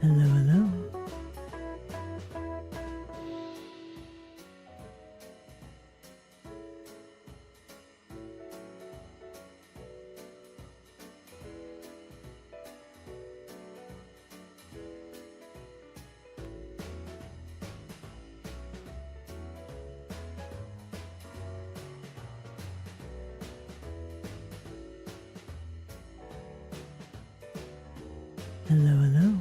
Hello, hello. Hello, hello.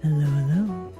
Hello, hello.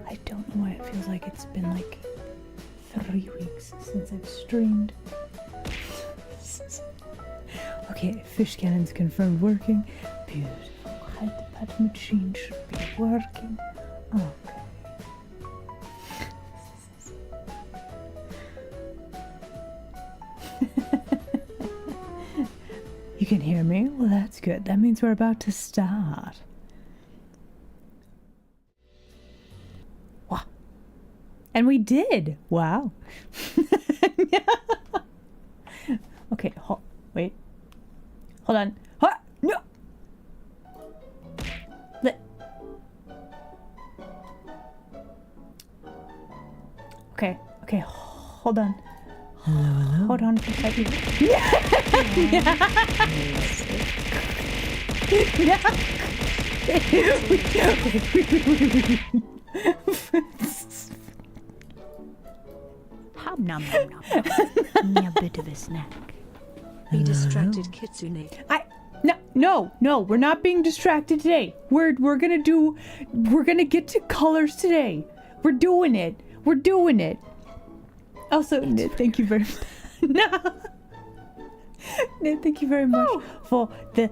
I don't know why it feels like it's been like 3 weeks since I've streamed. Okay, fish cannons confirmed working. Beautiful. Hide the pad machine should be working. Okay. You can hear me? Well, that's good. That means we're about to start. Wow. And we did. Wow. Okay, wait. Hold on. No. Okay, hold on. Hello. Hold on for a second. Yeah. Nom nom nom nom nom. A bit of a snack. Be distracted, Kitsune. No, we're not being distracted today. We're gonna get to colors today. We're doing it. Also, Nit, thank you very much. Nit, thank you very much for the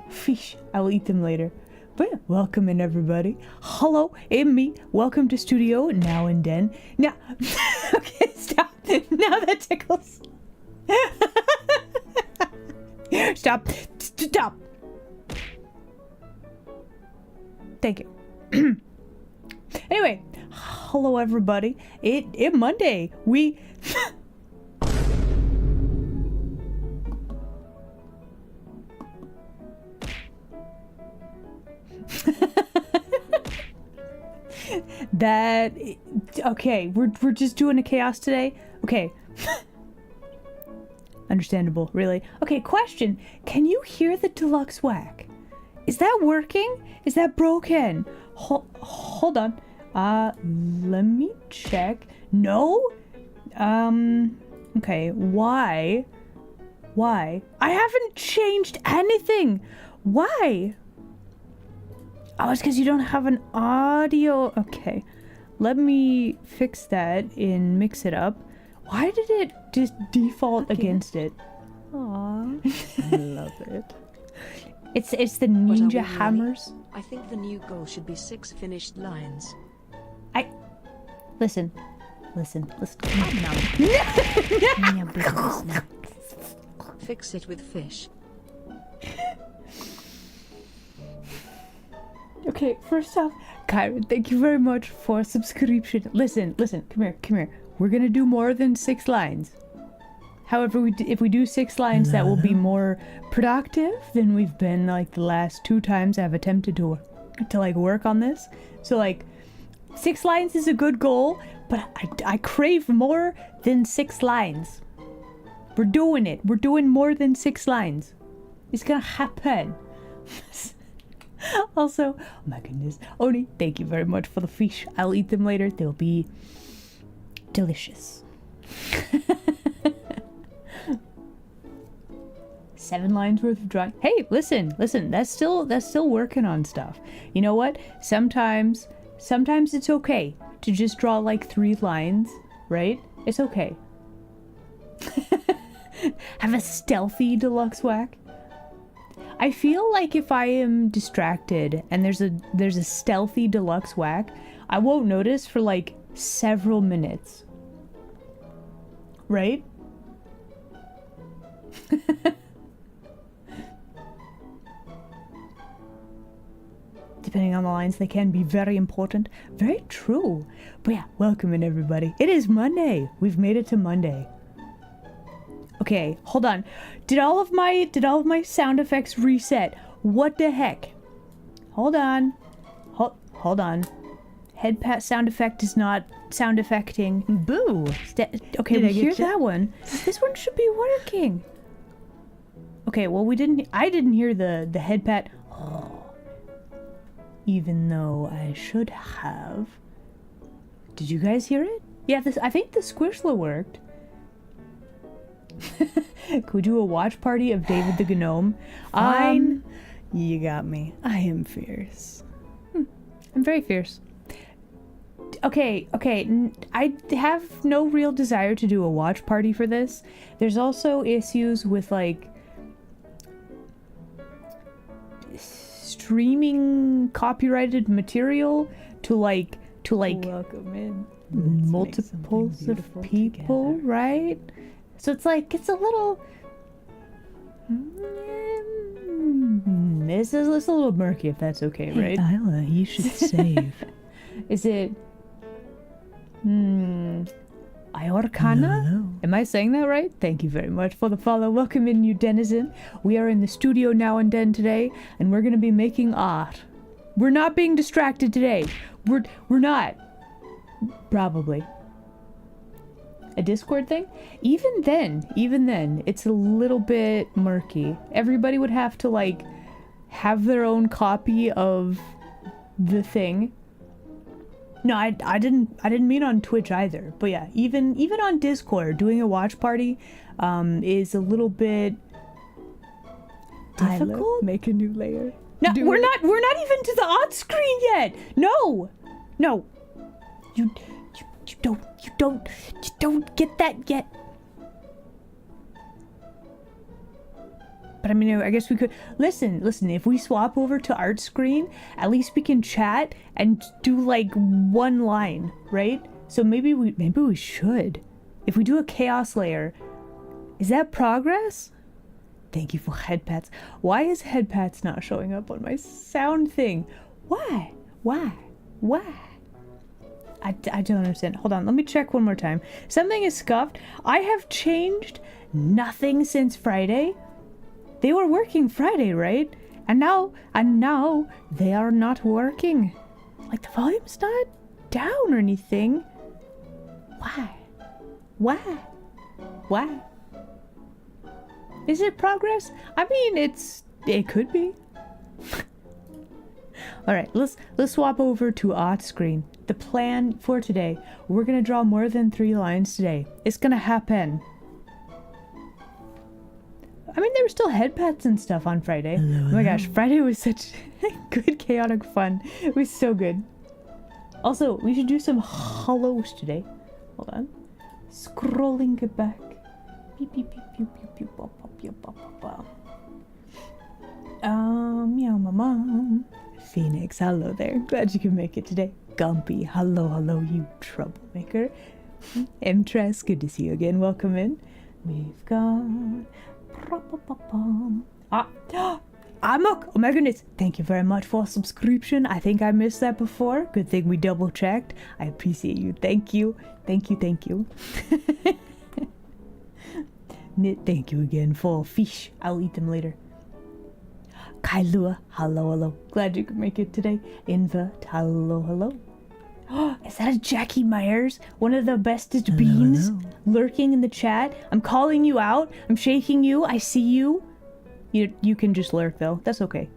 fish. I will eat them later. But yeah, welcome in everybody. Hello, it's me. Welcome to Studio Now and Then. Now, okay, stop. Now that tickles. Stop. Thank you. Anyway, hello everybody. It Monday. We that okay, we're just doing a chaos today. Okay. Understandable, really. Okay, question. Can you hear the deluxe whack? Is that working? Is that broken? Hold on. Let me check. No? Okay, why? I haven't changed anything. Why? Oh, it's because you don't have an audio. Okay, let me fix that and mix it up. Why did it just default against it? Aww, I love it. It's the ninja hammers. I think the new goal should be 6 finished lines. Listen. Nom nom. A bit of a snack. Fix it with fish. Okay, first off, Kyron, thank you very much for a subscription. Listen, come here. We're gonna do more than 6 lines. However, if we do 6 lines, that will be more productive than we've been like the last 2 times I've attempted to like work on this. So like 6 lines is a good goal, but I crave more than 6 lines. We're doing it. We're doing more than 6 lines. It's gonna happen. Also, oh my goodness, Oni, thank you very much for the fish. I'll eat them later. They'll be delicious. 7 lines worth of drawing. Hey, listen, that's still working on stuff. You know what? Sometimes it's okay to just draw like 3 lines, right? It's okay. Have a stealthy deluxe whack. I feel like if I am distracted and there's a stealthy deluxe whack, I won't notice for like several minutes. Right? Depending on the lines, they can be very important. Very true. But yeah, welcome in everybody. It is Monday. We've made it to Monday. Okay, hold on. Did all of my sound effects reset? What the heck? Hold on. Hold on. Head pat sound effect is not sound effecting. Boo! Okay, we hear that one. This one should be working. Okay, well I didn't hear the head pat. Oh. Even though I should have. Did you guys hear it? Yeah, I think the squishler worked. Could we do a watch party of David the Gnome? Fine. You got me. I am fierce. I'm very fierce. Okay, I have no real desire to do a watch party for this. There's also issues with like streaming copyrighted material to like welcome in multiples of people, together. Right? So it's like it's a little this is a little murky, if that's okay, right? Hey, Isla, you should save. Is it Iorcana? No. Am I saying that right? Thank you very much for the follow. Welcome in, you denizen. We are in the studio now and then today, and we're gonna be making art. We're not being distracted today. We're not. Probably. A Discord thing? Even then, it's a little bit murky. Everybody would have to like have their own copy of the thing. No, I didn't mean on Twitch either. But yeah, even on Discord, doing a watch party is a little bit difficult. Make a new layer. No, we're not even to the odd screen yet. No. You don't get that yet. But I mean, I guess we could listen. If we swap over to art screen, at least we can chat and do like one line, right? So maybe we should. If we do a chaos layer, is that progress? Thank you for headpats. Why is headpats not showing up on my sound thing? Why? I don't understand. Hold on, let me check one more time. Something is scuffed. I have changed nothing since Friday. They were working Friday, right? And now they are not working. Like the volume's not down or anything. Why? Is it progress? I mean, it could be. All right, let's swap over to art screen. The plan for today, we're gonna draw more than 3 lines today. It's gonna happen. I mean, there were still headpats and stuff on Friday. Hello, oh my gosh, Friday was such good chaotic fun. It was so good. Also, we should do some hellos today. Hold on. Scrolling it back. Beep, beep, beep, beep, beep, beep, bop, bop, beep, bop, bop, bop. Meow, mama. Phoenix, hello there. Glad you can make it today. Gumpy, hello, you troublemaker. Mtress, good to see you again. Welcome in. We've got... Amok! Oh my goodness. Thank you very much for a subscription. I think I missed that before. Good thing we double checked. I appreciate you. Thank you. Thank you. Knit, thank you again for fish. I'll eat them later. Kailua, hello. Glad you could make it today. Invert, hello. Is that a Jackie Myers? One of the bestest beans lurking in the chat? I'm calling you out. I'm shaking you. I see you. You can just lurk though. That's okay.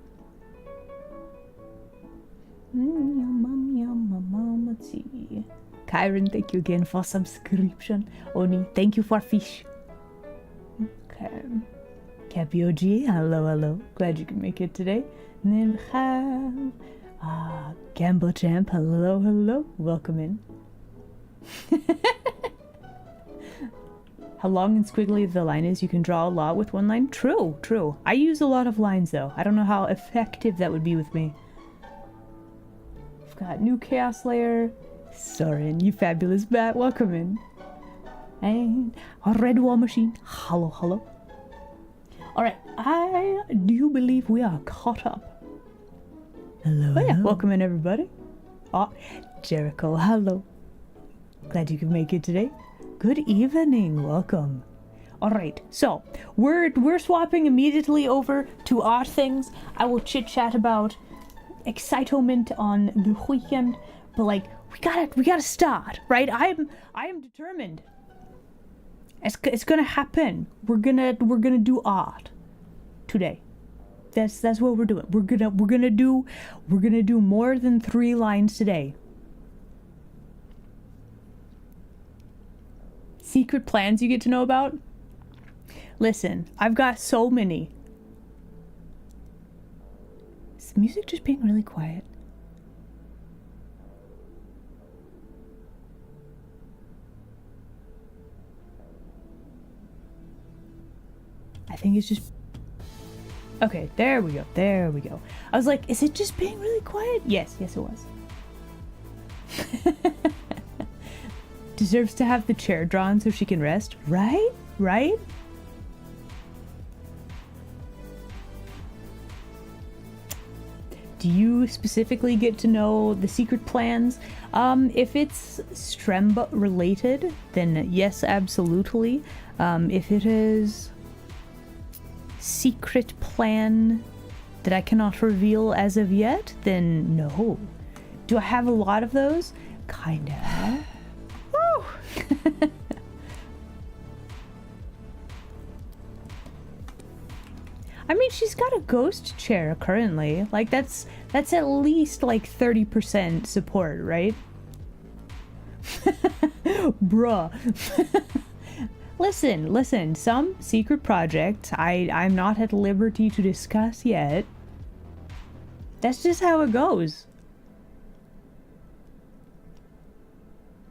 Let's see. Kyron, thank you again for subscription. Oni, thank you for fish. Okay. Cappy OG, hello. Glad you could make it today. And then we have Gamble Champ, hello. Welcome in. How long and squiggly the line is, you can draw a lot with one line. True. I use a lot of lines though. I don't know how effective that would be with me. We've got new chaos layer. Soren, you fabulous bat, welcome in. And a red wall machine, hello. Alright, I do believe we are caught up. Hello. Oh yeah, welcome in everybody. Jericho, hello. Glad you could make it today. Good evening, welcome. Alright, so we're swapping immediately over to art things. I will chit chat about excitement on the weekend, but like we gotta start, right? I am determined. It's gonna happen. We're gonna do art today. That's what we're doing. We're gonna do more than 3 lines today. Secret plans you get to know about? Listen, I've got so many. Is the music just being really quiet? I think it's just... Okay, there we go. I was like, is it just being really quiet? Yes, it was. Deserves to have the chair drawn so she can rest. Right? Do you specifically get to know the secret plans? If it's Stremba related, then yes, absolutely. If it is secret plan that I cannot reveal as of yet, then no. Do I have a lot of those? Kinda. Woo! I mean, she's got a ghost chair currently. Like that's at least like 30% support, right? Bruh. Listen, some secret project I'm not at liberty to discuss yet. That's just how it goes.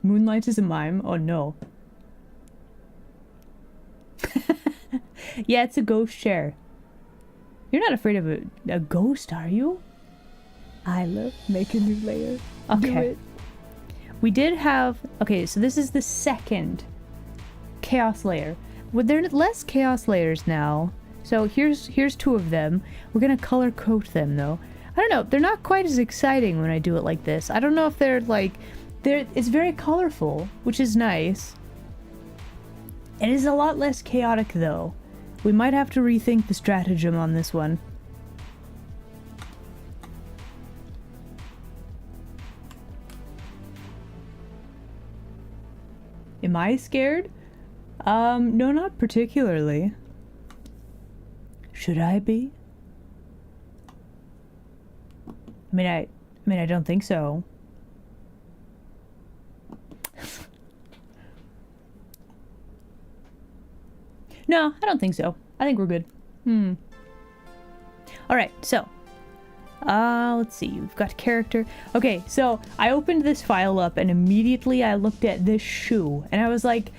Moonlight is a mime? Oh no. Yeah, it's a ghost chair. You're not afraid of a ghost, are you? Isla, make a new layer. Okay. Do it. We did have... Okay, so this is the second chaos layer. Well, there are less chaos layers now. So here's two of them. We're gonna color coat them though. I don't know, they're not quite as exciting when I do it like this. I don't know if they're like... It's very colorful, which is nice. It is a lot less chaotic though. We might have to rethink the stratagem on this one. Am I scared? No, not particularly. Should I be? I mean, I don't think so. No, I don't think so. I think we're good. Alright, so. Let's see. We've got character. Okay, so I opened this file up and immediately I looked at this shoe and I was like,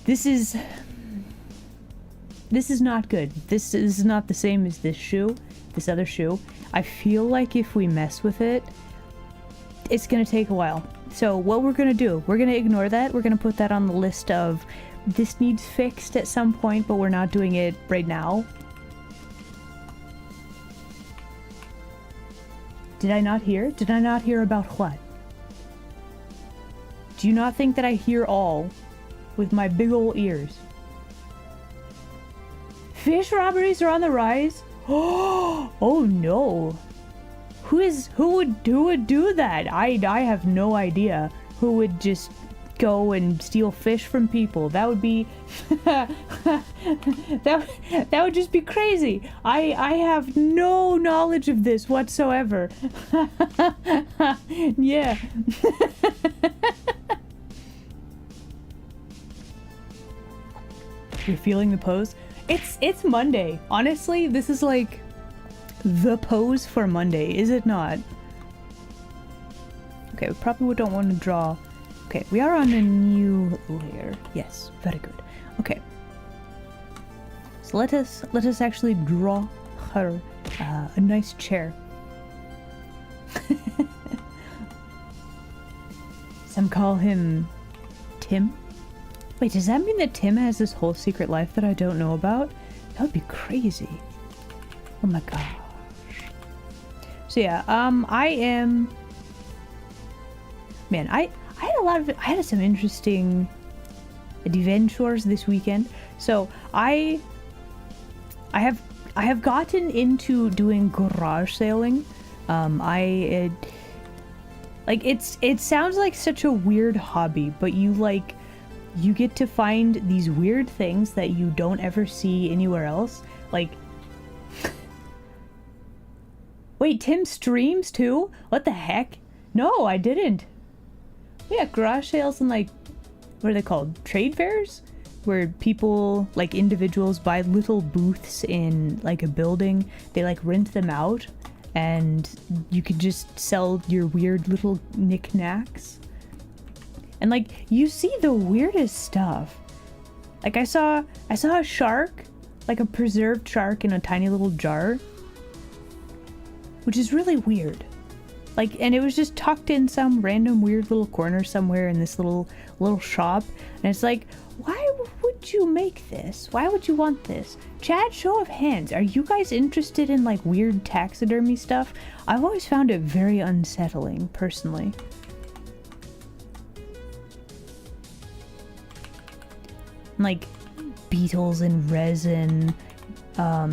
this is not good. This is not the same as this shoe, this other shoe. I feel like if we mess with it, it's gonna take a while. So what we're gonna do, we're gonna ignore that. We're gonna put that on the list of this needs fixed at some point, but we're not doing it right now. Did I not hear? Did I not hear about what? Do you not think that I hear all with my big ol' ears? Fish robberies are on the rise? Oh no. Who would do that? I have no idea. Who would just go and steal fish from people? That would be that would just be crazy. I have no knowledge of this whatsoever. Yeah. You're feeling the pose? It's Monday. Honestly, this is like the pose for Monday, is it not? Okay, we probably don't want to draw. Okay, we are on a new layer. Yes, very good. Okay. So let us actually draw her a nice chair. Some call him Tim. Wait, does that mean that Tim has this whole secret life that I don't know about? That would be crazy. Oh my gosh. So yeah, I am... Man, I had some interesting adventures this weekend. So I have gotten into doing garage sailing. It sounds like such a weird hobby, but you get to find these weird things that you don't ever see anywhere else. Like, wait, Tim streams too? What the heck? No, I didn't. Yeah, garage sales and like, what are they called? Trade fairs? Where people, like individuals, buy little booths in like a building. They like rent them out and you could just sell your weird little knickknacks. And like, you see the weirdest stuff. Like I saw a shark, like a preserved shark in a tiny little jar. Which is really weird. Like, and it was just tucked in some random weird little corner somewhere in this little shop. And it's like, why would you make this? Why would you want this? Chat, show of hands. Are you guys interested in like weird taxidermy stuff? I've always found it very unsettling, personally. Like beetles in resin,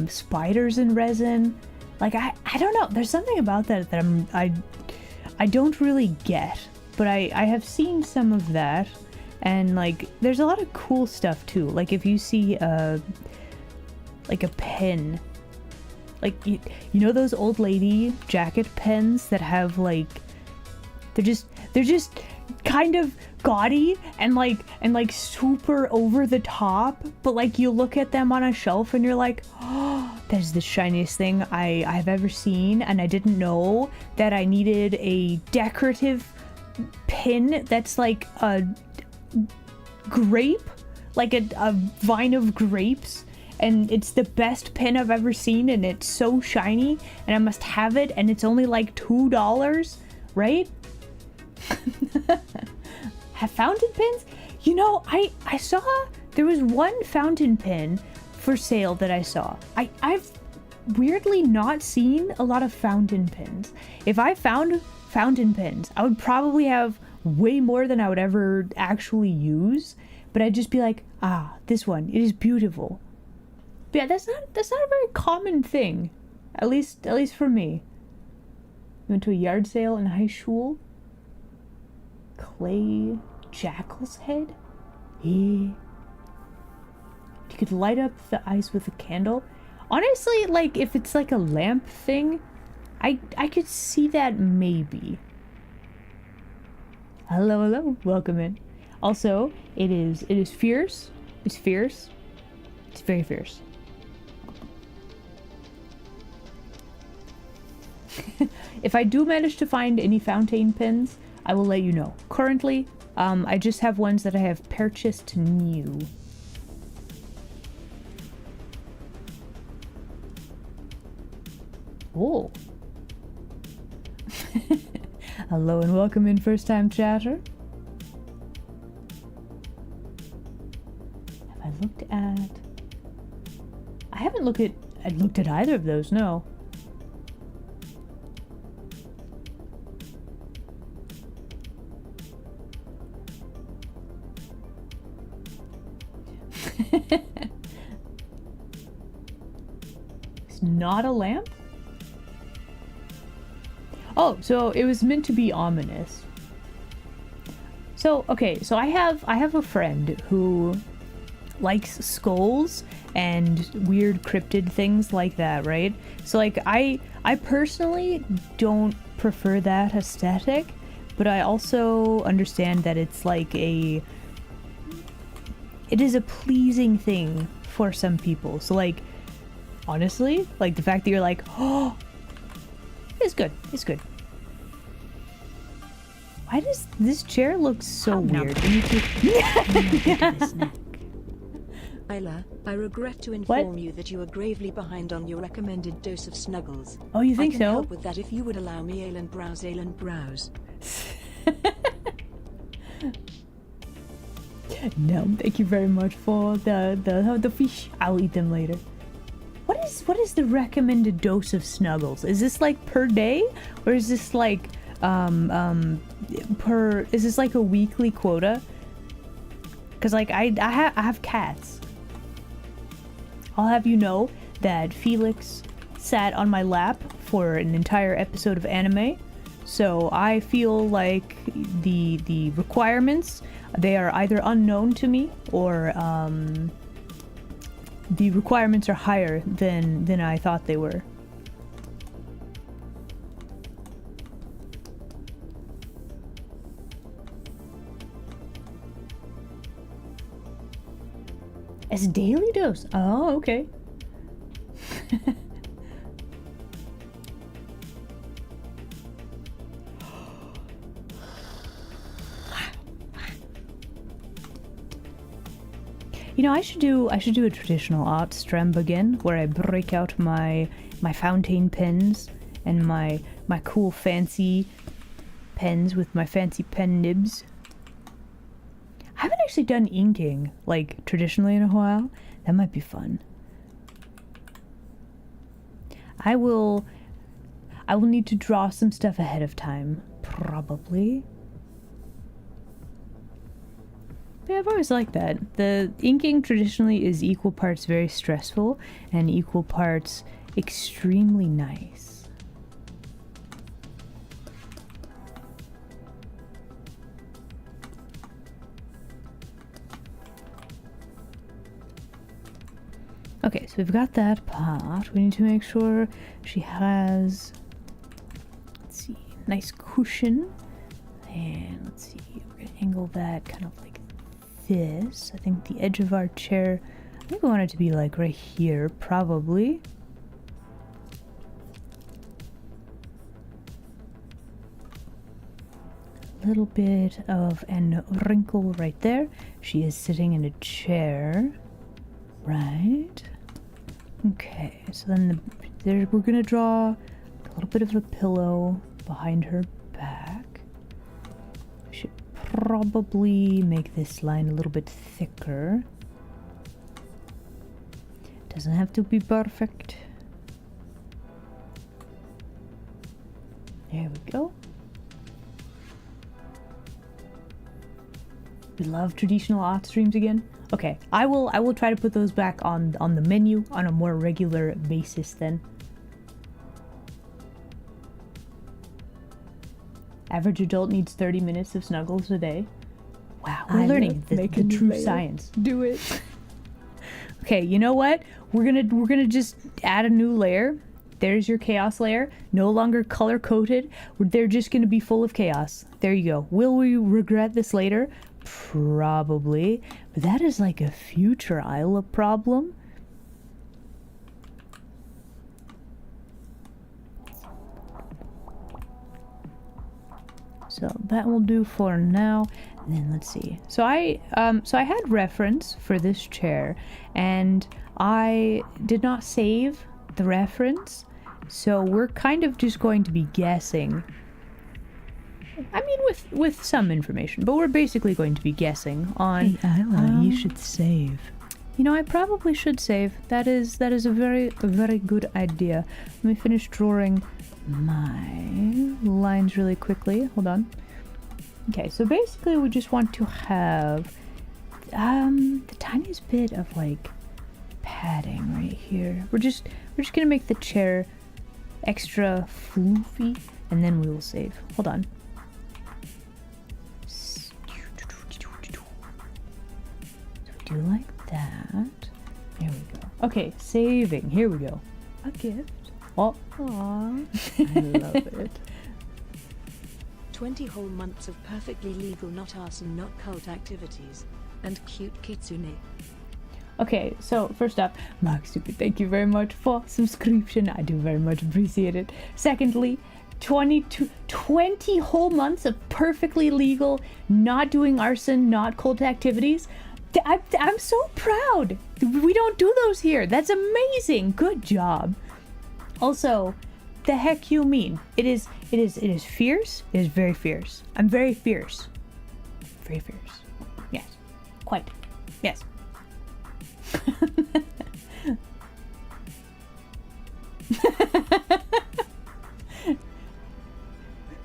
spiders in resin. Like, I don't know. There's something about that I don't really get. But I have seen some of that. And, like, there's a lot of cool stuff, too. Like, if you see, like, a pen. Like, you know those old lady jacket pens that have, like... They're just kind of gaudy and like super over the top, but like you look at them on a shelf and you're like, oh, that is the shiniest thing I've ever seen, and I didn't know that I needed a decorative pin that's like a grape, like a vine of grapes, and it's the best pin I've ever seen, and it's so shiny, and I must have it, and it's only like $2, right? Have fountain pins? You know, I saw there was one fountain pin for sale that I saw. I've weirdly not seen a lot of fountain pins. If I found fountain pins, I would probably have way more than I would ever actually use, but I'd just be like, ah, this one, it is beautiful. But yeah, that's not a very common thing. At least for me. Went to a yard sale in high school. Clay jackal's head? Yeah. You could light up the ice with a candle. Honestly, like, if it's like a lamp thing, I could see that maybe. Hello, welcome in. Also, it is fierce. It's fierce. It's very fierce. If I do manage to find any fountain pins, I will let you know. Currently, I just have ones that I have purchased new. Oh. Hello and welcome in, first time chatter. Have I looked at... I haven't looked at either of those, no. It's not a lamp? Oh, so it was meant to be ominous. So, okay, so I have a friend who likes skulls and weird cryptid things like that, right? So like I personally don't prefer that aesthetic, but I also understand that it's like it is a pleasing thing for some people. So like, honestly, like the fact that you're like, oh, it's good. It's good. Why does this chair look so weird? Isla, I regret to inform you that you are gravely behind on your recommended dose of snuggles. Oh, you think I can so? help with that if you would allow me. Alan browse. No, thank you very much for the fish. I'll eat them later. What is the recommended dose of snuggles? Is this like per day, or is this like is this like a weekly quota? Because like I have cats. I'll have you know that Felix sat on my lap for an entire episode of anime, so I feel like the requirements, they are either unknown to me or the requirements are higher than I thought they were. As a daily dose? Oh, okay. You know, I should do a traditional art stream again, where I break out my fountain pens and my cool fancy pens with my fancy pen nibs. I haven't actually done inking, like, traditionally in a while. That might be fun. I will need to draw some stuff ahead of time, probably. Yeah, I've always liked that. The inking traditionally is equal parts very stressful and equal parts extremely nice. Okay, so we've got that part. We need to make sure she has, let's see, nice cushion. And let's see, we're gonna angle that kind of like this. I think the edge of our chair, I think we want it to be like right here, probably. A little bit of a wrinkle right there. She is sitting in a chair, right? Okay, so then we're gonna draw a little bit of a pillow behind her back. We should probably make this line a little bit thicker. Doesn't have to be perfect. There we go. We love traditional art streams again. Okay, I will try to put those back on the menu on a more regular basis then. Average adult needs 30 minutes of snuggles a day. Wow, we're learning the true science. Do it. Okay, you know what? We're gonna just add a new layer. There's your chaos layer. No longer color coded. They're just gonna be full of chaos. There you go. Will we regret this later? Probably. But that is like a future Isla problem. So that will do for now. And then let's see. So I had reference for this chair, and I did not save the reference. So we're kind of just going to be guessing. I mean, with some information, but we're basically going to be guessing on. Hey, Isla, you should save. You know, I probably should save. That is a very good idea. Let me finish drawing my lines really quickly. Hold on. Okay, so basically we just want to have the tiniest bit of like padding right here. We're just gonna make the chair extra floofy, and then we will save. Hold on. So we do like that. There we go. Okay, saving. Here we go. A gift. Oh. Aww. I love it. 20 whole months of perfectly legal not arson not cult activities. And cute kitsune. Okay, so first up, Mark Stupid, thank you very much for subscription. I do very much appreciate it. Secondly, 20 whole months of perfectly legal, not doing arson, not cult activities. I'm so proud. We don't do those here. That's amazing. Good job. Also, the heck you mean? It is fierce. It is very fierce. I'm very fierce. Very fierce. Yes. Quite. Yes.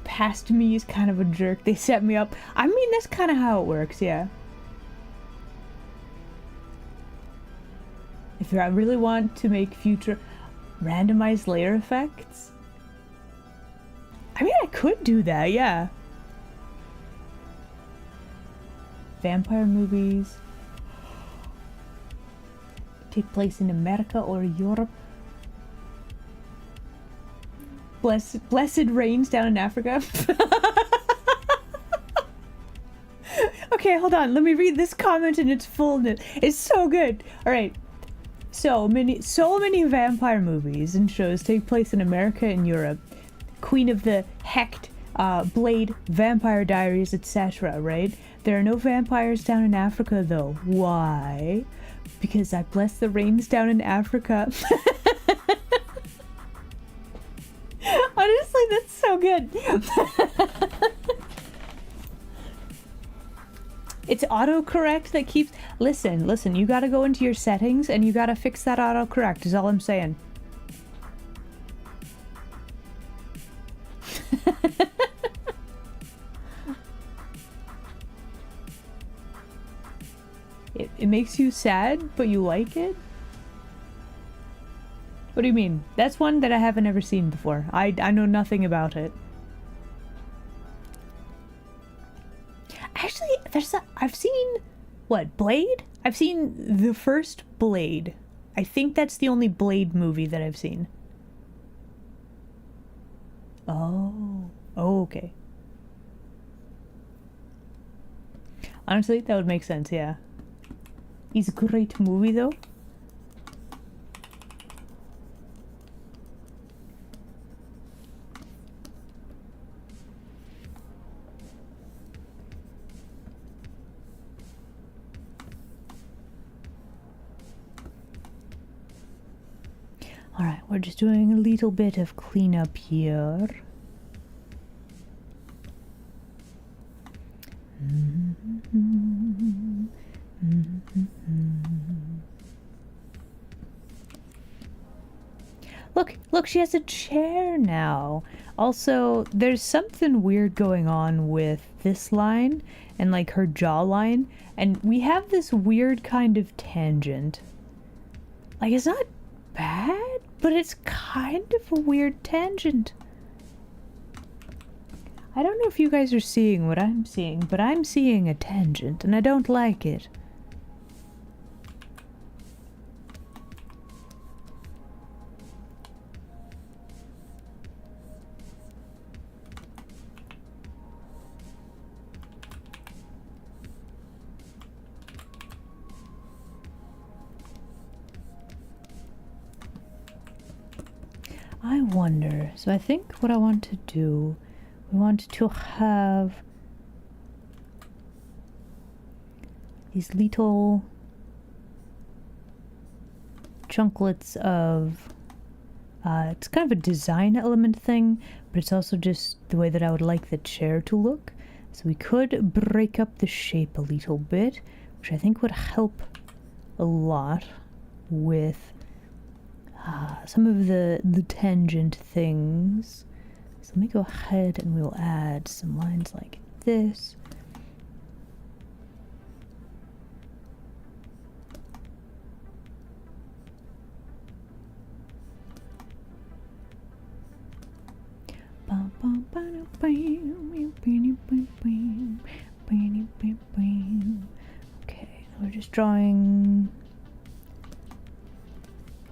Past me is kind of a jerk. They set me up. I mean, that's kind of how it works, yeah. If I really want to make future randomized layer effects, I mean, I could do that, yeah. Vampire movies take place in America or Europe. Blessed rains down in Africa. Okay, hold on. Let me read this comment in its fullness. It's so good. All right. So many vampire movies and shows take place in America and Europe. Queen of the Hecht, Blade, Vampire Diaries, etc., right? There are no vampires down in Africa, though. Why? Because I bless the rains down in Africa. Honestly, that's so good. It's autocorrect that keeps... Listen, you gotta go into your settings and you gotta fix that autocorrect, is all I'm saying. It makes you sad, but you like it? What do you mean? That's one that I haven't ever seen before. I know nothing about it. Actually, I've seen, what, Blade? I've seen the first Blade. I think that's the only Blade movie that I've seen. Oh, okay. Honestly, that would make sense, yeah. He's a great movie, though. Alright, we're just doing a little bit of cleanup here. Look, she has a chair now. Also, there's something weird going on with this line and like her jawline, and we have this weird kind of tangent. Like, it's not bad, but it's kind of a weird tangent. I don't know if you guys are seeing what I'm seeing, but I'm seeing a tangent, and I don't like it. I wonder, so I think what I want to do, we want to have these little chunklets of, it's kind of a design element thing, but it's also just the way that I would like the chair to look. So we could break up the shape a little bit, which I think would help a lot with some of the tangent things. So let me go ahead and we'll add some lines like this. Okay, we're just drawing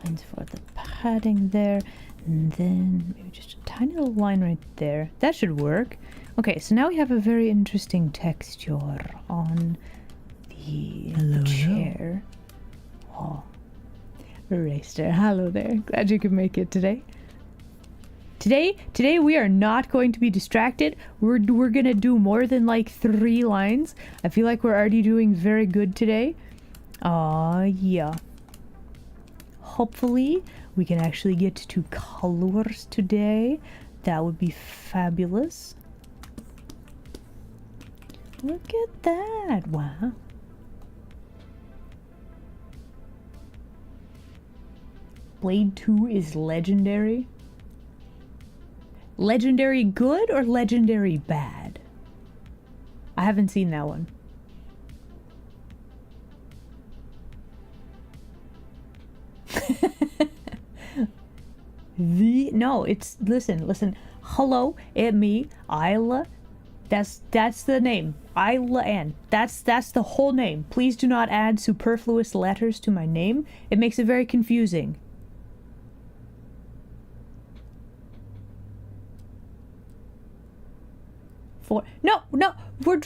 lines for the padding there, and then maybe just a tiny little line right there. That should work. Okay, so now we have a very interesting texture on the chair. Oh, Racer, hello there. Glad you could make it today. Today we are not going to be distracted. We're gonna do more than like 3 lines. I feel like we're already doing very good today. Yeah. Hopefully we can actually get to colors today. That would be fabulous. Look at that. Wow. Blade 2 is legendary. Legendary good or legendary bad? I haven't seen that one. No, it's listen. Hello, it me, Isla. That's the name. Isla Ann. That's the whole name. Please do not add superfluous letters to my name. It makes it very confusing. No, we're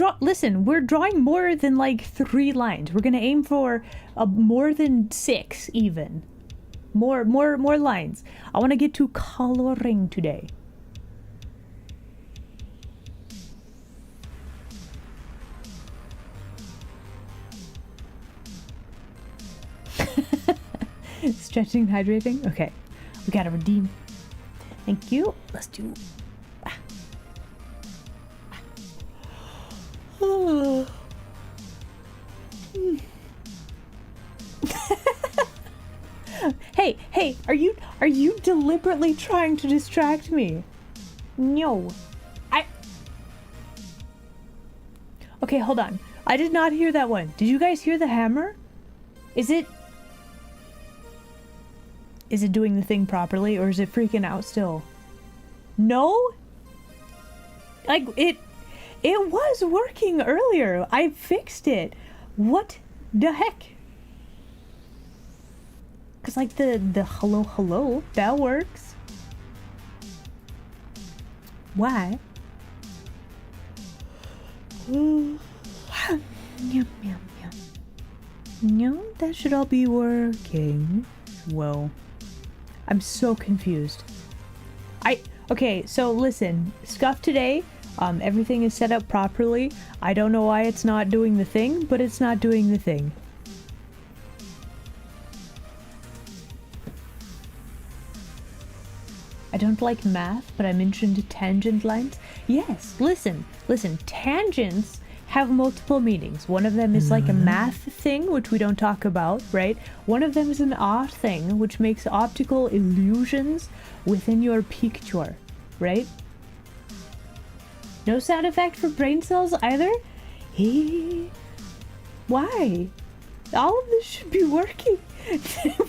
drawing more than like 3 lines. We're gonna aim for more than 6 even. More lines. I want to get to coloring today. Stretching, hydrating. Okay, we gotta redeem. Thank you. Let's do. Hey, are you deliberately trying to distract me? No. Okay, hold on. I did not hear that one. Did you guys hear the hammer? Is it doing the thing properly, or is it freaking out still? No? Like, it was working earlier. I fixed it. What the heck? Cause like the hello, that works. Why? Yum, yum, yum. No, that should all be working. Whoa. I'm so confused. Okay, so listen, Scuff today, everything is set up properly. I don't know why it's not doing the thing, but it's not doing the thing. I don't like math, but I'm into tangent lines. Yes, listen, tangents have multiple meanings. One of them is like a math thing, which we don't talk about, right? One of them is an art thing, which makes optical illusions within your picture, right? No sound effect for brain cells either? Why? All of this should be working.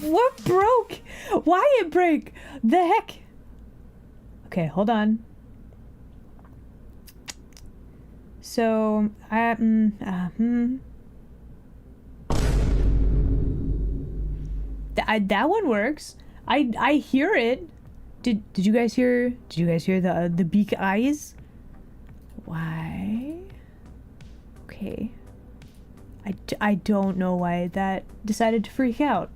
What broke? Why it break? The heck? Okay, hold on. So, that one works. I hear it. Did you guys hear? Did you guys hear the beak eyes? Why? Okay. I don't know why that decided to freak out.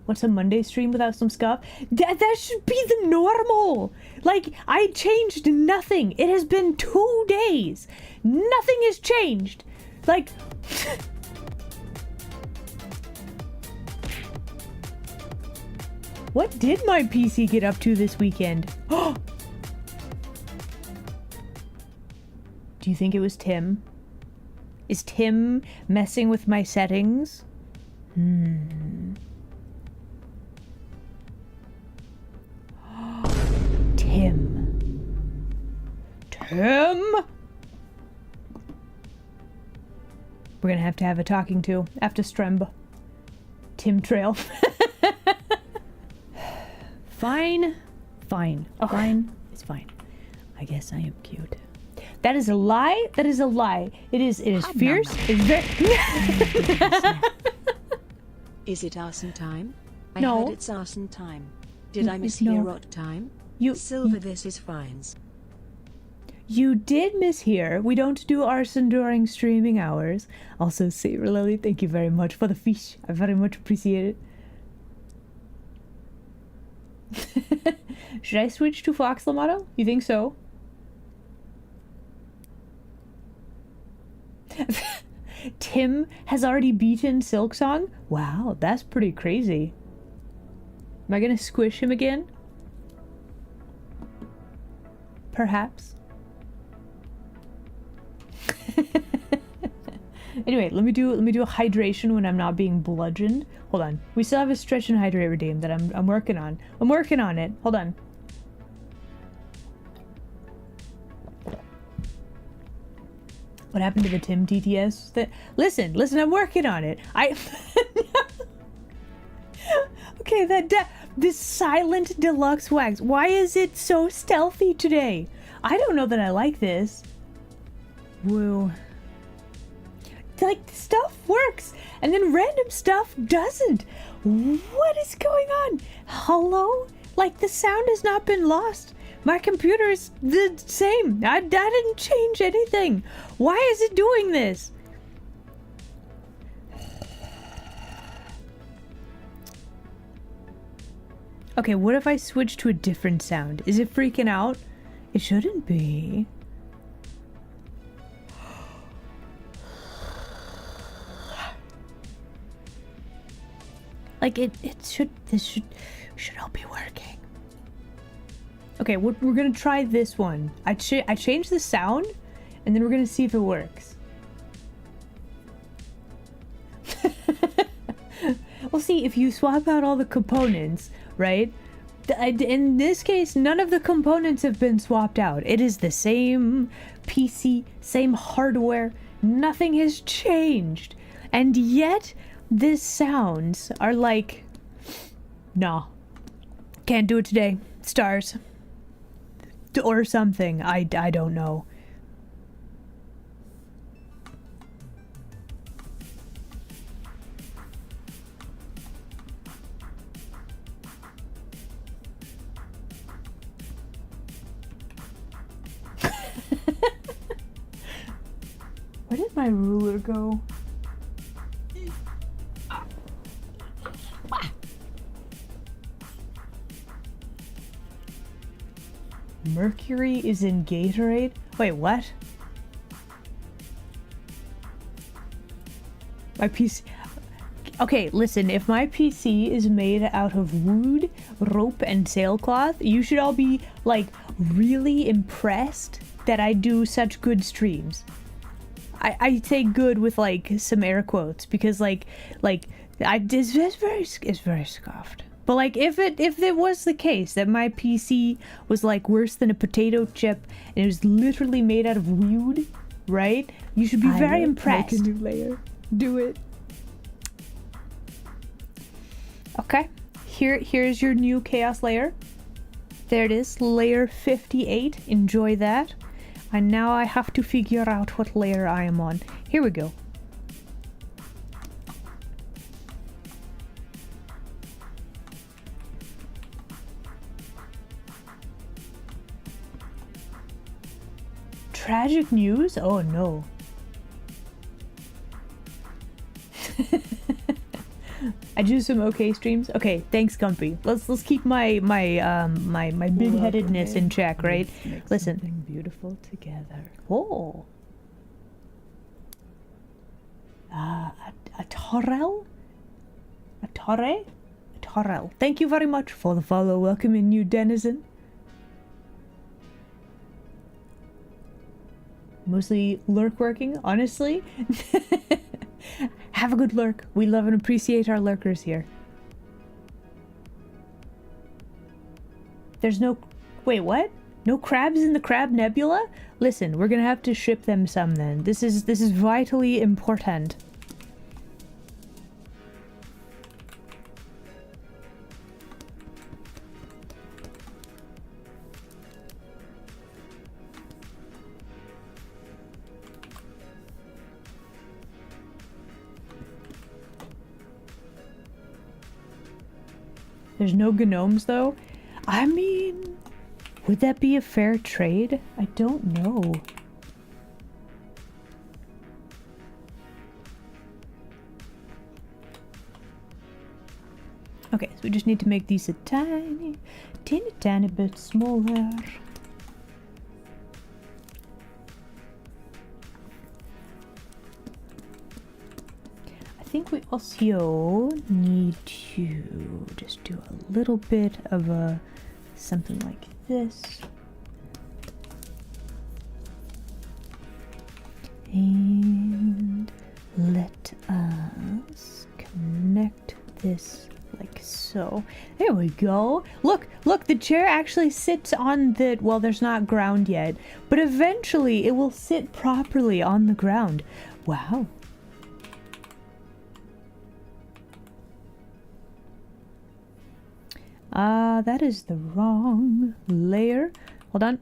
What's a Monday stream without some Scuff? That should be the normal. Like, I changed nothing. It has been 2 days. Nothing has changed. Like, what did my PC get up to this weekend? Do you think it was Tim? Is Tim messing with my settings? Tim? We're gonna have to have a talking to after Stremb. Tim Trail. Fine. Oh. Fine. It's fine. I guess I am cute. That is a lie. That is a lie. It is fierce. It's very... Is it arson time? No. I heard it's arson time. Did I mishear what time? Silver, this is fines. You did mishear. We don't do arson during streaming hours. Also, Saber Lily, thank you very much for the fish. I very much appreciate it. Should I switch to Fox Lamato? You think so? Tim has already beaten Silksong? Wow, that's pretty crazy. Am I gonna squish him again? Perhaps. Anyway, let me do a hydration when I'm not being bludgeoned. Hold on. We still have a stretch and hydrate redeem that I'm working on. I'm working on it. Hold on. What happened to the Tim TTS? Listen, I'm working on it. Okay, this silent deluxe wax. Why is it so stealthy today? I don't know that I like this. Woo. Like, stuff works, and then random stuff doesn't. What is going on? Hello? Like, the sound has not been lost. My computer is the same. I didn't change anything. Why is it doing this? Okay, what if I switch to a different sound? Is it freaking out? It shouldn't be. Like, this should all be working. Okay, we're gonna try this one. I changed the sound, and then we're gonna see if it works. We'll see if you swap out all the components, right? In this case, none of the components have been swapped out. It is the same PC, same hardware. Nothing has changed. And yet, these sounds are like, nah, can't do it today. Stars. Or something. I don't know. Where did my ruler go? Mercury is in Gatorade? Wait, what? My PC... Okay, listen, if my PC is made out of wood, rope, and sailcloth, you should all be, like, really impressed that I do such good streams. I say good with, like, some air quotes, because, it's very scoffed. But, like, if it was the case that my PC was, like, worse than a potato chip, and it was literally made out of wood, right? You should be very impressed. Make a new layer. Do it. Okay, here's your new chaos layer. There it is, layer 58. Enjoy that. And now I have to figure out what layer I am on. Here we go. Tragic news? Oh no. I do some okay streams. Okay, thanks, Gumpy. Let's keep my big-headedness in check, right? Make Listen. something beautiful together. Oh. A Torrel? A Torre? A Torrel. Thank you very much for the follow. Welcome in, new denizen. Mostly lurk working, honestly. Have a good lurk. We love and appreciate our lurkers here. There's no... Wait, what? No crabs in the Crab Nebula? Listen, we're gonna have to ship them some then. This is vitally important. There's no gnomes though? I mean, would that be a fair trade? I don't know. Okay, so we just need to make these a tiny bit smaller. I think we also need to just do a little bit of a something like this. And let us connect this like so. There we go. Look, the chair actually sits on the, well, there's not ground yet, but eventually it will sit properly on the ground. Wow. That is the wrong layer. Hold on.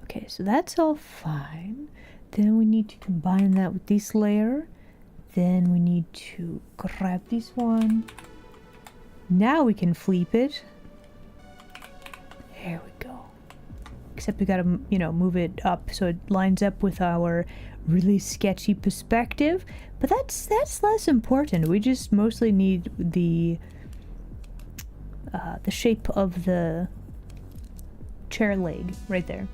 Okay, so that's all fine. Then we need to combine that with this layer. Then we need to grab this one. Now we can flip it. There we go. Except we gotta, you know, move it up so it lines up with our really sketchy perspective. But that's less important. We just mostly need the shape of the chair leg right there.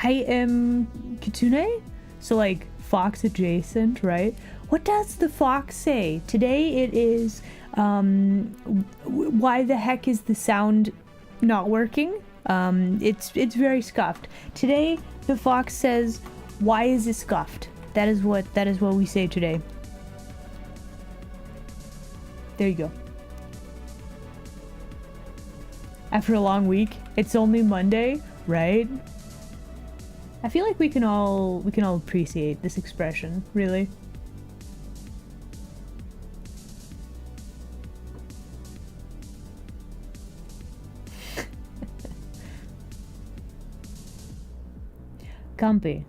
I am Kitsune, so like fox adjacent, right? What does the fox say? Today it is, why the heck is the sound not working? It's very scuffed. Today the fox says, why is it scuffed? That is what we say today. There you go. After a long week, it's only Monday, right? I feel like we can all appreciate this expression, really. Gumpy,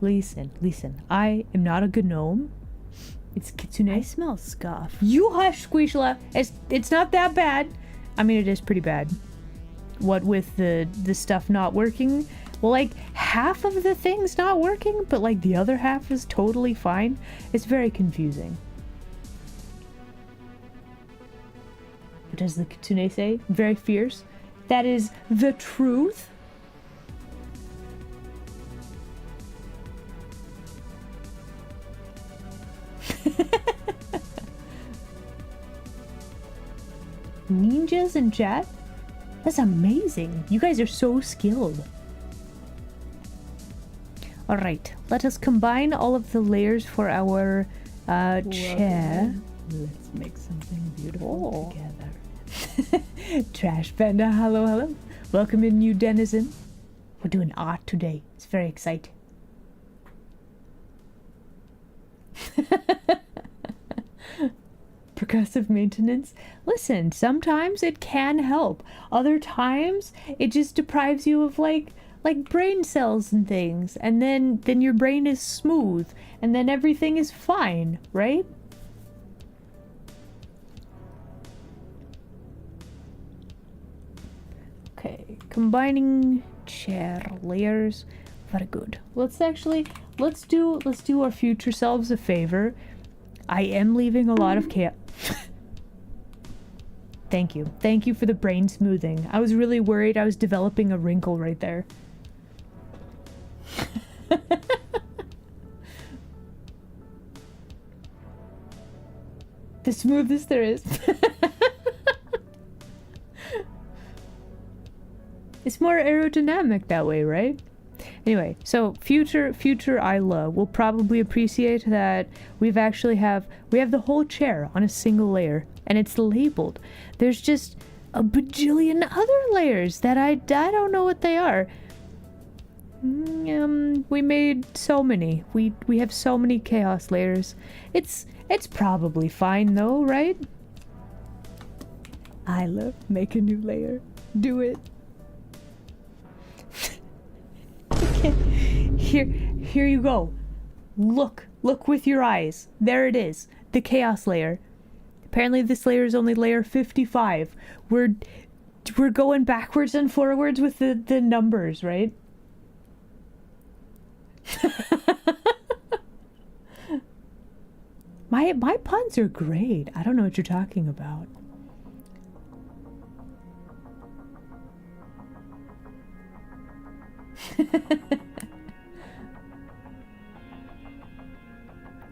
listen. I am not a gnome. It's Kitsune. I smell scuff. You hush, Squishla. It's not that bad. I mean, it is pretty bad. what with the stuff not working, well, like half of the thing's not working, but like the other half is totally fine. It's very confusing. What does the kitsune say? Very fierce. That is the truth. Ninjas in chat? That's amazing. You guys are so skilled. Alright, let us combine all of the layers for our chair. Let's make something beautiful together. Trash Panda, hello, hello. Welcome in, new denizen. We're doing art today. It's very exciting. Percussive maintenance. Listen, sometimes it can help. Other times it just deprives you of like brain cells and things, and then your brain is smooth, and then everything is fine, right? Okay, combining chair layers. Very good. Let's do our future selves a favor. I am leaving a lot of chaos. Thank you. Thank you for the brain smoothing. I was really worried I was developing a wrinkle right there. The smoothest there is. It's more aerodynamic that way, right? Anyway, so future Isla will probably appreciate that we have the whole chair on a single layer, and it's labeled. There's just a bajillion other layers that I don't know what they are. We made so many. We have so many chaos layers. It's probably fine though, right? Isla, make a new layer. Do it. Here you go. Look with your eyes. There it is. The chaos layer. Apparently this layer is only layer 55. We're going backwards and forwards with the numbers, right? My puns are great. I don't know what you're talking about.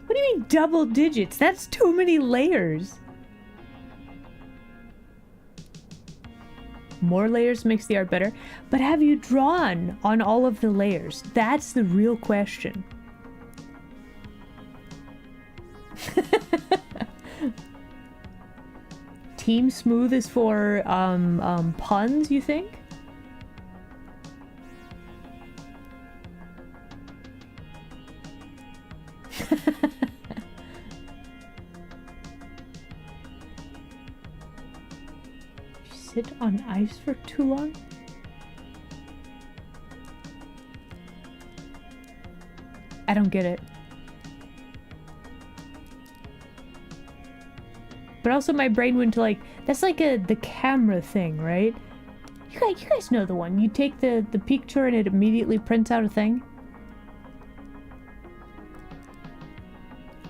What do you mean double digits? That's too many layers. More layers makes the art better. But have you drawn on all of the layers? That's the real question. Team Smooth is for puns, you think? Sit on ice for too long? I don't get it. But also my brain went to like, that's like the camera thing, right? You guys know the one. You take the picture and it immediately prints out a thing.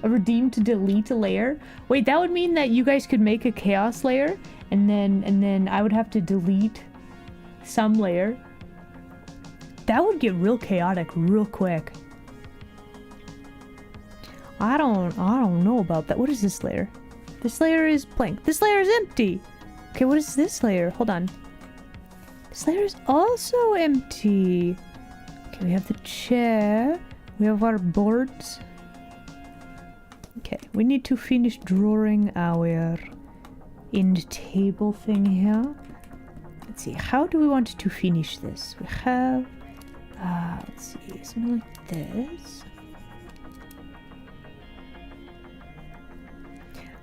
A redeem to delete a layer? Wait, that would mean that you guys could make a chaos layer and then I would have to delete some layer. That would get real chaotic real quick. I don't know about that. What is this layer? This layer is blank. This layer is empty. Okay, what is this layer? Hold on. This layer is also empty. Okay, we have the chair. We have our boards. Okay, we need to finish drawing our end table thing here. Let's see, how do we want to finish this? We have, let's see, something like this.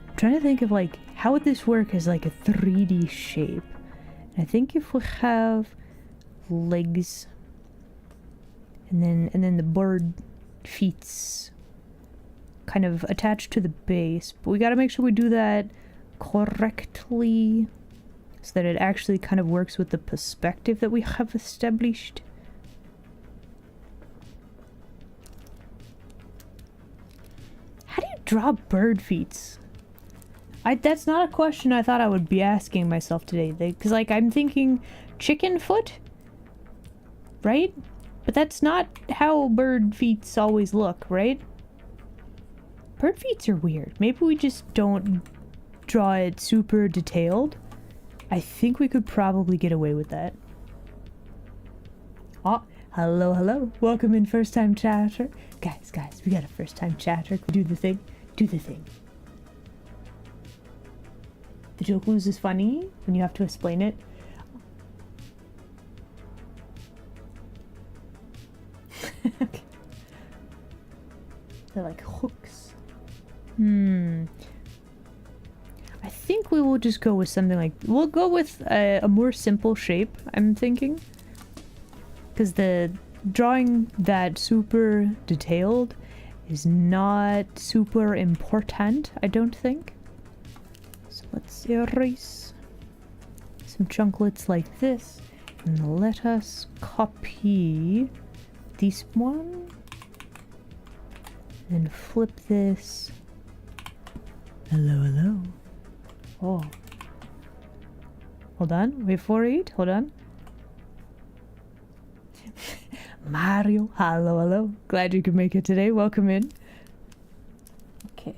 I'm trying to think of like, how would this work as like a 3D shape? And I think if we have legs and then the bird feet's kind of attached to the base, but we gotta make sure we do that correctly. so that it actually kind of works with the perspective that we have established. How do you draw bird feet? That's not a question I thought I would be asking myself today. Because, like, I'm thinking chicken foot, right? But that's not how bird feet always look, right? Bird feet are weird. Maybe we just don't draw it super detailed. I think we could probably get away with that. Oh, hello, hello. Welcome in first time chatter. Guys, we got a first time chatter. Do the thing. Do the thing. The joke lose is funny when you have to explain it. Okay. They're like hooks. I think we will just go with something like... We'll go with a more simple shape, I'm thinking. Because the drawing that super detailed is not super important, I don't think. So let's erase some chunklets like this. And let us copy this one. And flip this. Hello, hello. Oh. Hold on. Wait for it. Hold on. Mario. Hello, hello. Glad you could make it today. Welcome in. Okay.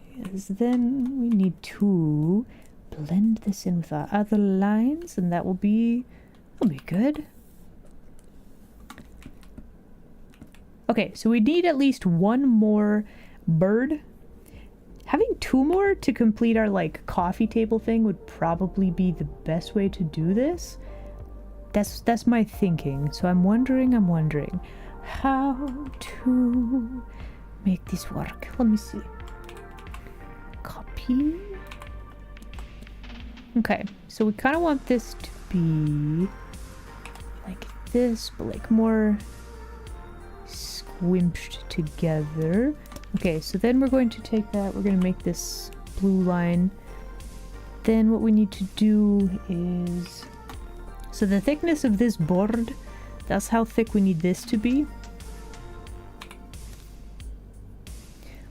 Then we need to blend this in with our other lines, and that'll be good. Okay, so we need at least one more bird. Having two more to complete our, like, coffee table thing would probably be the best way to do this. That's my thinking. So I'm wondering how to make this work. Let me see. Copy. Okay, so we kind of want this to be like this, but like more squimped together. Okay, so then we're going to take that, we're going to make this blue line. Then what we need to do is... So the thickness of this board, that's how thick we need this to be.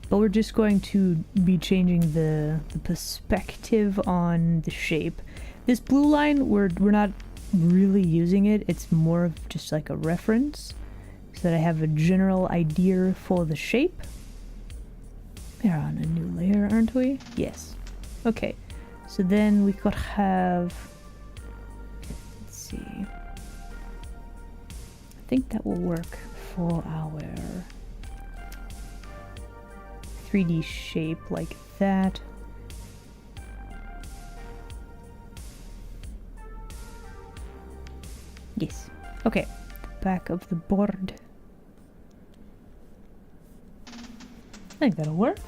But we're just going to be changing the perspective on the shape. This blue line, we're not really using it. It's more of just like a reference, so that I have a general idea for the shape. We're on a new layer, aren't we? Yes. Okay. So then we could have... Let's see. I think that will work for our 3D shape like that. Yes. Okay. The back of the board. I think that'll work.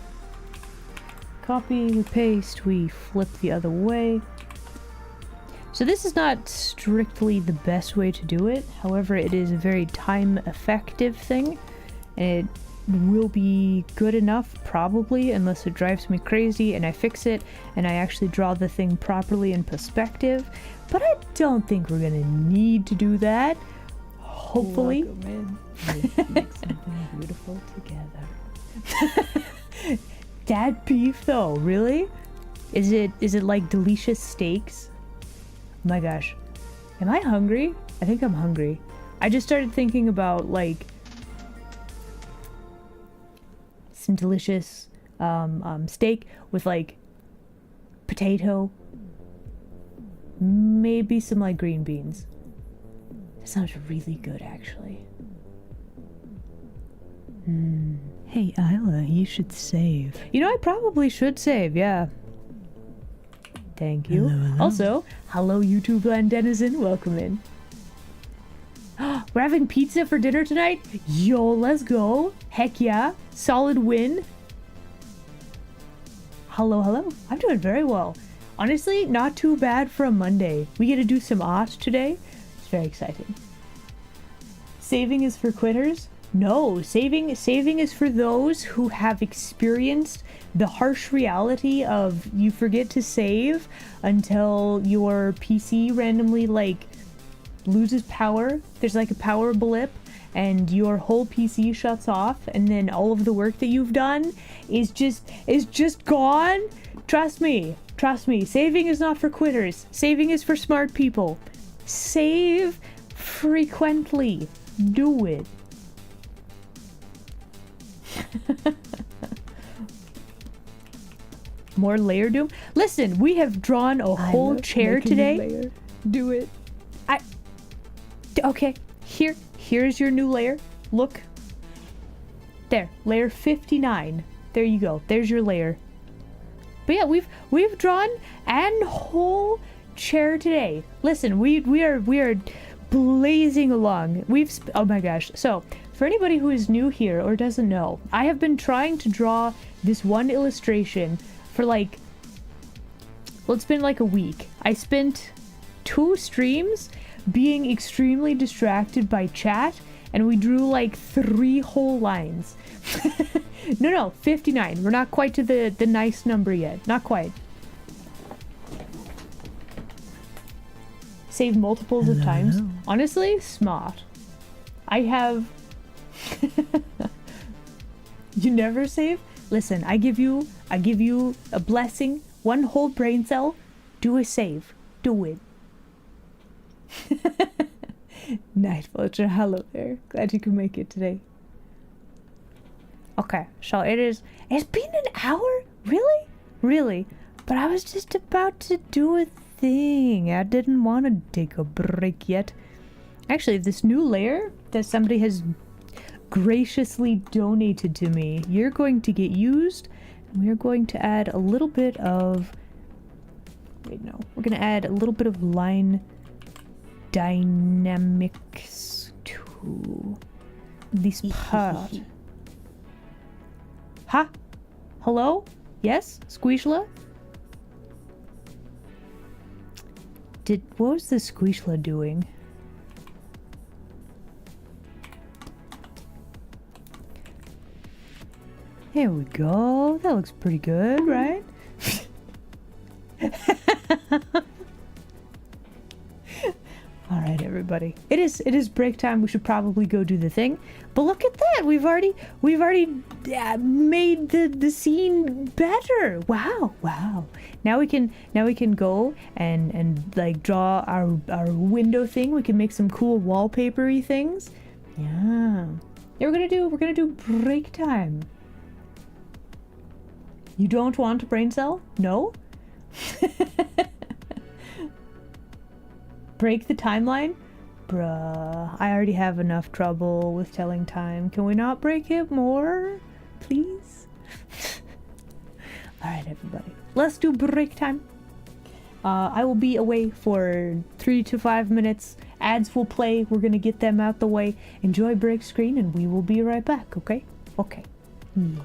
Copy, we paste, we flip the other way. So this is not strictly the best way to do it. However, it is a very time-effective thing. And it will be good enough, probably, unless it drives me crazy and I fix it and I actually draw the thing properly in perspective. But I don't think we're gonna need to do that. Hopefully. Let's make something beautiful together. Dad beef though, really? Is it like delicious steaks? Oh my gosh. Am I hungry? I think I'm hungry. I just started thinking about like some delicious steak with like potato, maybe some like green beans. That sounds really good actually. Hey Isla, you should save. You know, I probably should save, yeah. Thank you. Hello, hello. Also, hello YouTube land denizen, welcome in. We're having pizza for dinner tonight? Yo, let's go. Heck yeah. Solid win. Hello, hello. I'm doing very well. Honestly, not too bad for a Monday. We get to do some art today. It's very exciting. Saving is for quitters. No, saving is for those who have experienced the harsh reality of you forget to save until your PC randomly like loses power. There's like a power blip and your whole PC shuts off, and then all of the work that you've done is just gone. Trust me. Saving is not for quitters. Saving is for smart people. Save frequently. Do it. More layer doom. Listen, we have drawn a whole chair today. Do it. Okay, here's your new layer. Look. There, layer 59. There you go. There's your layer. But yeah, we've drawn an whole chair today. Listen, we are blazing along. Oh my gosh. So, for anybody who is new here or doesn't know, I have been trying to draw this one illustration for like, well, it's been like a week. I spent 2 streams being extremely distracted by chat, and we drew like 3 whole lines. No, 59. We're not quite to the nice number yet. Not quite. Save multiples of times. Honestly, smart. I have... You never save? Listen, I give you a blessing, 1 whole brain cell. Do a save. Do it. Night Vulture, hello there. Glad you could make it today. Okay, so it's been an hour? Really? But I was just about to do a thing. I didn't want to take a break yet. Actually, this new layer that somebody has graciously donated to me, you're going to get used, and we're going to add a little bit of... Wait, no. We're going to add a little bit of line dynamics to this part. Ha? Hello? Yes? Squishla? What was the Squishla doing? Here we go. That looks pretty good, right? All right, everybody. It is break time. We should probably go do the thing. But look at that. We've already made the scene better. Wow. Now we can go and like draw our window thing. We can make some cool wallpapery things. Yeah. We're gonna do break time. You don't want a brain cell? No? Break the timeline? Bruh, I already have enough trouble with telling time. Can we not break it more? Please? Alright, everybody. Let's do break time. I will be away for 3 to 5 minutes. Ads will play. We're gonna get them out the way. Enjoy break screen and we will be right back, okay? Okay. Yeah.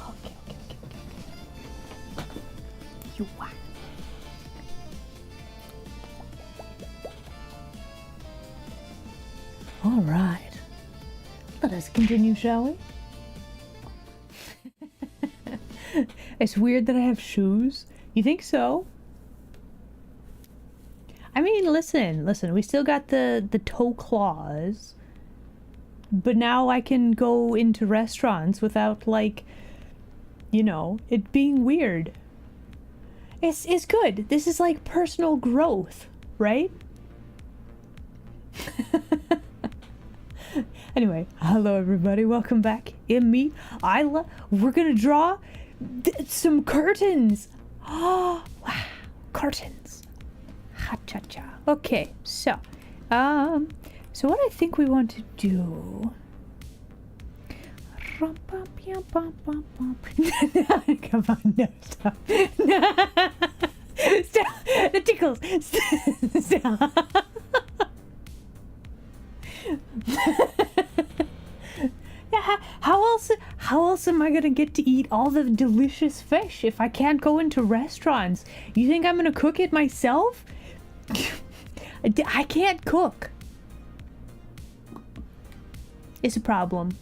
Okay. You are. All right. Let us continue, shall we? It's weird that I have shoes. You think so? I mean, listen. We still got the toe claws. But now I can go into restaurants without, like, you know, it being weird. It's good. This is like personal growth, right? Anyway, hello everybody. Welcome back. Me, Isla. We're gonna draw some curtains. Oh, wow. Curtains. Ha-cha-cha. Okay, so what I think we want to do... Come on, no, stop. Stop. The tickles. Stop. Yeah, how else am I gonna get to eat all the delicious fish if I can't go into restaurants? You think I'm gonna cook it myself? I can't cook. It's a problem.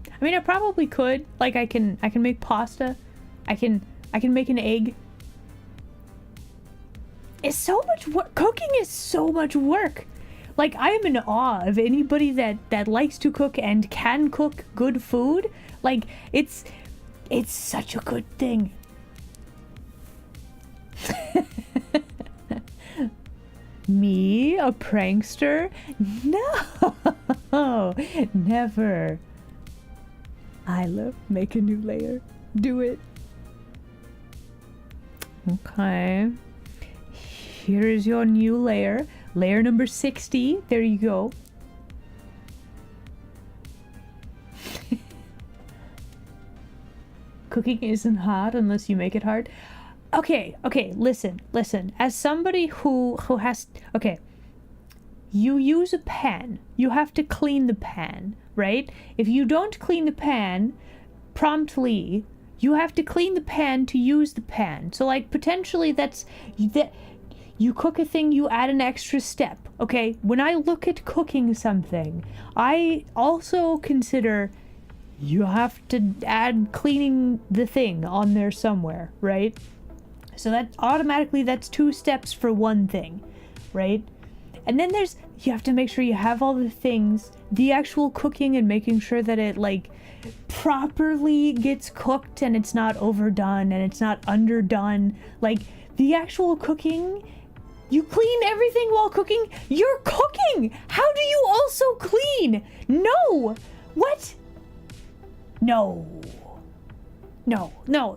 I mean, I probably could. Like, I can make pasta. I can make an egg. It's so much work. Cooking is so much work. Like, I am in awe of anybody that likes to cook and can cook good food. Like, it's such a good thing. Me, a prankster? No, never. Isla, make a new layer. Do it. Okay. Here is your new layer. Layer number 60. There you go. Cooking isn't hard unless you make it hard. Okay, listen. As somebody who has... Okay. You use a pan. You have to clean the pan, right? If you don't clean the pan promptly, you have to clean the pan to use the pan. So, like, potentially that you cook a thing, you add an extra step, okay? When I look at cooking something, I also consider you have to add cleaning the thing on there somewhere, right? So that automatically, that's 2 steps for one thing, right? And then you have to make sure you have all the things, the actual cooking and making sure that it, like, properly gets cooked and it's not overdone and it's not underdone. Like, the actual cooking, you clean everything while cooking. You're cooking! How do you also clean? No! What? No.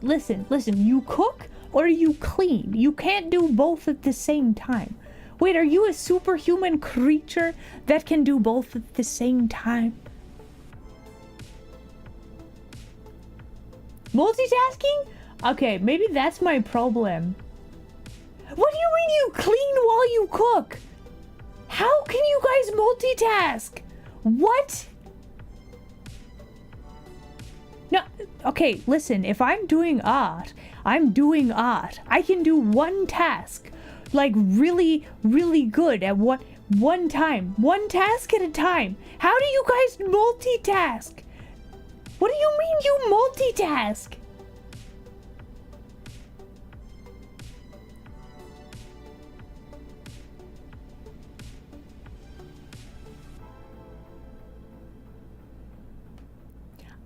Listen. You cook or you clean. You can't do both at the same time. Wait, are you a superhuman creature that can do both at the same time? Multitasking? Okay, maybe that's my problem. What do you mean you clean while you cook? How can you guys multitask? What? No, okay, listen, if I'm doing art, I'm doing art. I can do one task, like, really, really good at one time. One task at a time. How do you guys multitask? What do you mean you multitask?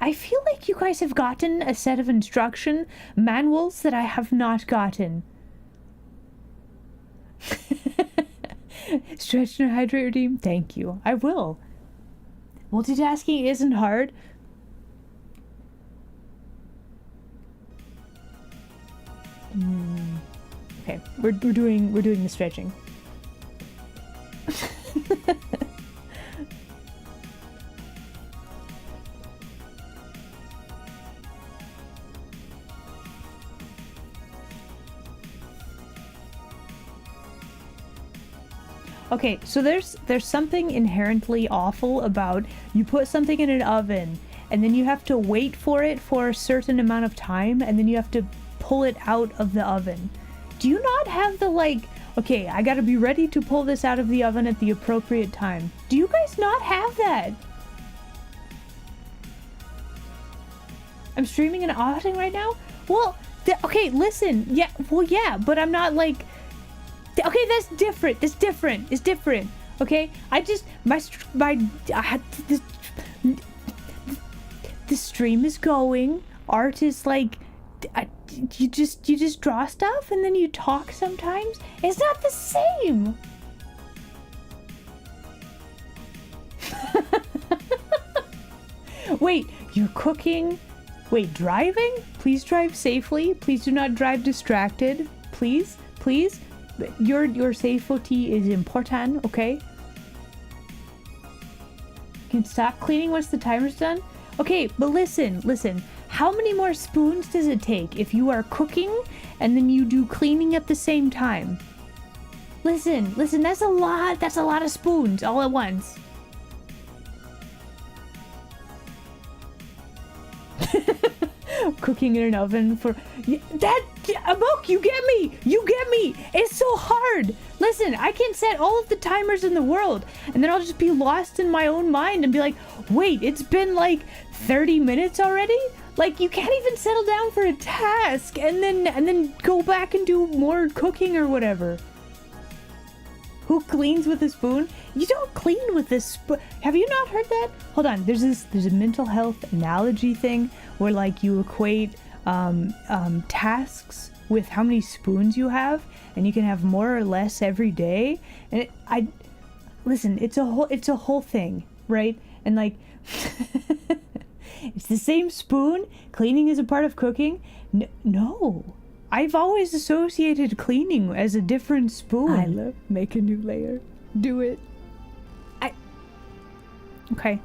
I feel like you guys have gotten a set of instruction manuals that I have not gotten. Stretch and hydrate, redeem. Thank you. I will. Multitasking isn't hard. Okay, we're doing the stretching. Okay, so there's something inherently awful about you put something in an oven and then you have to wait for it for a certain amount of time and then you have to pull it out of the oven. Do you not have the like, okay, I gotta be ready to pull this out of the oven at the appropriate time? Do you guys not have that? I'm streaming an outing right now? Well, okay, listen. Yeah, well, yeah, but I'm not like... Okay, that's different. That's different. It's different. Okay? I just... The stream is going. Art is like... you just draw stuff and then you talk sometimes. It's not the same. Wait, you're cooking? Wait, driving? Please drive safely. Please do not drive distracted. Please, please. Your safety is important, okay? You can stop cleaning once the timer's done. Okay, but listen. How many more spoons does it take if you are cooking and then you do cleaning at the same time? Listen, that's a lot of spoons all at once. Cooking in an oven for that Amok, you get me. It's so hard. Listen, I can set all of the timers in the world and then I'll just be lost in my own mind and be like, wait, it's been like 30 minutes already. Like, you can't even settle down for a task and then go back and do more cooking or whatever. Who cleans with a spoon? You don't clean with a spoon. Have you not heard that? Hold on. There's a mental health analogy thing where like you equate tasks with how many spoons you have, and you can have more or less every day. And listen, it's a whole thing, right? And like, it's the same spoon. Cleaning is a part of cooking. No. I've always associated cleaning as a different spoon. Make a new layer. Do it. Okay,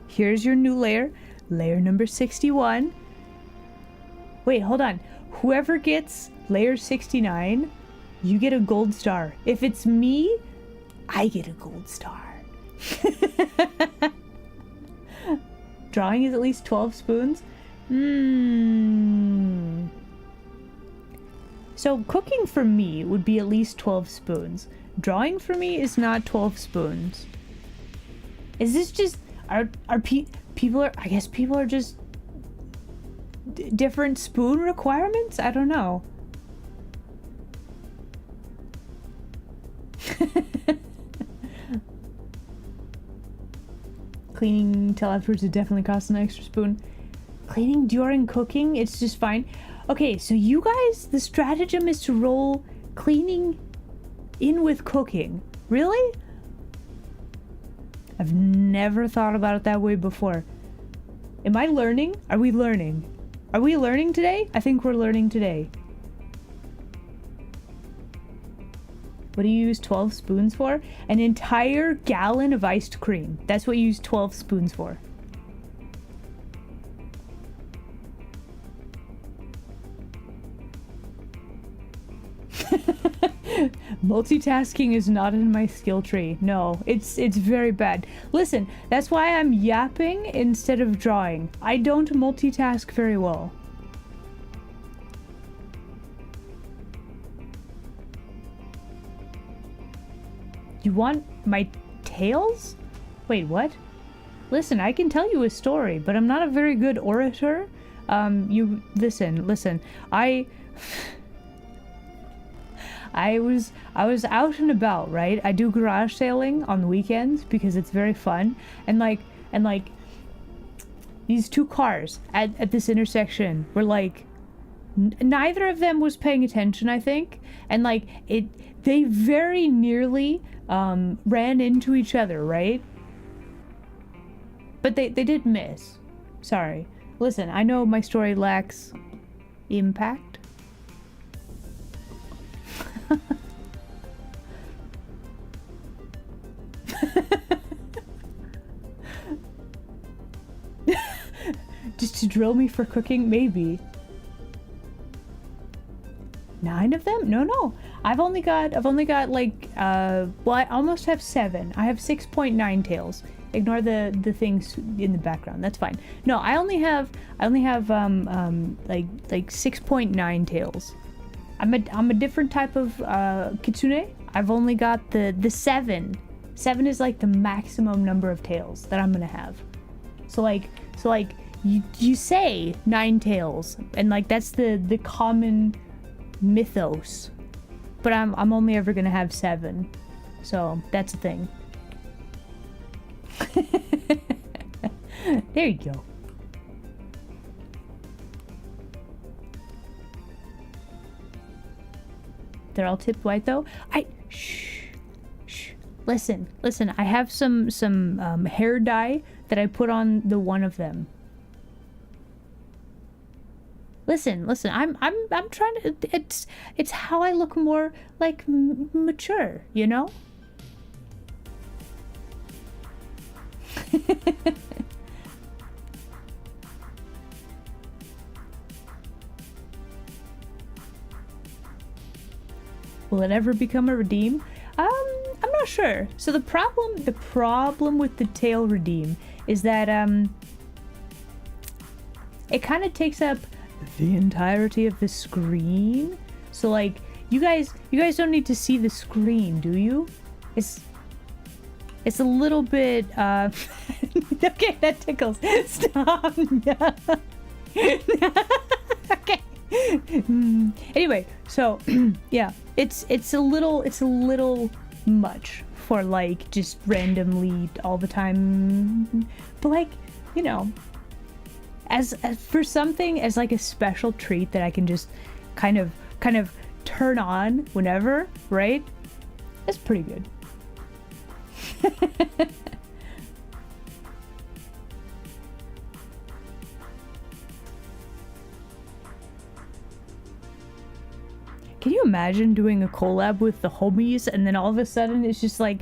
here's your new layer. Layer number 61. Wait, hold on. Whoever gets layer 69, you get a gold star. If it's me, I get a gold star. Drawing is at least 12 spoons. So cooking for me would be at least 12 spoons. Drawing for me is not 12 spoons. Is this just people are, I guess people are just different spoon requirements? I don't know. Cleaning until afterwards, it definitely costs an extra spoon. Cleaning during cooking, it's just fine. Okay, so you guys, the stratagem is to roll cleaning in with cooking. Really? I've never thought about it that way before. Am I learning? Are we learning? Are we learning today? I think we're learning today. What do you use 12 spoons for? An entire gallon of iced cream. That's what you use 12 spoons for. Multitasking is not in my skill tree. No, it's very bad. Listen, that's why I'm yapping instead of drawing. I don't multitask very well. You want my tales? Wait, what? Listen, I can tell you a story, but I'm not a very good orator. You listen. I was out and about, right? I do garage sailing on the weekends because it's very fun. And like these two cars at this intersection were like neither of them was paying attention, I think. And like they very nearly ran into each other, right? But they did miss. Sorry. Listen, I know my story lacks impact. Just to drill me for cooking? Maybe. 9 of them? No. I've only got like well, I almost have 7. I have 6.9 tails. Ignore the things in the background. That's fine. No, I only have like 6.9 tails. I'm a different type of kitsune. I've only got the 7. 7 is like the maximum number of tails that I'm gonna have. So like you say 9 tails, and like that's the common mythos. But I'm only ever gonna have 7. So that's the thing. There you go. They're all tipped white though. Shh. Listen. I have some hair dye that I put on the one of them. Listen. I'm trying to. It's how I look more like mature, you know. Will it ever become a redeem? I'm not sure. So the problem with the tail redeem is that it kind of takes up the entirety of the screen. So like you guys don't need to see the screen, do you? It's a little bit okay, that tickles. Stop. Okay. Anyway, so yeah, it's a little much for like just randomly all the time. But like, you know, as for something as like a special treat that I can just kind of turn on whenever, right? That's pretty good. Can you imagine doing a collab with the homies and then all of a sudden it's just like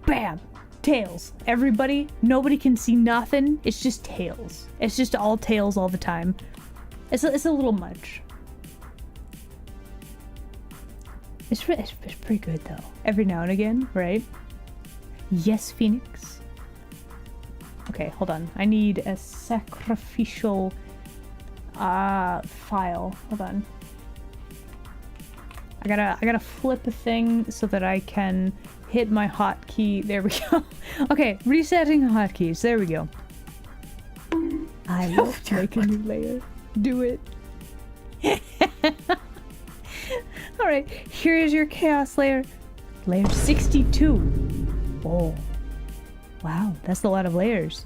bam, tails. Everybody, nobody can see nothing. It's just tails. It's just all tails all the time. It's a little much. It's pretty good though. Every now and again, right? Yes, Phoenix. Okay, hold on. I need a sacrificial file. Hold on. I gotta flip a thing so that I can hit my hotkey. There we go. Okay, resetting hotkeys. There we go. I love to make a new layer. Do it. Alright, here is your chaos layer. Layer 62. Oh. Wow, that's a lot of layers.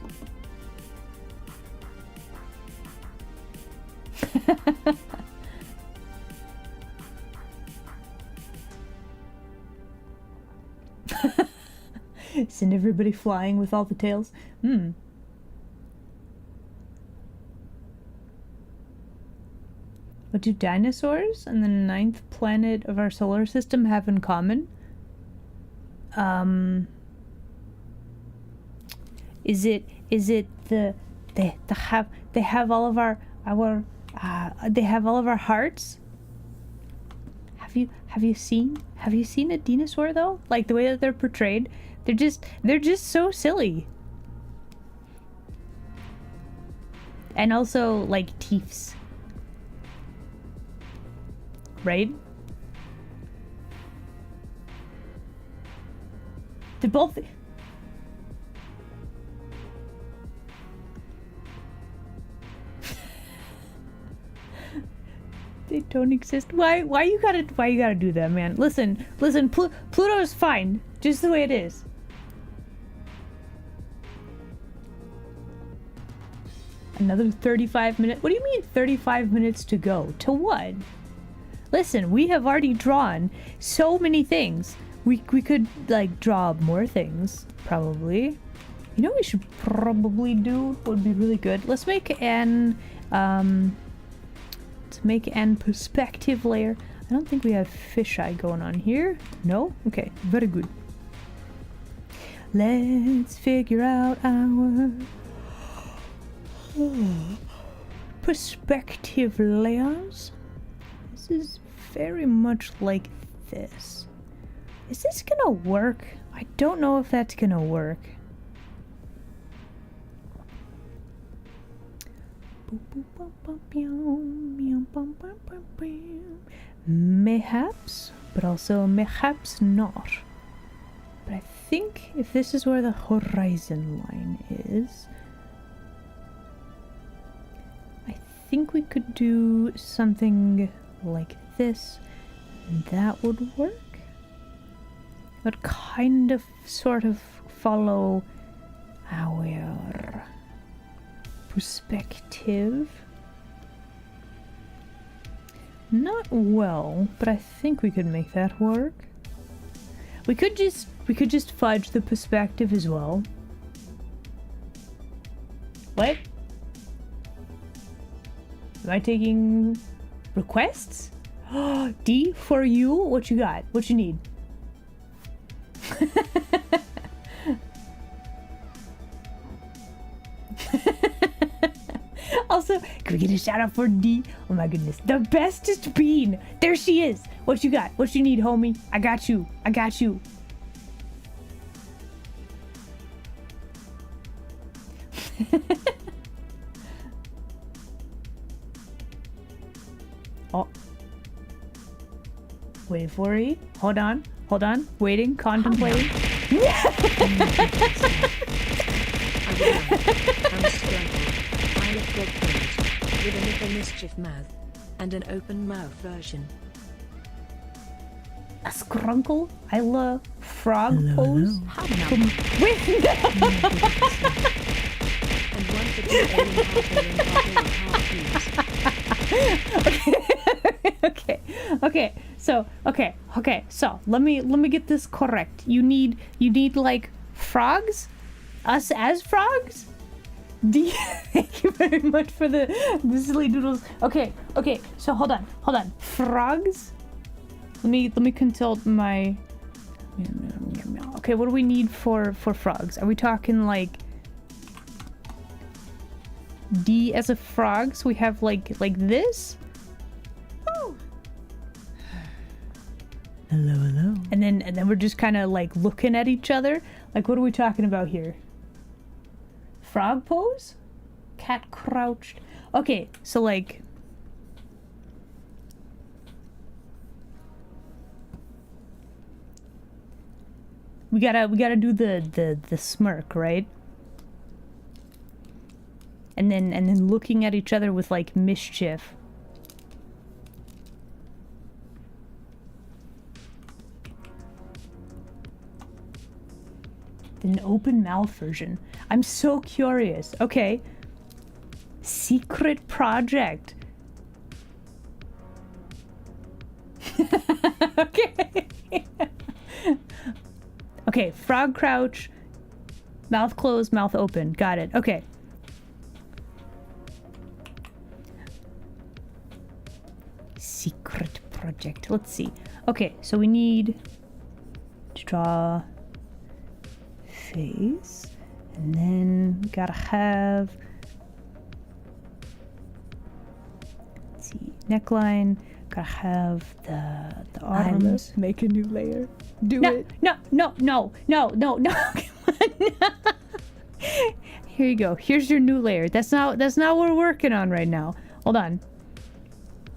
Send everybody flying with all the tails. What do dinosaurs and the 9th planet of our solar system have in common? Is it they have all of our they have all of our hearts? Have you seen a dinosaur though? Like the way that they're portrayed, they're just so silly. And also like teeths. Right? They're both... They don't exist. Why you gotta do that, man? Listen, Pluto is fine, just the way it is. Another 35 minutes? What do you mean 35 minutes to go? To what? Listen, we have already drawn so many things. We could, like, draw more things, probably. You know what we should probably do? Would be really good. Let's make an, perspective layer. I don't think we have fisheye going on here. No? Okay, very good. Let's figure out our perspective layers. This is very much like this. Is this gonna work? I don't know if that's gonna work. Mayhaps, but also mayhaps not. But I think if this is where the horizon line is, I think we could do something like this, and that would work. But kind of, sort of follow our perspective. Not well, but I think we could make that work. We could just fudge the perspective as well. What? Am I taking requests? D, for you? What you got? What you need? Also, can we get a shout out for D? Oh my goodness. The bestest bean! There she is! What you got? What you need, homie? I got you. I got you. Oh. Wait for it. Hold on. Hold on. Waiting. Contemplating. With a little mischief mouth and an open mouth version. A scrunkle? I love frog pose. Hobnob. Wait, no. And one for two Okay. So let me get this correct. You need like frogs? Us as frogs? Thank you very much for the silly doodles. Okay. So hold on. Frogs? Let me consult my. Okay, what do we need for frogs? Are we talking like D as a frog? So we have like this. Oh. Hello. And then we're just kind of like looking at each other. Like, what are we talking about here? Frog pose? Cat crouched. Okay, so like. We gotta do the smirk, right? And then looking at each other with like mischief. An open mouth version. I'm so curious. Okay. Secret project. Okay. Okay, frog crouch. Mouth closed, mouth open. Got it. Okay. Secret project. Let's see. Okay, so we need to draw face, and then we gotta have, let's see, neckline, gotta have the arms. Make a new layer. Do No. it. Come on. Here you go. Here's your new layer. That's not what we're working on right now. Hold on.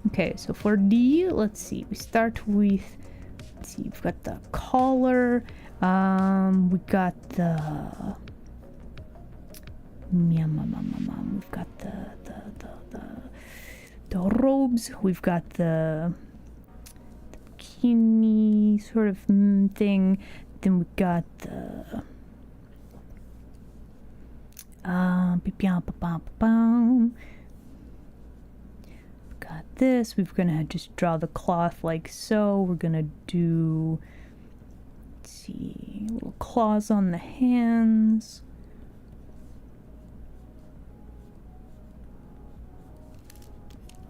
Okay, so for D, let's see. We start with, let's see, we've got the collar. We got the we've got the robes. We've got the bikini sort of thing. Then we got the got this. We're gonna just draw the cloth like so. We're gonna do, let's see, little claws on the hands.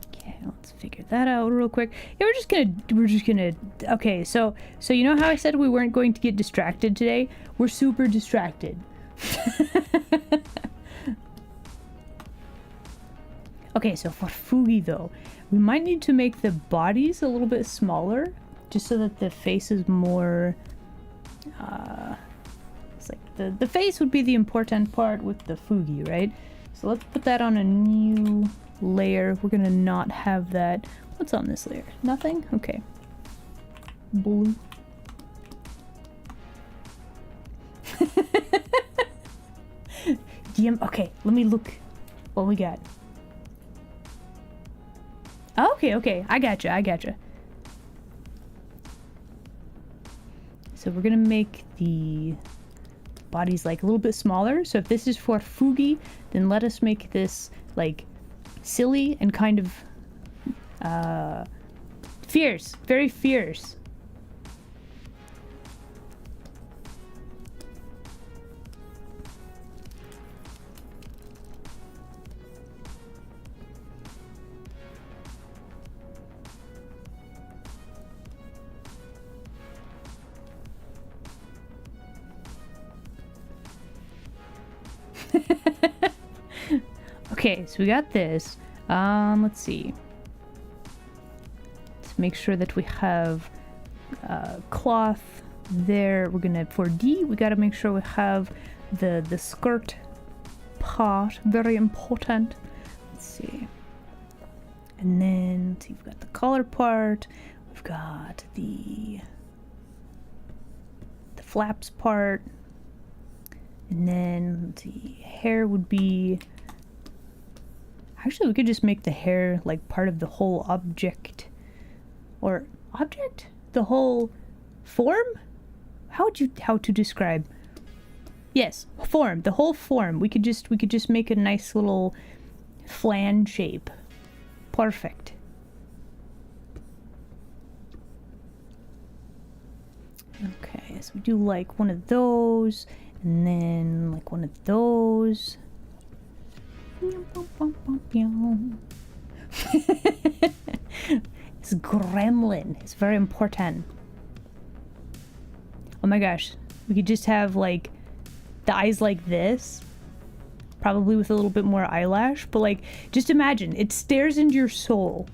Okay, let's figure that out real quick. Yeah, we're just gonna okay, so you know how I said we weren't going to get distracted today? We're super distracted. Okay, so for Fugi though, We might need to make the bodies a little bit smaller, just so that the face is more, it's like the face would be the important part with the Fugi, right? So let's put that on a new layer. We're gonna not have that. What's on this layer? Nothing? Okay. Blue. Okay, let me look what we got. Okay, I gotcha. So we're gonna make the bodies like a little bit smaller. So if this is for Fugi, then let us make this like silly and kind of fierce, very fierce. Okay, so we got this. Let's see. Let's make sure that we have cloth there. We're gonna, for D, we gotta make sure we have the skirt part. Very important. Let's see. And then, let's see, we've got the collar part. We've got the flaps part. And then, let's see, hair would be... Actually, we could just make the hair like part of the whole object. Or object? The whole form? How to describe? Yes, form. The whole form. We could just make a nice little flan shape. Perfect. Okay, so we do like one of those, and then like one of those. It's gremlin. It's very important. Oh my gosh. We could just have like the eyes like this. Probably with a little bit more eyelash. But like, just imagine. It stares into your soul.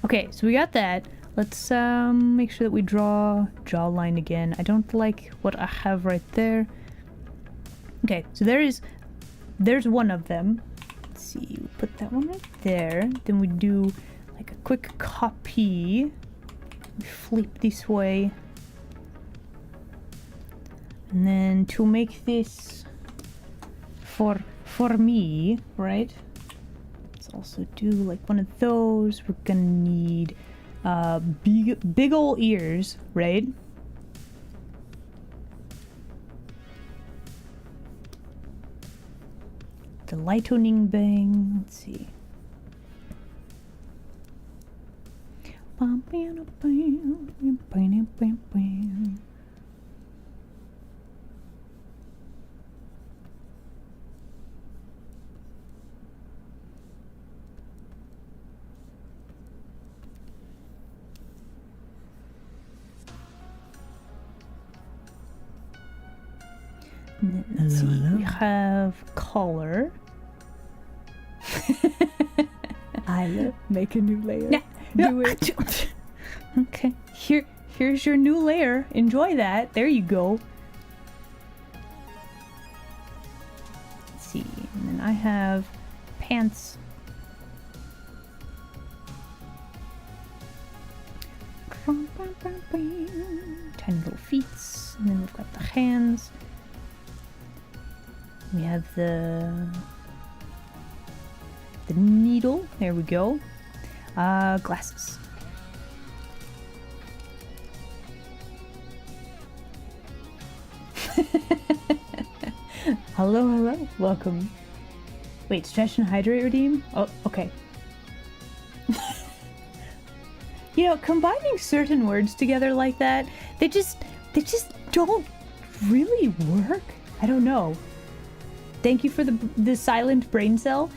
Okay, so we got that. Let's make sure that we draw jawline again. I don't like what I have right there. Okay, so there's one of them. Let's see, we put that one right there. Then we do like a quick copy. We flip this way. And then to make this for me, right? Let's also do like one of those. We're gonna need big ol' ears, right? The lightning bang. Let's see. And then, let's see, we have color. I make a new layer. Do it. Okay, here's your new layer. Enjoy that. There you go. Let's see, and then I have pants. Tiny little feet, and then we've got the hands. We have the needle. There we go. Glasses. Hello. Welcome. Wait, stretch and hydrate redeem? Oh, okay. You know, combining certain words together like that, they just don't really work. I don't know. Thank you for the silent brain cell.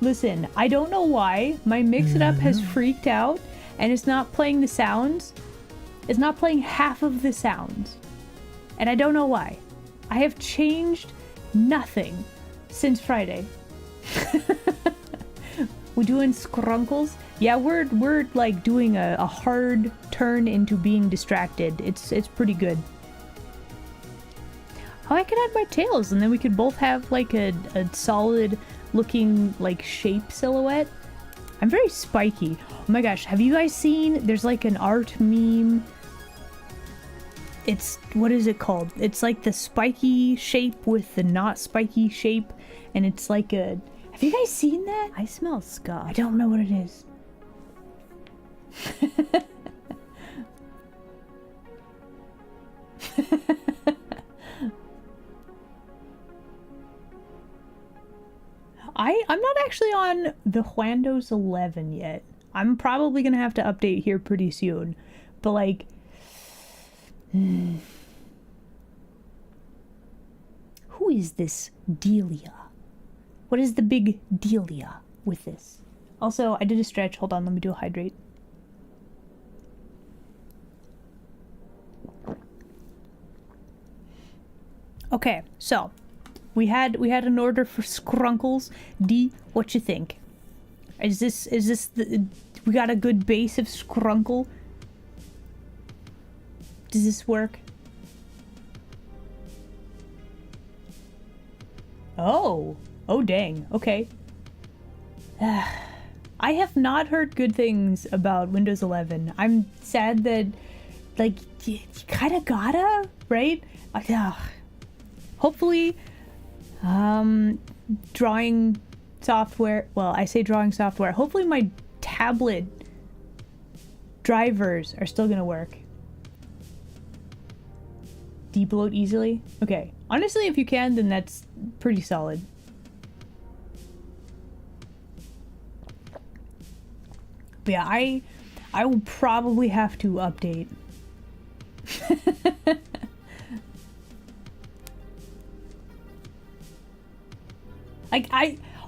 Listen, I don't know why my Mix-It-Up has freaked out and it's not playing the sounds. It's not playing half of the sounds. And I don't know why. I have changed nothing since Friday. We doing scrunkles? Yeah, we're like doing a hard turn into being distracted. It's pretty good. Oh, I could add my tails, and then we could both have like a solid looking like shape silhouette. I'm very spiky. Oh my gosh, have you guys seen? There's like an art meme. It's, what is it called? It's like the spiky shape with the not spiky shape, and it's like a. Have you guys seen that? I smell scotch. I don't know what it is. I'm not actually on the Windows 11 yet. I'm probably gonna have to update here pretty soon. But like... Who is this Delia? What is the big Delia with this? Also, I did a stretch. Hold on, let me do a hydrate. Okay, so we had an order for scrunkles. D, what you think? Is this the, we got a good base of scrunkle? Does this work? Oh dang. Okay. I have not heard good things about Windows 11. I'm sad that, like, you kind of gotta, right? Hopefully, drawing software, well, I say drawing software, hopefully my tablet drivers are still gonna work. Debloat easily? Okay. Honestly, if you can, then that's pretty solid. But yeah, I will probably have to update.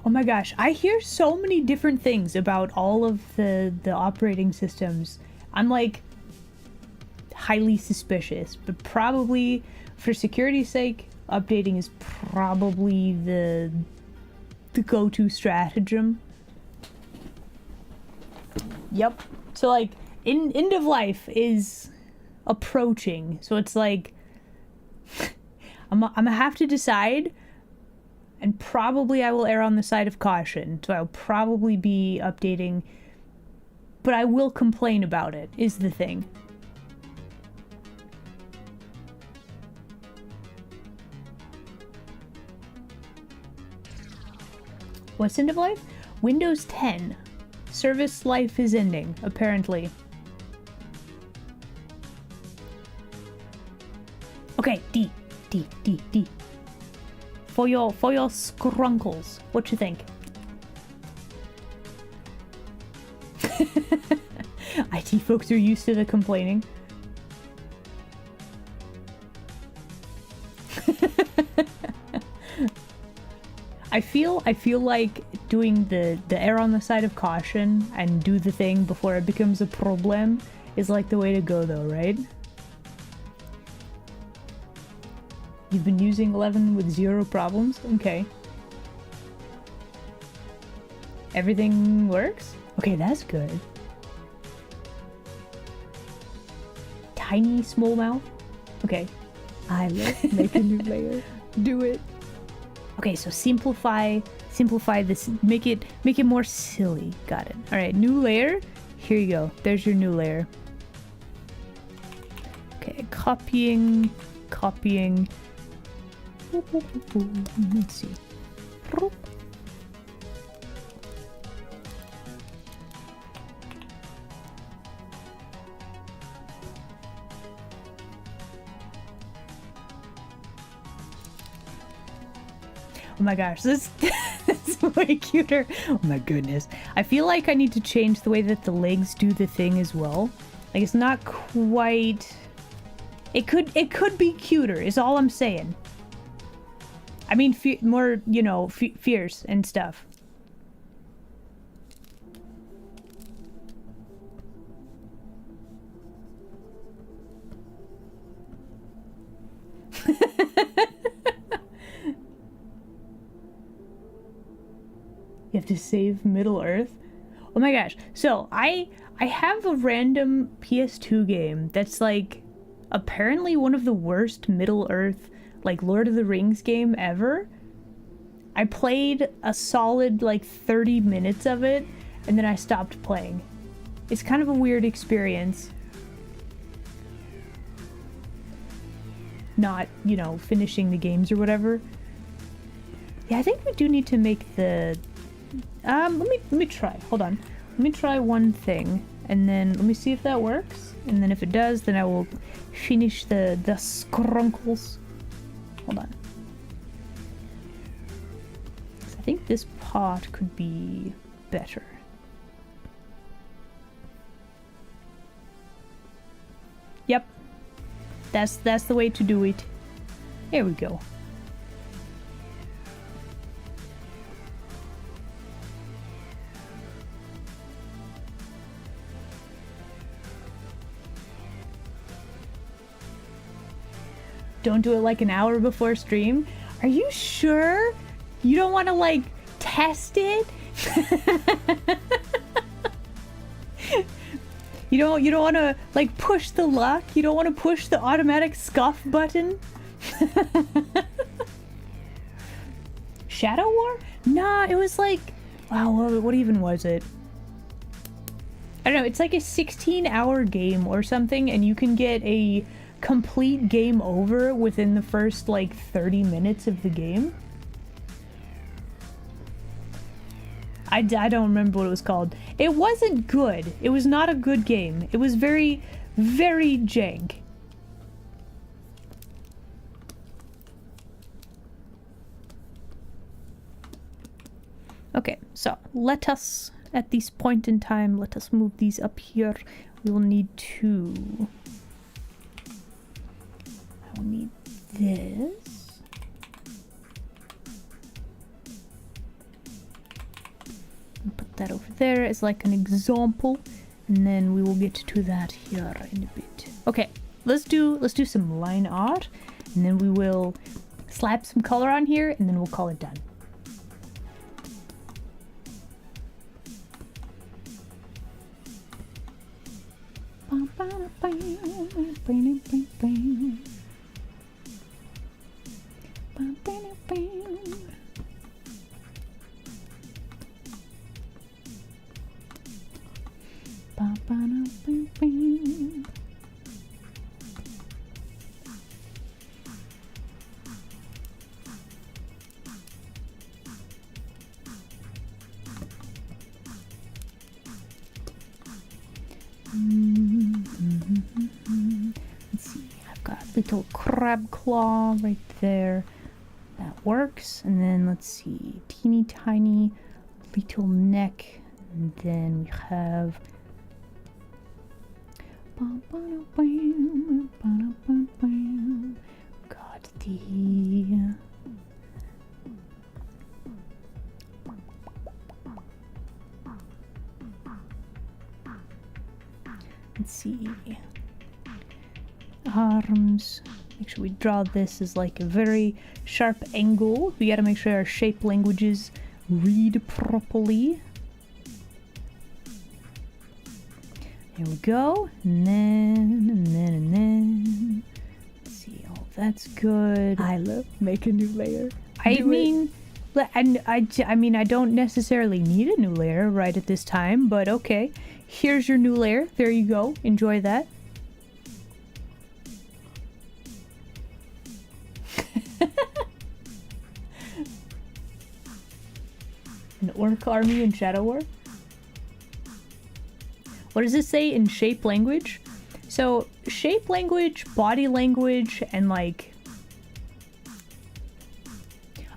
Oh my gosh, I hear so many different things about all of the operating systems. I'm like highly suspicious, but probably for security's sake, updating is probably the go-to stratagem. Yep. So like end of life is approaching. So it's like I'm gonna have to decide, and probably I will err on the side of caution. So I'll probably be updating, but I will complain about it, is the thing. What's end of life? Windows 10. Service life is ending, apparently. Okay, D. For your scrunkles, what you think? IT folks are used to the complaining. I feel like doing the err on the side of caution and do the thing before it becomes a problem is like the way to go though, right? You've been using 11 with 0 problems? Okay. Everything works? Okay, that's good. Tiny small mouth? Okay. I love make a new layer. Do it. Okay, so simplify this, make it more silly. Got it. All right, new layer. Here you go. There's your new layer. Okay, copying. Let's see. Oh my gosh, this is way cuter. Oh my goodness. I feel like I need to change the way that the legs do the thing as well. Like, it's not quite... It could be cuter, is all I'm saying. I mean, more, you know, fierce and stuff. to save Middle Earth. Oh my gosh. So I have a random PS2 game that's like apparently one of the worst Middle Earth, like Lord of the Rings game ever. I played a solid like 30 minutes of it and then I stopped playing. It's kind of a weird experience. Not, you know, finishing the games or whatever. Yeah, I think we do need to make the let me try. Hold on. Let me try one thing and then let me see if that works. And then if it does, then I will finish the scrunkles. Hold on. I think this pot could be better. Yep. That's the way to do it. There we go. Don't do it like an hour before stream. Are you sure? You don't want to like test it? You don't want to like push the luck? You don't want to push the automatic scuff button? Shadow War? Nah, it was like, wow, what even was it? I don't know, it's like a 16-hour game or something, and you can get a complete game over within the first like 30 minutes of the game. I don't remember what it was called. It wasn't good. It was not a good game. It was very, very jank. Okay, so let us, at this point in time, let us move these up here. We will need to... I will need this. Put that over there as like an example, and then we will get to that here in a bit. Okay, let's do some line art, and then we will slap some color on here, and then we'll call it done. Let's see, I've got little crab claw right there. That works. And then let's see, teeny tiny little neck. And then we have got the let's see, arms. Make sure we draw this as like a very sharp angle. We gotta make sure our shape languages read properly. There we go. And then. Let's see. Oh, that's good. I love make a new layer. I mean, I don't necessarily need a new layer right at this time, but okay. Here's your new layer. There you go. Enjoy that. An orc army in Shadow War? What does it say in shape language? So, shape language, body language, and like...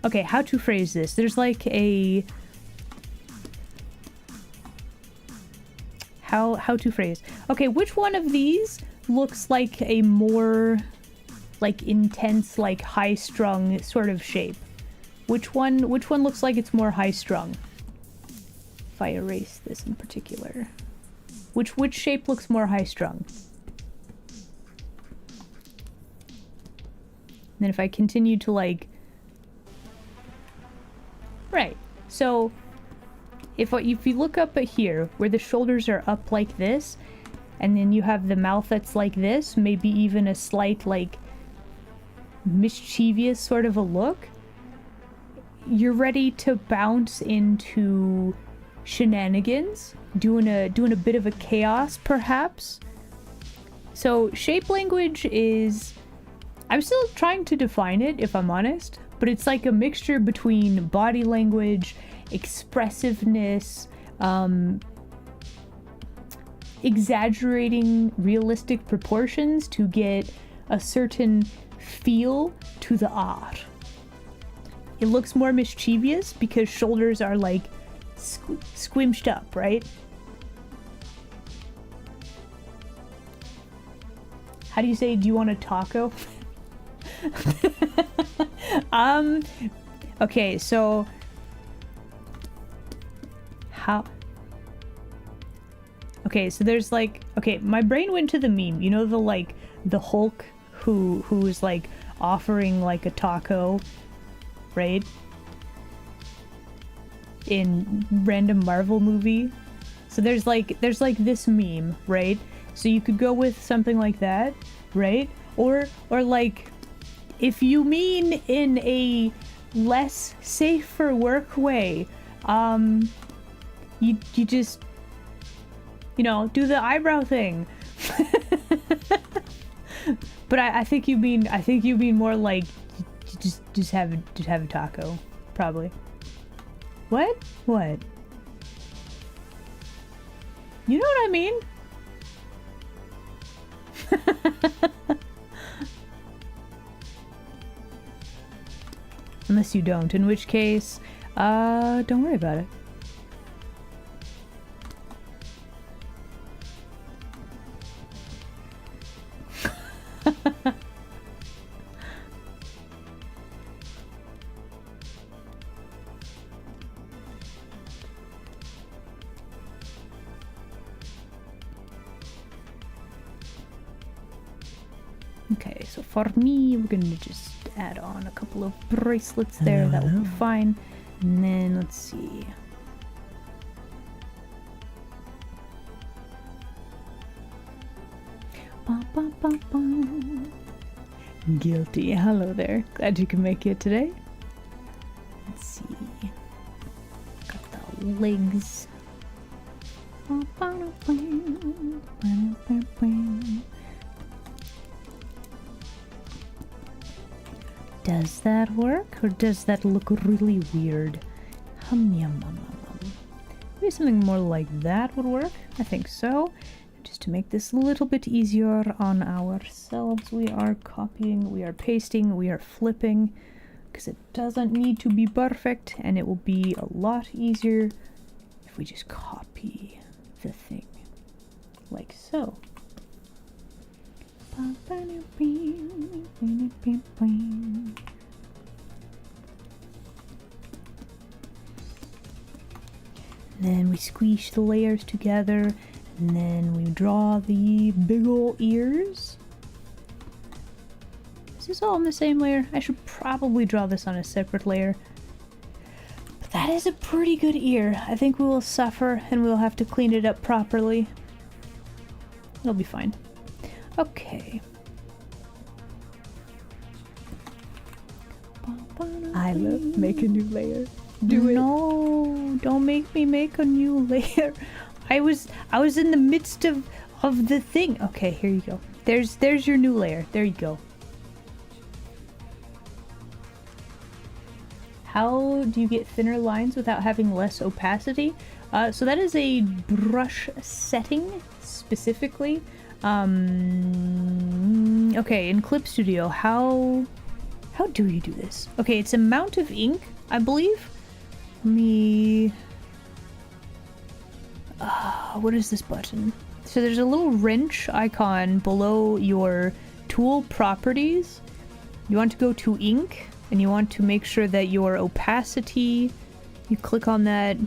Okay, how to phrase this? There's like a... How to phrase? Okay, which one of these looks like a more like intense, like high-strung sort of shape? Which one looks like it's more high-strung? If I erase this in particular. Which shape looks more high-strung? And then if I continue to like... Right. So if you look up at here, where the shoulders are up like this, and then you have the mouth that's like this, maybe even a slight, like, mischievous sort of a look, you're ready to bounce into shenanigans, doing a bit of a chaos, perhaps. So shape language is, I'm still trying to define it, if I'm honest, but it's like a mixture between body language, expressiveness, exaggerating realistic proportions to get a certain feel to the art. It looks more mischievous because shoulders are like squished up, right? How do you say, do you want a taco? Okay, so how? Okay, so there's like, okay, my brain went to the meme. You know the like the Hulk who is like offering like a taco, right? In random Marvel movie. So there's like this meme, right? So you could go with something like that, right? Or like, if you mean in a less safe for work way, you just, you know, do the eyebrow thing. But I think you mean more like just have a taco, probably. What? What? You know what I mean? Unless you don't, in which case, don't worry about it. Okay, so for me, we're gonna just add on a couple of bracelets there. That will be fine. And then let's see. Ba, ba, ba, ba. Guilty. Hello there. Glad you can make it today. Let's see. Got the legs. Ba, ba, ba, ba, ba, ba, ba. Does that work, or does that look really weird? Hum yum yum yum. Maybe something more like that would work. I think so. Just to make this a little bit easier on ourselves, we are copying, we are pasting, we are flipping, because it doesn't need to be perfect, and it will be a lot easier if we just copy the thing, like so. Then we squeeze the layers together, and then we draw the big ol' ears. Is this all on the same layer? I should probably draw this on a separate layer. But that is a pretty good ear. I think we will suffer, and we'll have to clean it up properly. It'll be fine. Okay. I love make a new layer. Do it. No, don't make me make a new layer. I was in the midst of the thing. Okay, here you go. There's your new layer. There you go. How do you get thinner lines without having less opacity? So that is a brush setting specifically. Okay, in Clip Studio, how do you do this? Okay, it's amount of ink, I believe. Let me... what is this button? So there's a little wrench icon below your tool properties. You want to go to ink, and you want to make sure that your opacity, you click on that,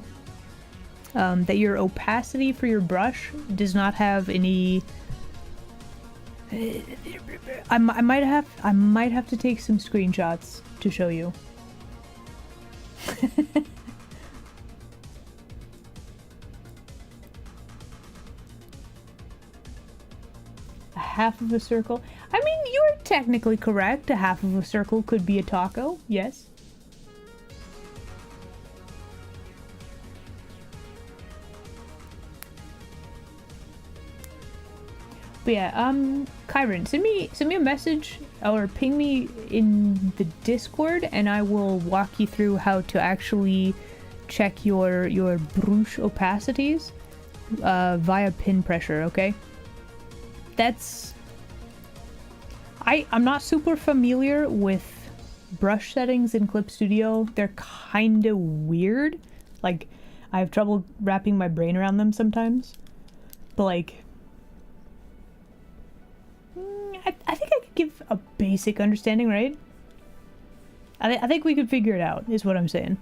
that your opacity for your brush does not have any... I might have to take some screenshots to show you. A half of a circle. I mean, you're technically correct. A half of a circle could be a taco. Yes. But yeah, Kyron, send me a message or ping me in the Discord, and I will walk you through how to actually check your brush opacities via pin pressure. Okay. I'm not super familiar with brush settings in Clip Studio. They're kind of weird. Like, I have trouble wrapping my brain around them sometimes. But like, I think I could give a basic understanding, right? I think we could figure it out, is what I'm saying.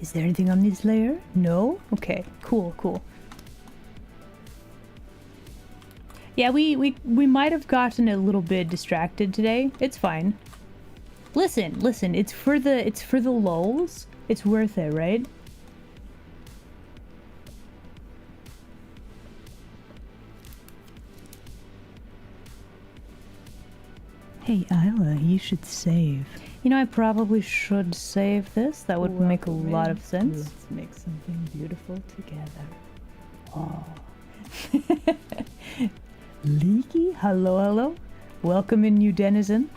Is there anything on this layer? No? Okay, cool. Yeah, we might have gotten a little bit distracted today. It's fine. Listen, it's for the lulz. It's worth it, right? Hey, Isla, you should save. You know, I probably should save this. That would make a lot of sense. Let's make something beautiful together. Oh. Leaky, hello. Welcome in, new denizen.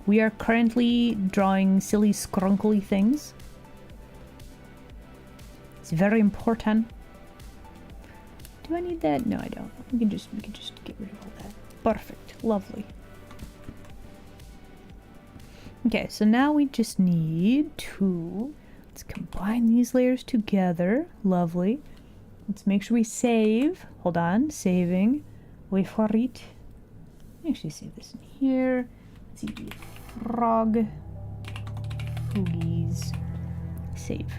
We are currently drawing silly, scrunkly things. It's very important. Do I need that? No, I don't. We can just get rid of all that. Perfect. Lovely. Okay, so now we just need to... Let's combine these layers together. Lovely. Let's make sure we save. Hold on. Saving. Wait for it. Actually save this in here. Let's see. Frog. Foogies. Save.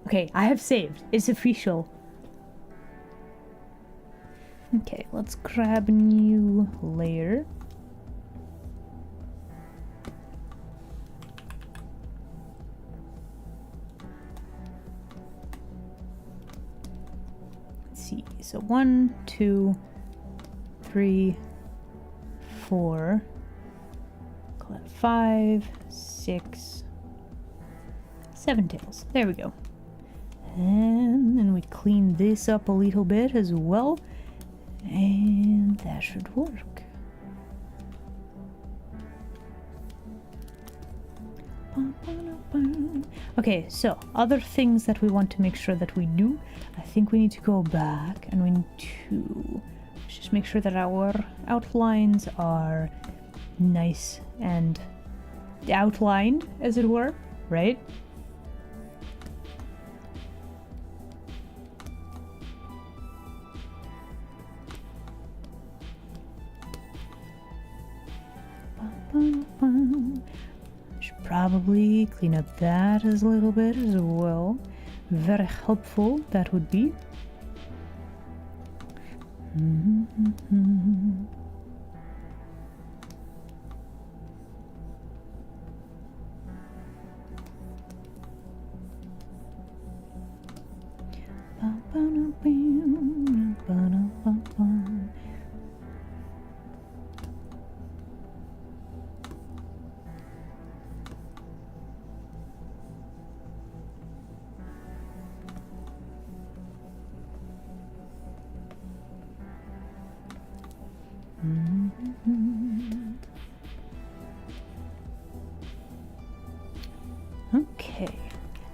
Okay, I have saved. It's official. Okay, let's grab a new layer. Let's see. So 1, 2, 3, 4, 5, 6, 7 tails. There we go. And then we clean this up a little bit as well. And that should work. Okay, so other things that we want to make sure that we do. I think we need to go back and we need to just make sure that our outlines are nice and outlined, as it were, right? Should probably clean up that as a little bit as well. Very helpful that would be. Okay.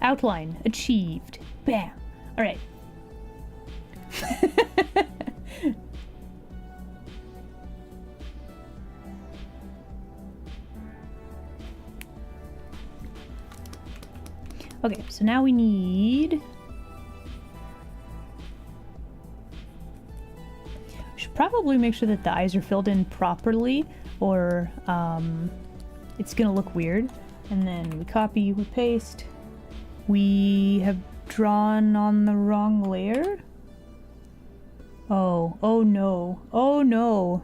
Outline achieved. Bam. All right. Okay, so now we need... We should probably make sure that the eyes are filled in properly, or it's gonna look weird. And then we copy, we paste. We have drawn on the wrong layer. Oh no, oh no.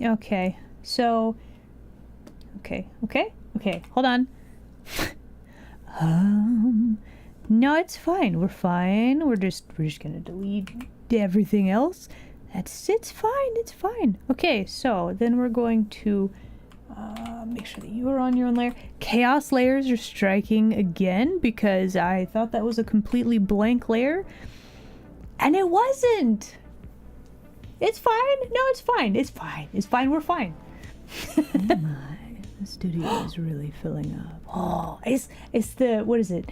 Okay, so, okay, hold on. No, it's fine, we're fine. We're just gonna delete everything else. It's fine. Okay, so then we're going to make sure that you are on your own layer. Chaos layers are striking again because I thought that was a completely blank layer. And it wasn't! It's fine. No, it's fine. We're fine. Oh my, the studio is really filling up. Oh, it's the, what is it?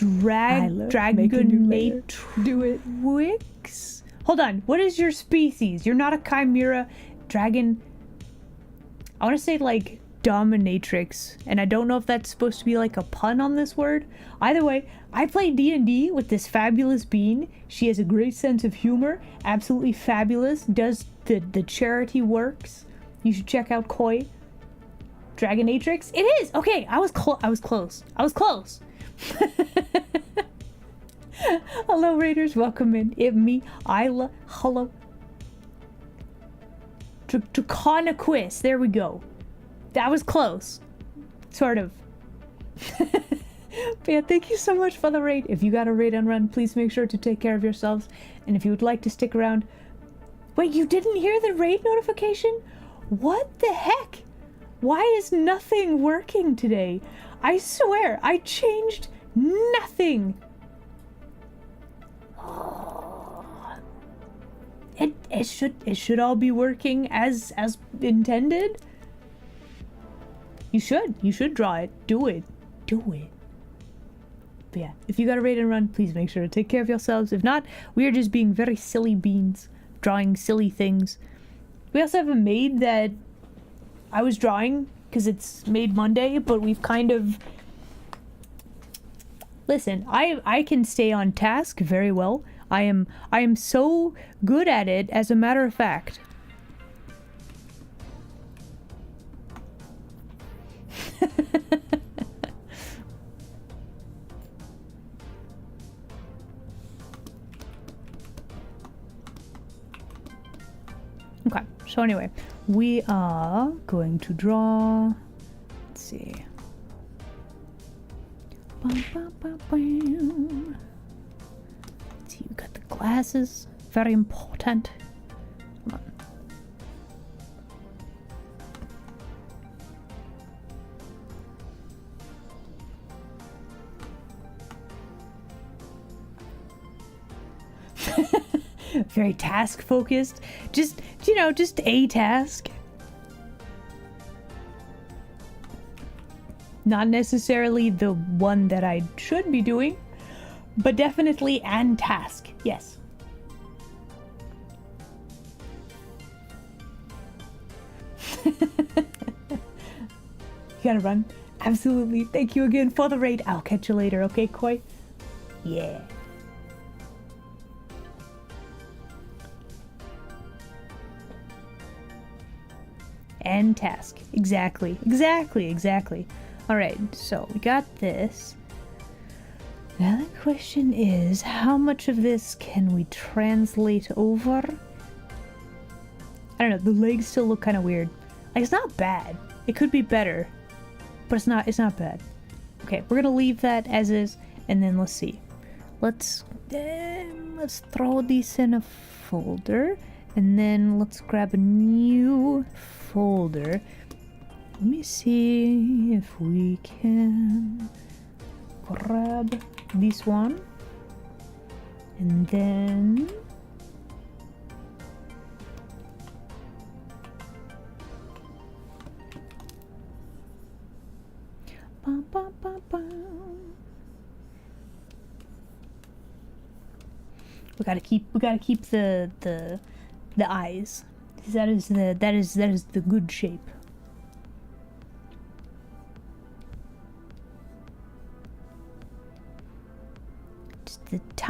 Make a Dragon new layer. Matrix? Do it. Hold on. What is your species? You're not a chimera. Dragon. I want to say like dominatrix, and I don't know if that's supposed to be like a pun on this word. Either way, I play D&D with this fabulous being. She has a great sense of humor, absolutely fabulous, does the charity works. You should check out Koi. Dragonatrix? It is! Okay, I was close. Hello Raiders, welcome in. It me, Isla, hello. Draconaquist, there we go. That was close. Sort of. But yeah, thank you so much for the raid. If you got a raid and run, please make sure to take care of yourselves. And if you would like to stick around... Wait, you didn't hear the raid notification? What the heck? Why is nothing working today? I swear, I changed nothing. It should all be working as intended. You should draw it. Do it. But yeah, if you got a raid and run, please make sure to take care of yourselves. If not, we are just being very silly beans, drawing silly things. We also have a maid that I was drawing because it's Maid Monday, but we've kind of... Listen, I can stay on task very well. I am so good at it, as a matter of fact. Okay, so anyway, we are going to draw, let's see. Bum, bum, bum, bum. Let's see, you got the glasses, very important. Come on. Very task focused. Just, you know, just a task. Not necessarily the one that I should be doing, but definitely an task. Yes. You gotta run. Absolutely. Thank you again for the raid. I'll catch you later, okay, Koi? Yeah. And task. Exactly. Alright, so we got this. Now the question is, how much of this can we translate over? I don't know, the legs still look kind of weird. Like, it's not bad. It could be better, but it's not bad. Okay, we're gonna leave that as is, and then let's see. Let's throw these in a folder, and then let's grab a new folder. Let me see if we can grab this one, and then ba, ba, ba, ba. We gotta keep the eyes. That is the good shape.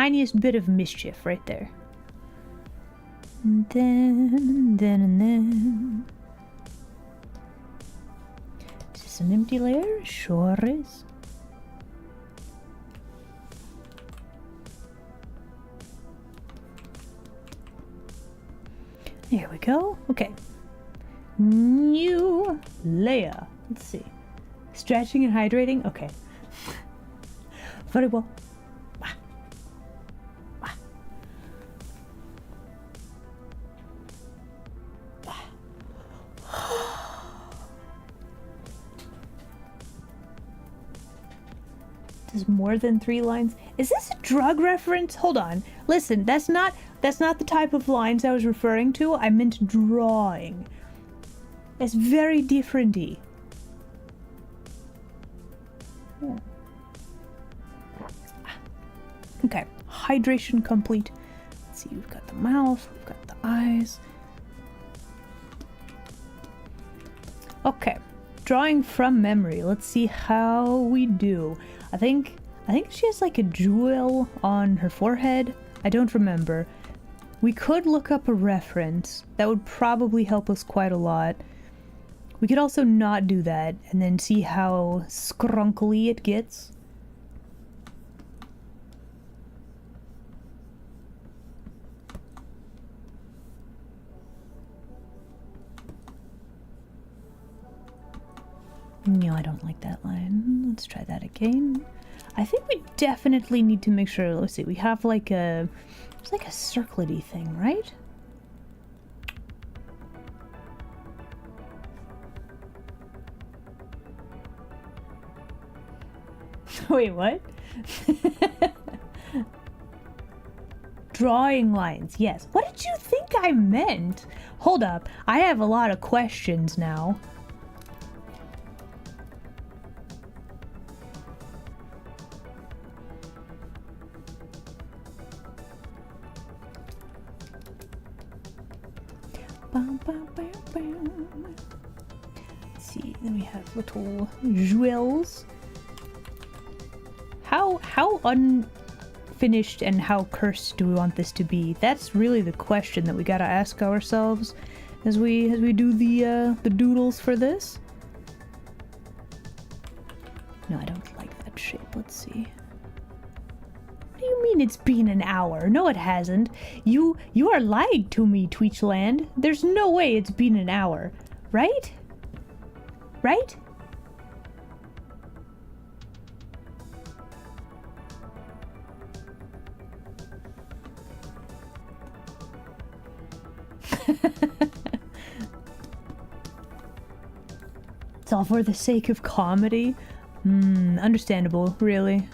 tiniest bit of mischief right there. And then. Is this an empty layer? Sure is. There we go. Okay. New layer. Let's see. Stretching and hydrating? Okay. Very well. Does more than 3 lines? Is this a drug reference? Hold on. Listen, that's not the type of lines I was referring to. I meant drawing. It's very different-y. Okay, hydration complete. Let's see, we've got the mouth, we've got the eyes. Okay, drawing from memory. Let's see how we do. I think she has like a jewel on her forehead. I don't remember. We could look up a reference. That would probably help us quite a lot. We could also not do that and then see how scrunkly it gets. No, I don't like that line. Let's try that again. I think we definitely need to make sure, let's see, we have like a, it's like a circlety thing, right? Wait, what? Drawing lines, yes. What did you think I meant? Hold up, I have a lot of questions now. Let's see, then we have little jewels. How unfinished and how cursed do we want this to be? That's really the question that we gotta ask ourselves as we do the doodles for this. No, I don't like that shape. Let's see. What do you mean it's been an hour? No, it hasn't. You are lying to me, Tweechland. There's no way it's been an hour. Right? Right? It's all for the sake of comedy. Understandable, really.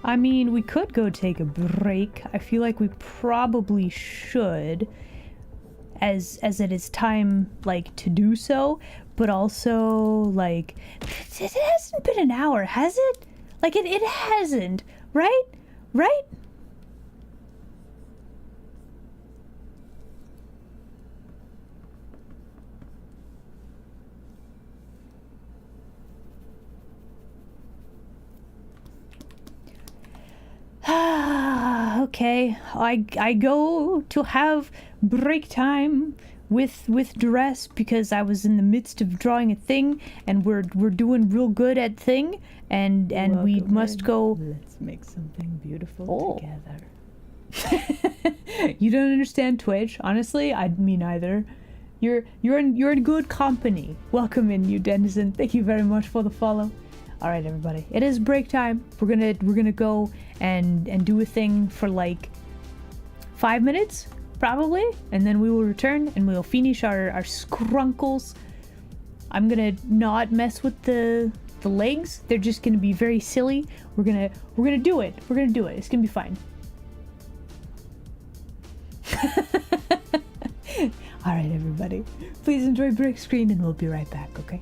I mean, we could go take a break. I feel like we probably should, as it is time, like, to do so, but also, like, it hasn't been an hour, has it? Like, it hasn't, right? Right? Okay, I go to have break time with dress because I was in the midst of drawing a thing and we're doing real good at thing and we must go. Let's make something beautiful together. You don't understand Twitch, honestly. Me neither. You're in good company. Welcome in, you denizen. Thank you very much for the follow. All right, everybody. It is break time. We're gonna go and do a thing for like 5 minutes, probably, and then we will return and we'll finish our scrunkles. I'm gonna not mess with the legs. They're just gonna be very silly. We're gonna do it. We're gonna do it. It's gonna be fine. All right, everybody. Please enjoy break screen, and we'll be right back. Okay.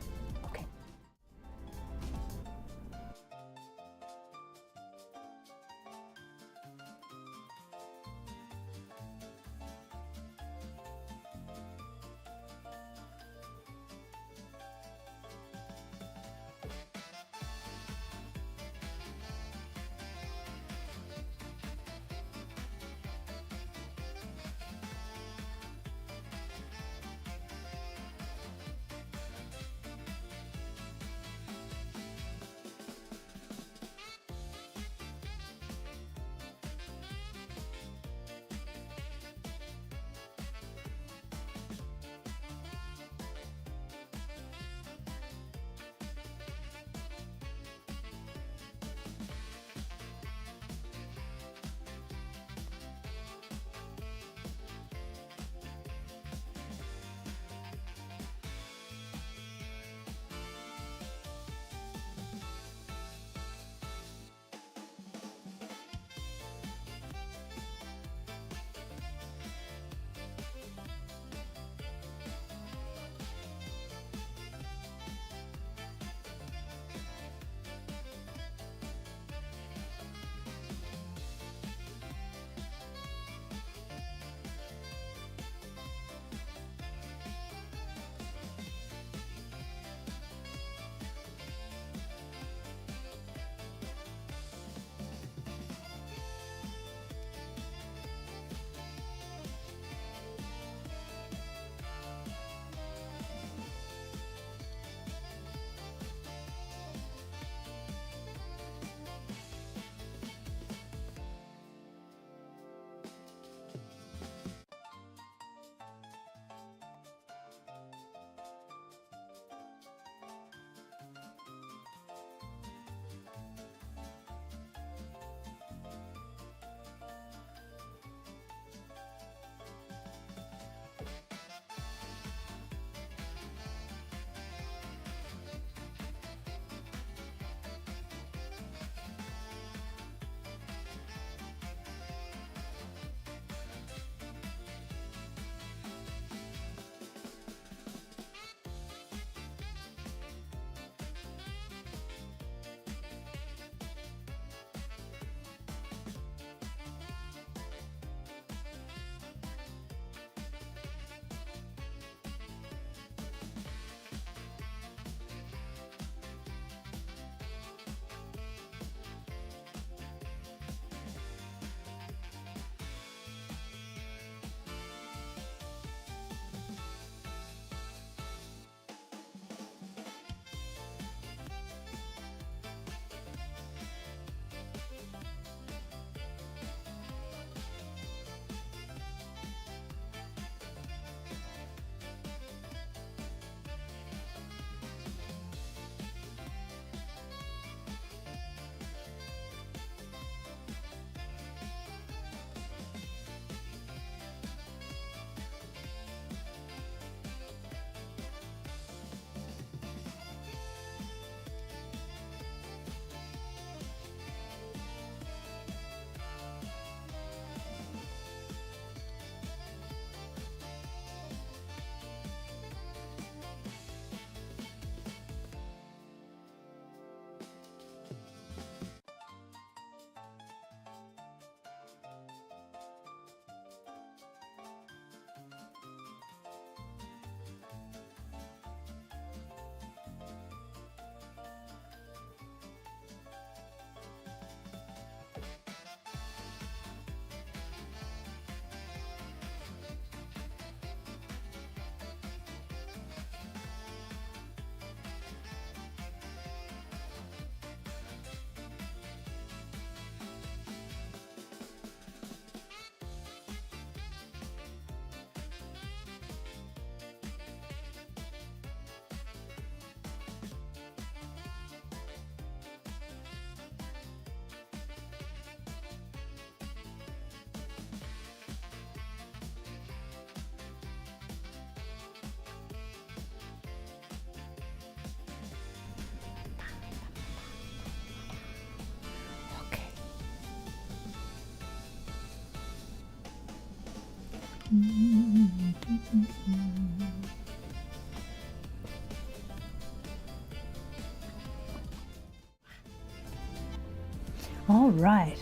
All right.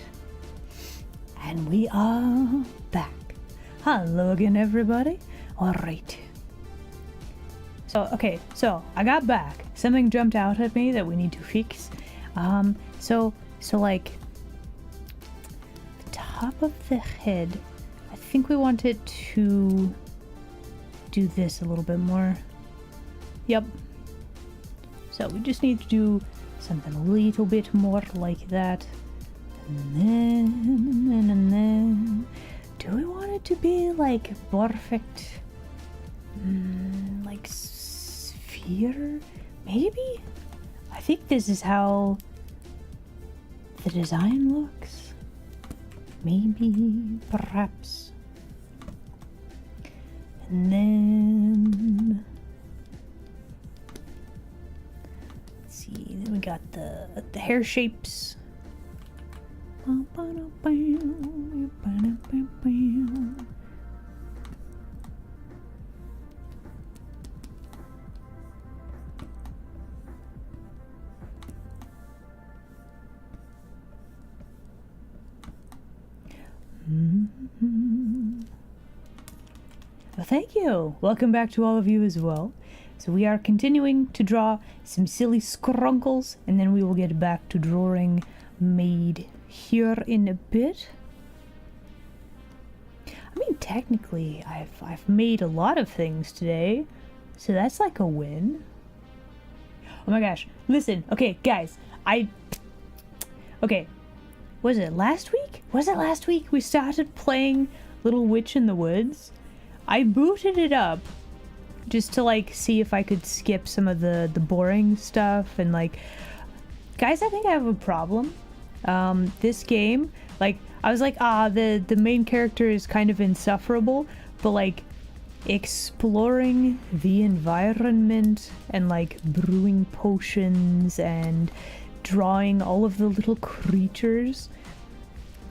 And we are back. Hello again, everybody. All right. So, okay, so I got back. Something jumped out at me that we need to fix. So like, the top of the head, I think we want it to do this a little bit more. Yep. So we just need to do something a little bit more like that. And then, do we want it to be like perfect, like sphere? Maybe? I think this is how the design looks. Maybe, perhaps. And then, let's see, then we got the hair shapes. Well, thank you. Welcome back to all of you as well. So we are continuing to draw some silly scrunkles, and then we will get back to drawing Maid here in a bit. I mean, technically, I've made a lot of things today, so that's like a win. Oh my gosh! Listen, okay, guys, okay, was it last week? Was it last week we started playing Little Witch in the Woods? I booted it up just to like see if I could skip some of the boring stuff, and like, guys, I think I have a problem. This game, like, I was like, the main character is kind of insufferable, but like exploring the environment and like brewing potions and drawing all of the little creatures.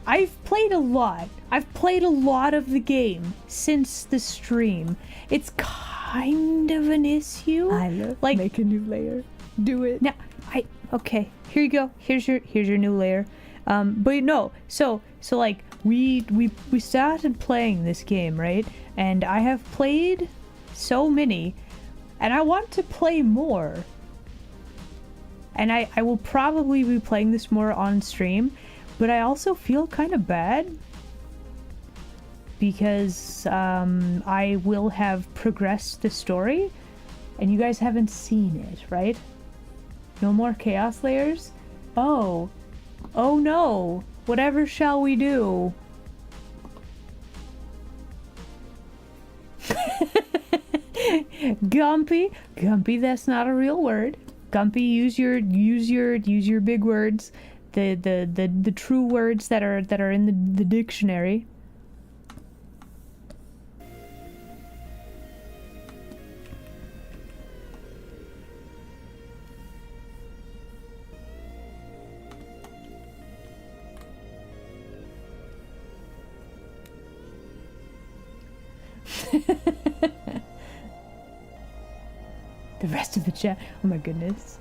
I've played a lot. I've played a lot of the game since the stream. It's kind of an issue. I love like, make a new layer. Do it. now, okay, here you go. Here's your new layer. But no, so like we started playing this game, right? And I have played so many, and I want to play more. And I will probably be playing this more on stream, but I also feel kind of bad because I will have progressed the story, and you guys haven't seen it, right? No more chaos layers? Oh no! Whatever shall we do? Gumpy, that's not a real word. Gumpy, use your big words, the true words that are in the dictionary. The rest of the chat. Oh my goodness.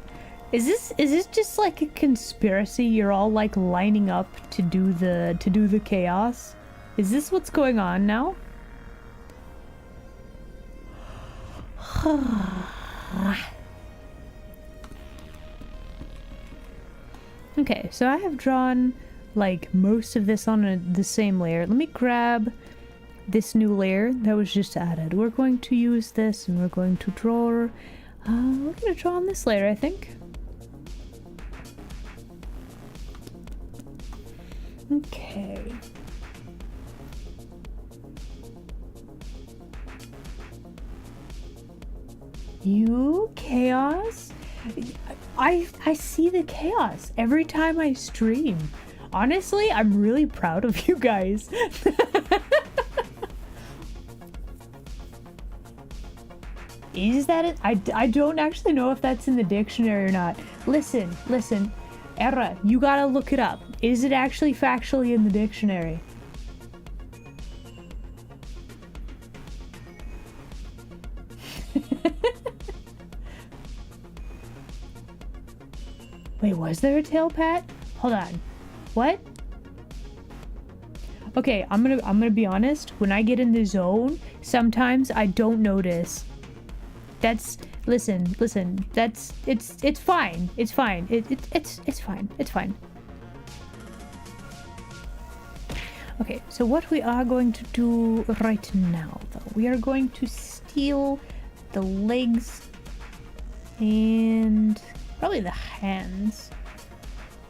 Is this just like a conspiracy? You're all like lining up to do the chaos? Is this what's going on now? Okay, so I have drawn like most of this on the same layer. Let me grab this new layer that was just added. We're going to use this and we're going to draw. We're gonna draw on this layer, I think. Okay. You chaos? I see the chaos every time I stream. Honestly, I'm really proud of you guys. Is that it? I don't actually know if that's in the dictionary or not. Listen. Era, you gotta look it up. Is it actually factually in the dictionary? Wait, was there a tail pat? Hold on. What? Okay, I'm gonna be honest. When I get in the zone, sometimes I don't notice. Listen. It's fine. It's fine. It's fine. It's fine. Okay, so what we are going to do right now, though, we are going to steal the legs and probably the hands,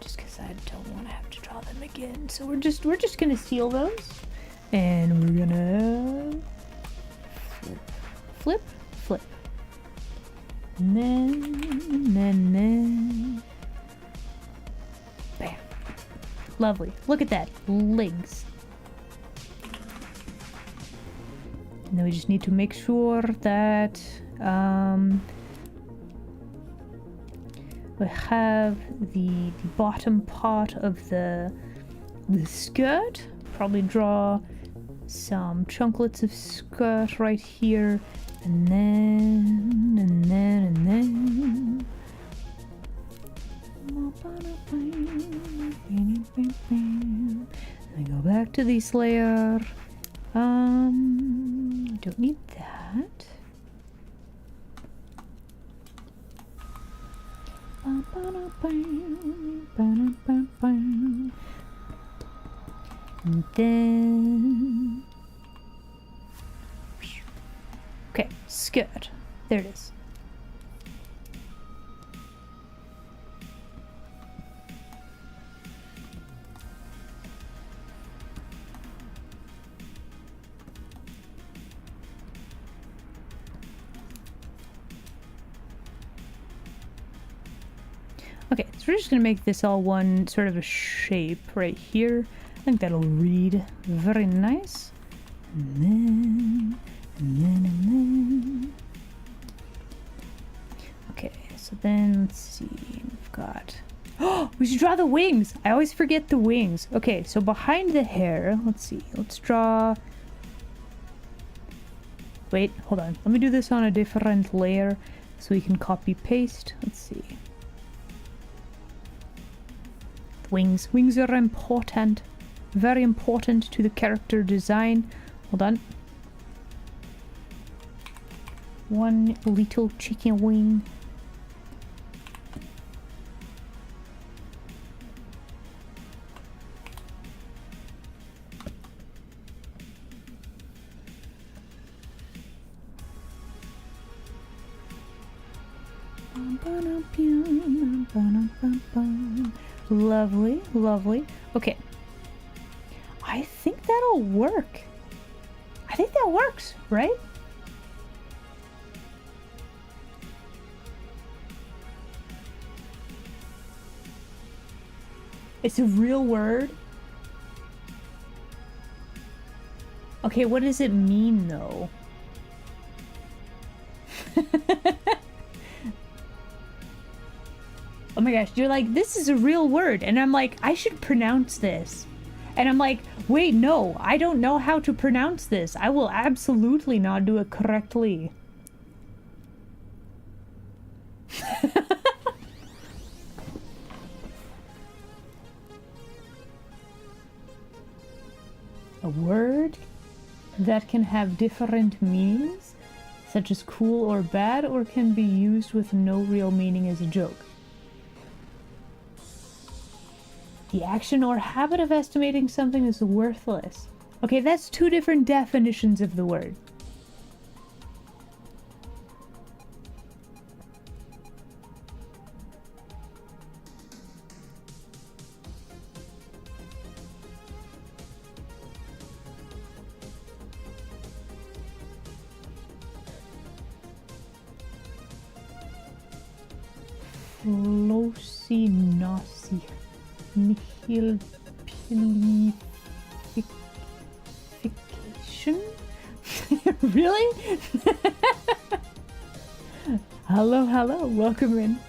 just because I don't want to have to draw them again. So we're just gonna steal those, and we're gonna flip, and then, bam, lovely. Look at that, legs. And then we just need to make sure that we have the bottom part of the skirt. Probably draw some chunklets of skirt right here, and then. And then go back to this layer. Don't need that. And then, okay, skirt. There it is. Okay, so we're just gonna make this all one sort of a shape right here. I think that'll read very nice. And then. Okay, so then let's see. We've got. Oh, we should draw the wings. I always forget the wings. Okay, so behind the hair, let's see. Let's draw. Wait, hold on. Let me do this on a different layer so we can copy paste. Let's see. Wings. Wings are important. Very important to the character design. Hold on. One little chicken wing. Lovely, lovely. Okay. I think that'll work. I think that works, right? It's a real word. Okay, what does it mean though? Oh my gosh, you're like, this is a real word. And I'm like, I should pronounce this. And I'm like, wait, no, I don't know how to pronounce this. I will absolutely not do it correctly. A word that can have different meanings, such as cool or bad, or can be used with no real meaning as a joke. The action or habit of estimating something is worthless. Okay, that's two different definitions of the word. Flosinosi. Nihilpilification? Really? Hello, welcome in.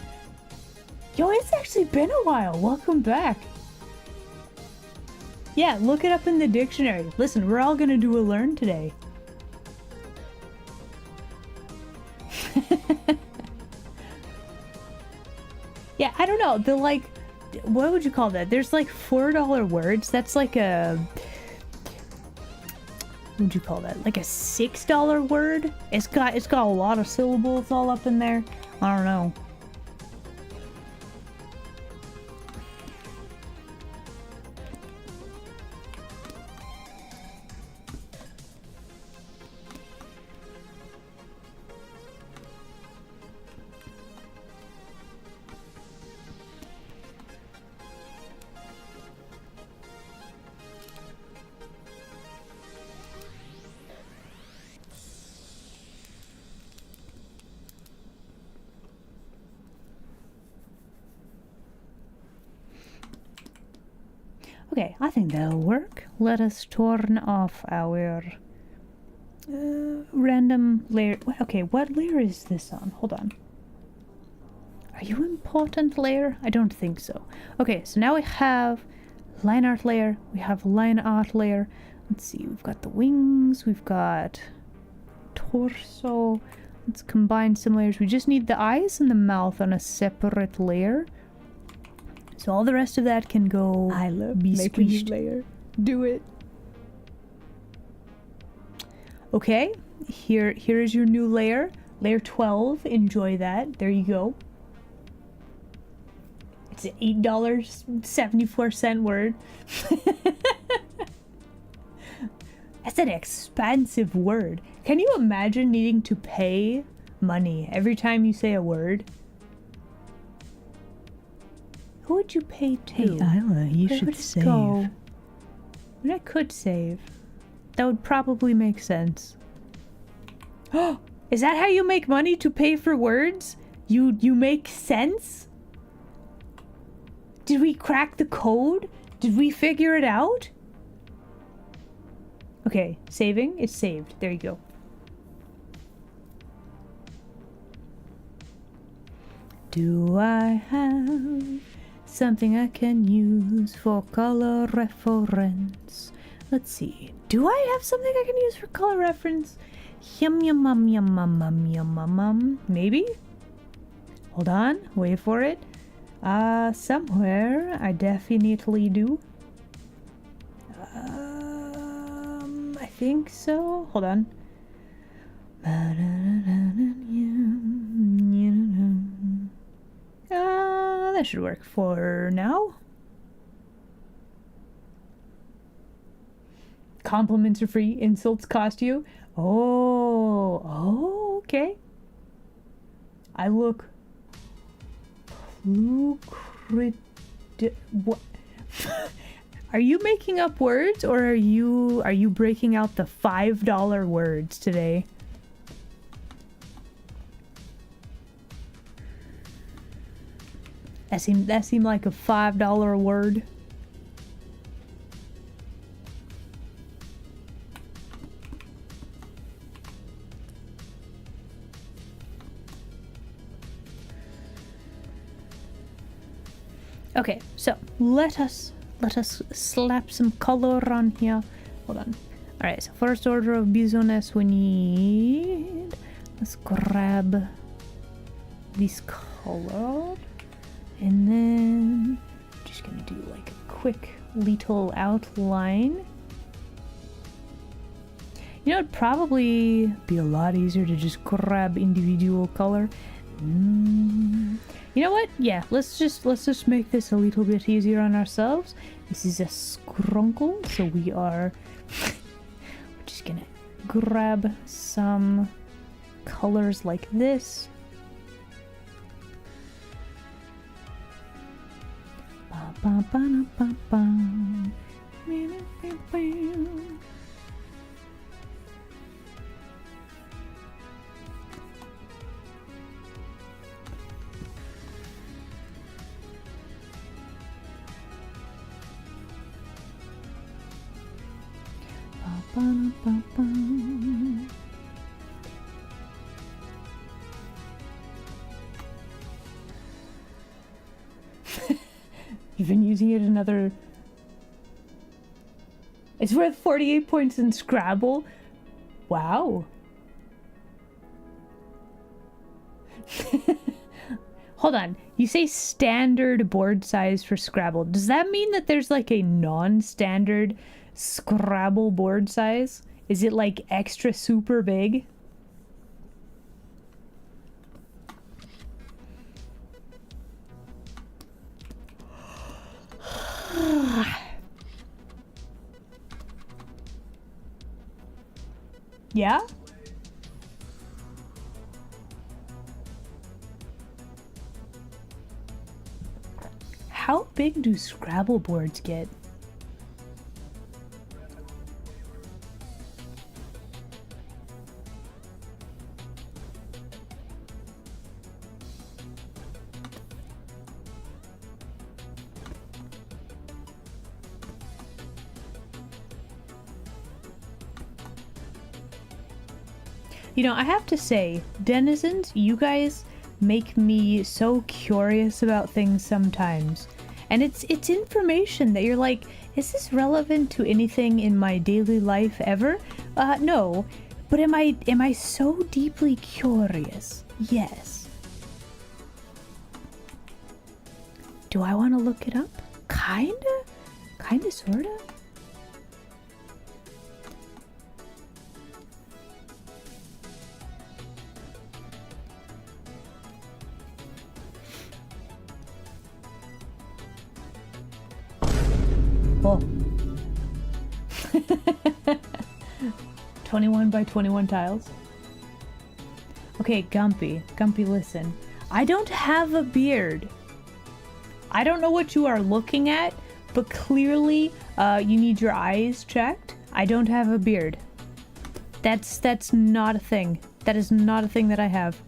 Yo, it's actually been a while. Welcome back. Yeah, look it up in the dictionary. Listen, we're all gonna do a learn today. Yeah, I don't know. The like, what would you call that? There's like $4 words. That's like a, what would you call that? Like a $6 word. It's got a lot of syllables all up in there. I don't know. Okay, I think that'll work. Let us turn off our random layer. Okay, what layer is this on? Hold on. Are you important layer? I don't think so. Okay, so now we have line art layer. We have line art layer. Let's see, we've got the wings. We've got torso. Let's combine some layers. We just need the eyes and the mouth on a separate layer. So all the rest of that can go. I love be making squeezed. a layer. Do it. Okay, here is your new layer. Layer 12. Enjoy that. There you go. It's an $8.74 word. That's an expensive word. Can you imagine needing to pay money every time you say a word? Who would you pay to? Hey, Isla, you Where should would it save. go? I could save. That would probably make sense. Oh, is that how you make money, to pay for words? You make sense? Did we crack the code? Did we figure it out? Okay, saving is saved. There you go. Do I have something I can use for color reference? Let's see. Do I have something I can use for color reference? Yum yum yum yum yum yum yum yum yum. Maybe? Hold on. Wait for it. Somewhere I definitely do. I think so. Hold on. That should work for now. Compliments are free, insults cost you. Oh, okay. I look what? Are you making up words, or are you breaking out the $5 words today? That seemed like a $5 word. Okay, so let us slap some color on here. Hold on. All right, so first order of business, we need. Let's grab this color, and then I'm just gonna do like a quick little outline. You know, it'd probably be a lot easier to just grab individual color. You know what? Yeah, let's just make this a little bit easier on ourselves. This is a scrunkle, so we're just gonna grab some colors like this. You've been using it another. It's worth 48 points in Scrabble. Wow. Hold on. You say standard board size for Scrabble. Does that mean that there's like a non-standard Scrabble board size? Is it like extra super big? Yeah? How big do Scrabble boards get? You know, I have to say, denizens, you guys make me so curious about things sometimes. And it's information that you're like, is this relevant to anything in my daily life ever? No. But am I so deeply curious? Yes. Do I want to look it up? Kinda? Kinda, sorta? Oh. 21 by 21 tiles. Okay, Gumpy. Gumpy, listen. I don't have a beard. I don't know what you are looking at, but clearly you need your eyes checked. I don't have a beard. That's not a thing. That is not a thing that I have.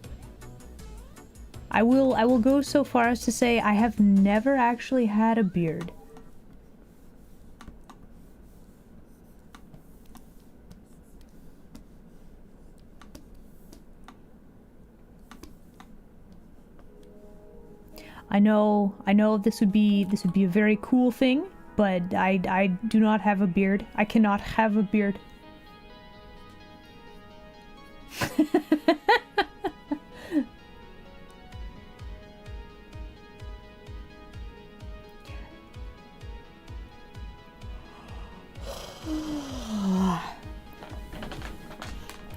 I will go so far as to say I have never actually had a beard. I know this would be a very cool thing, but I do not have a beard. I cannot have a beard.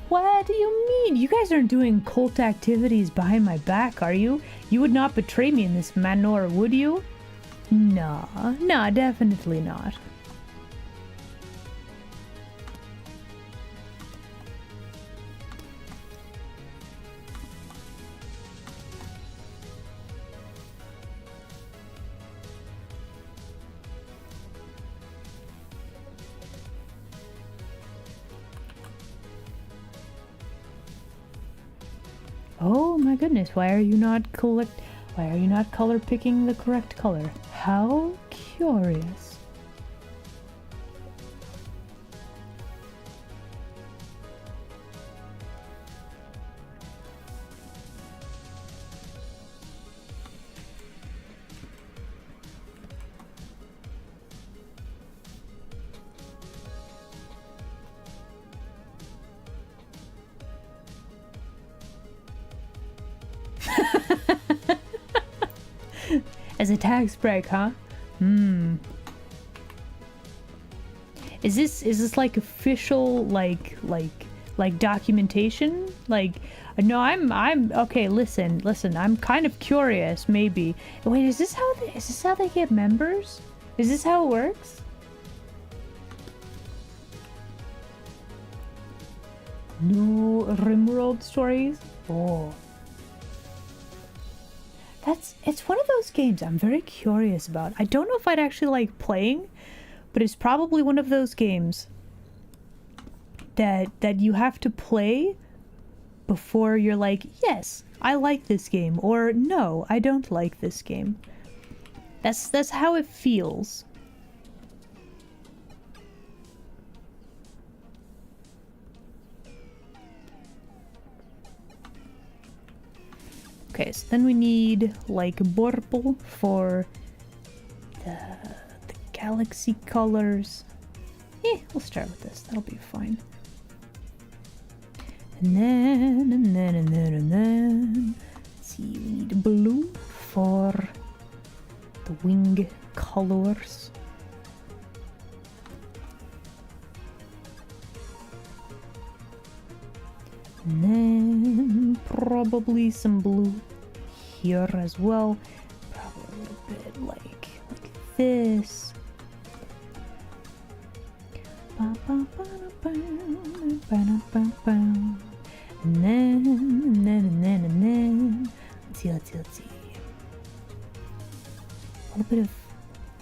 What do you mean? You guys aren't doing cult activities behind my back, are you? You would not betray me in this manner, would you? Nah, definitely not. Oh my goodness, why are you not color picking the correct color? How curious. As a tax break, huh? Is this like official like documentation? Like, no, I'm okay. Listen. I'm kind of curious. Maybe. Wait, is this how they get members? Is this how it works? No Rimworld stories. Oh. It's one of those games I'm very curious about. I don't know if I'd actually like playing, but it's probably one of those games that you have to play before you're like, yes, I like this game, or no, I don't like this game. That's how it feels. Okay, so then we need like Borpal for the galaxy colors. We'll start with this. That'll be fine. And then see, we need blue for the wing colors. And then probably some blue here as well. Probably a little bit like this. And then. Let's see. A little bit of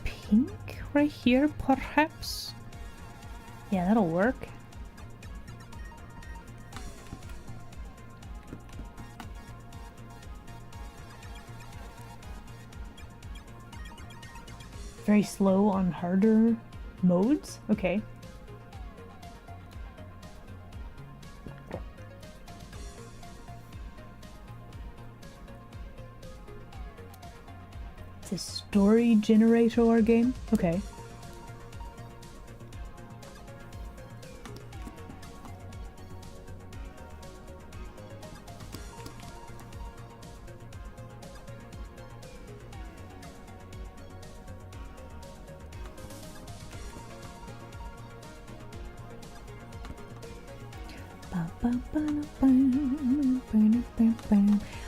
pink right here, perhaps. Yeah, that'll work. Very slow on harder modes. Okay. It's a story generator game. Okay.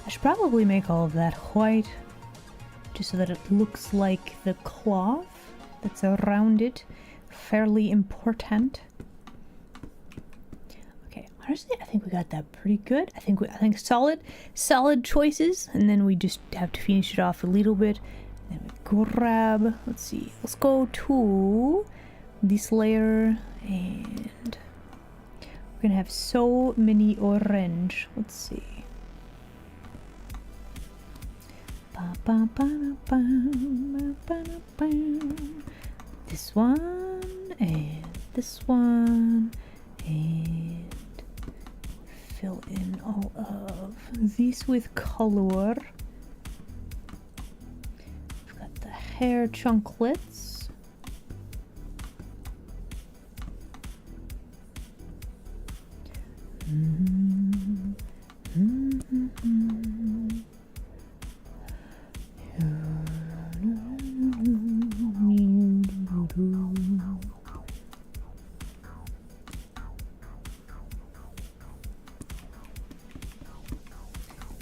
I should probably make all of that white, just so that it looks like the cloth that's around it. Fairly important. Okay, honestly, I think we got that pretty good. I think solid choices, and then we just have to finish it off a little bit. Then we grab. Let's see. Let's go to this layer, and we're gonna have so many orange. Let's see. This one and this one, and fill in all of these with color. We've got the hair chunklets.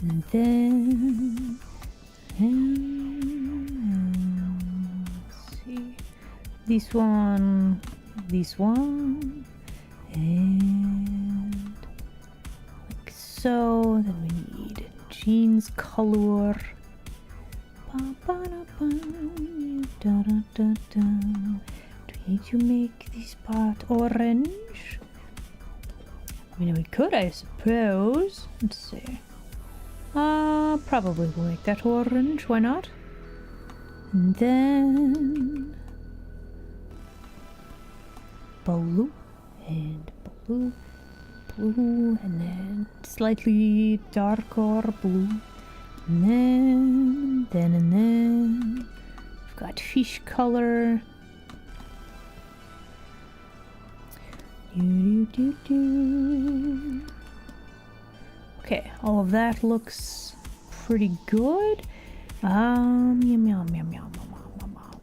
And then, let's see, this one, and like so. Then we need jeans color. Do we need to make this part orange? I mean, we could, I suppose. Let's see. Probably we'll make that orange, why not? And then blue and blue, and then slightly darker blue. And then we've got fish color. Okay, all of that looks pretty good.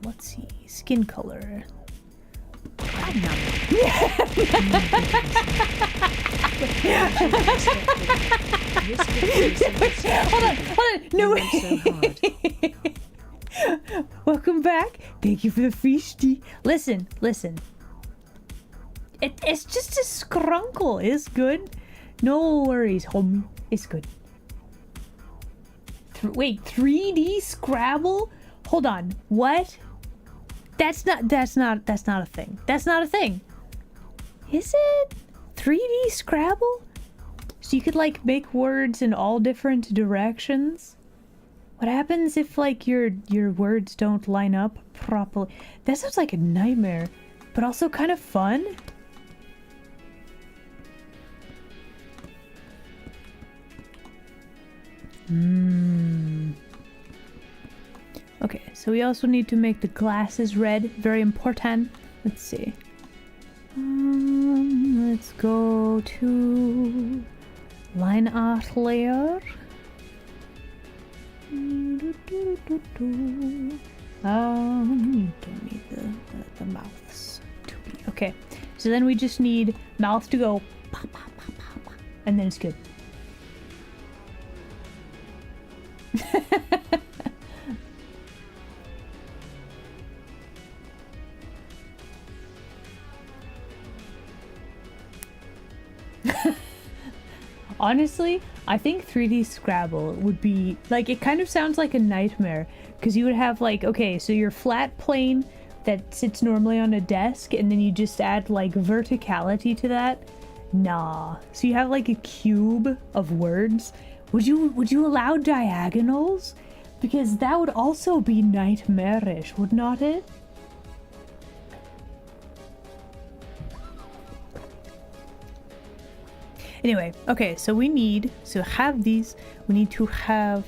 Let's see, skin color. Hold on, no way. Welcome back. Thank you for the fish tea. Listen. It's just a scrunkle. It's good. No worries, homie. It's good. Wait, 3D Scrabble? Hold on. What? That's not a thing. That's not a thing. Is it? 3D Scrabble? So you could like make words in all different directions? What happens if like your words don't line up properly? That sounds like a nightmare, but also kind of fun. Okay, so we also need to make the glasses red. Very important. Let's see. Let's go to line art layer. You don't need the mouths to be okay. So then we just need mouth to go pop, pop, pop, pop, pop, and then it's good. Honestly, I think 3D Scrabble would be like, it kind of sounds like a nightmare because you would have like, okay, so your flat plane that sits normally on a desk and then you just add like verticality to that. Nah. So you have like a cube of words. Would you allow diagonals? Because that would also be nightmarish, would not it? Anyway, okay, so we need to have these. We need to have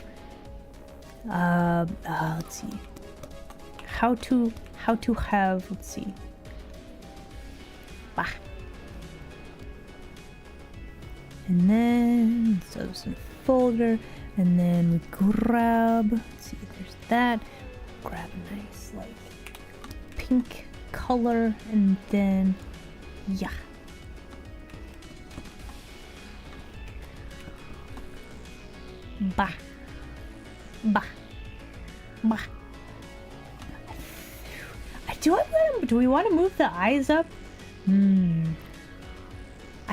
let's see. How to have, let's see. Bah. And then so it's in a folder, and then we grab, let's see, there's that. Grab a nice like pink color, and then yeah. Bah. Bah. Bah. Do we want to move the eyes up? I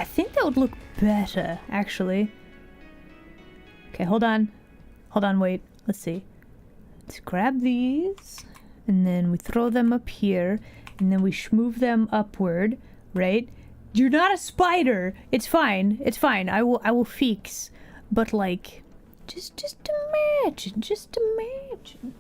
think that would look better, actually. Okay, hold on. Hold on, wait. Let's see. Let's grab these, and then we throw them up here, and then we move them upward, right? You're not a spider! It's fine. It's fine. I will fix. But like, just imagine. Just imagine.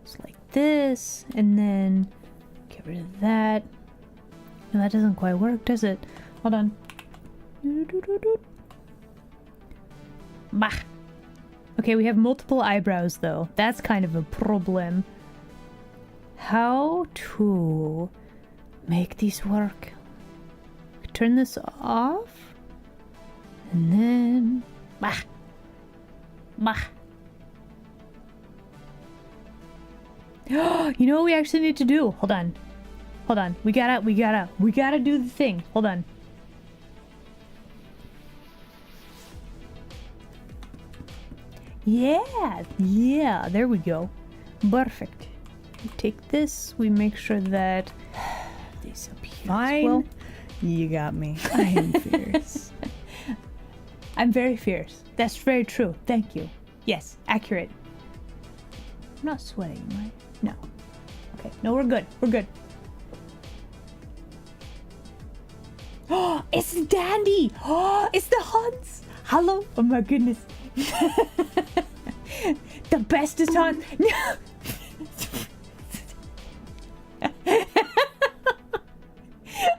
It's like this, and then get rid of that. No, that doesn't quite work, does it? Hold on. Bah. Okay, we have multiple eyebrows though. That's kind of a problem. How to make these work? Turn this off, and then bah. Bah. You know what we actually need to do? Hold on. Hold on. We gotta do the thing. Hold on. Yeah, there we go. Perfect. We take this, we make sure that these up here Fine. as well. You got me. I am fierce. I'm very fierce. That's very true. Thank you. Yes, accurate. I'm not sweating, right? No. Okay, no, we're good. We're good. Oh, it's Dandy! Oh, it's the Hans! Hello? Oh my goodness. The bestest Hans.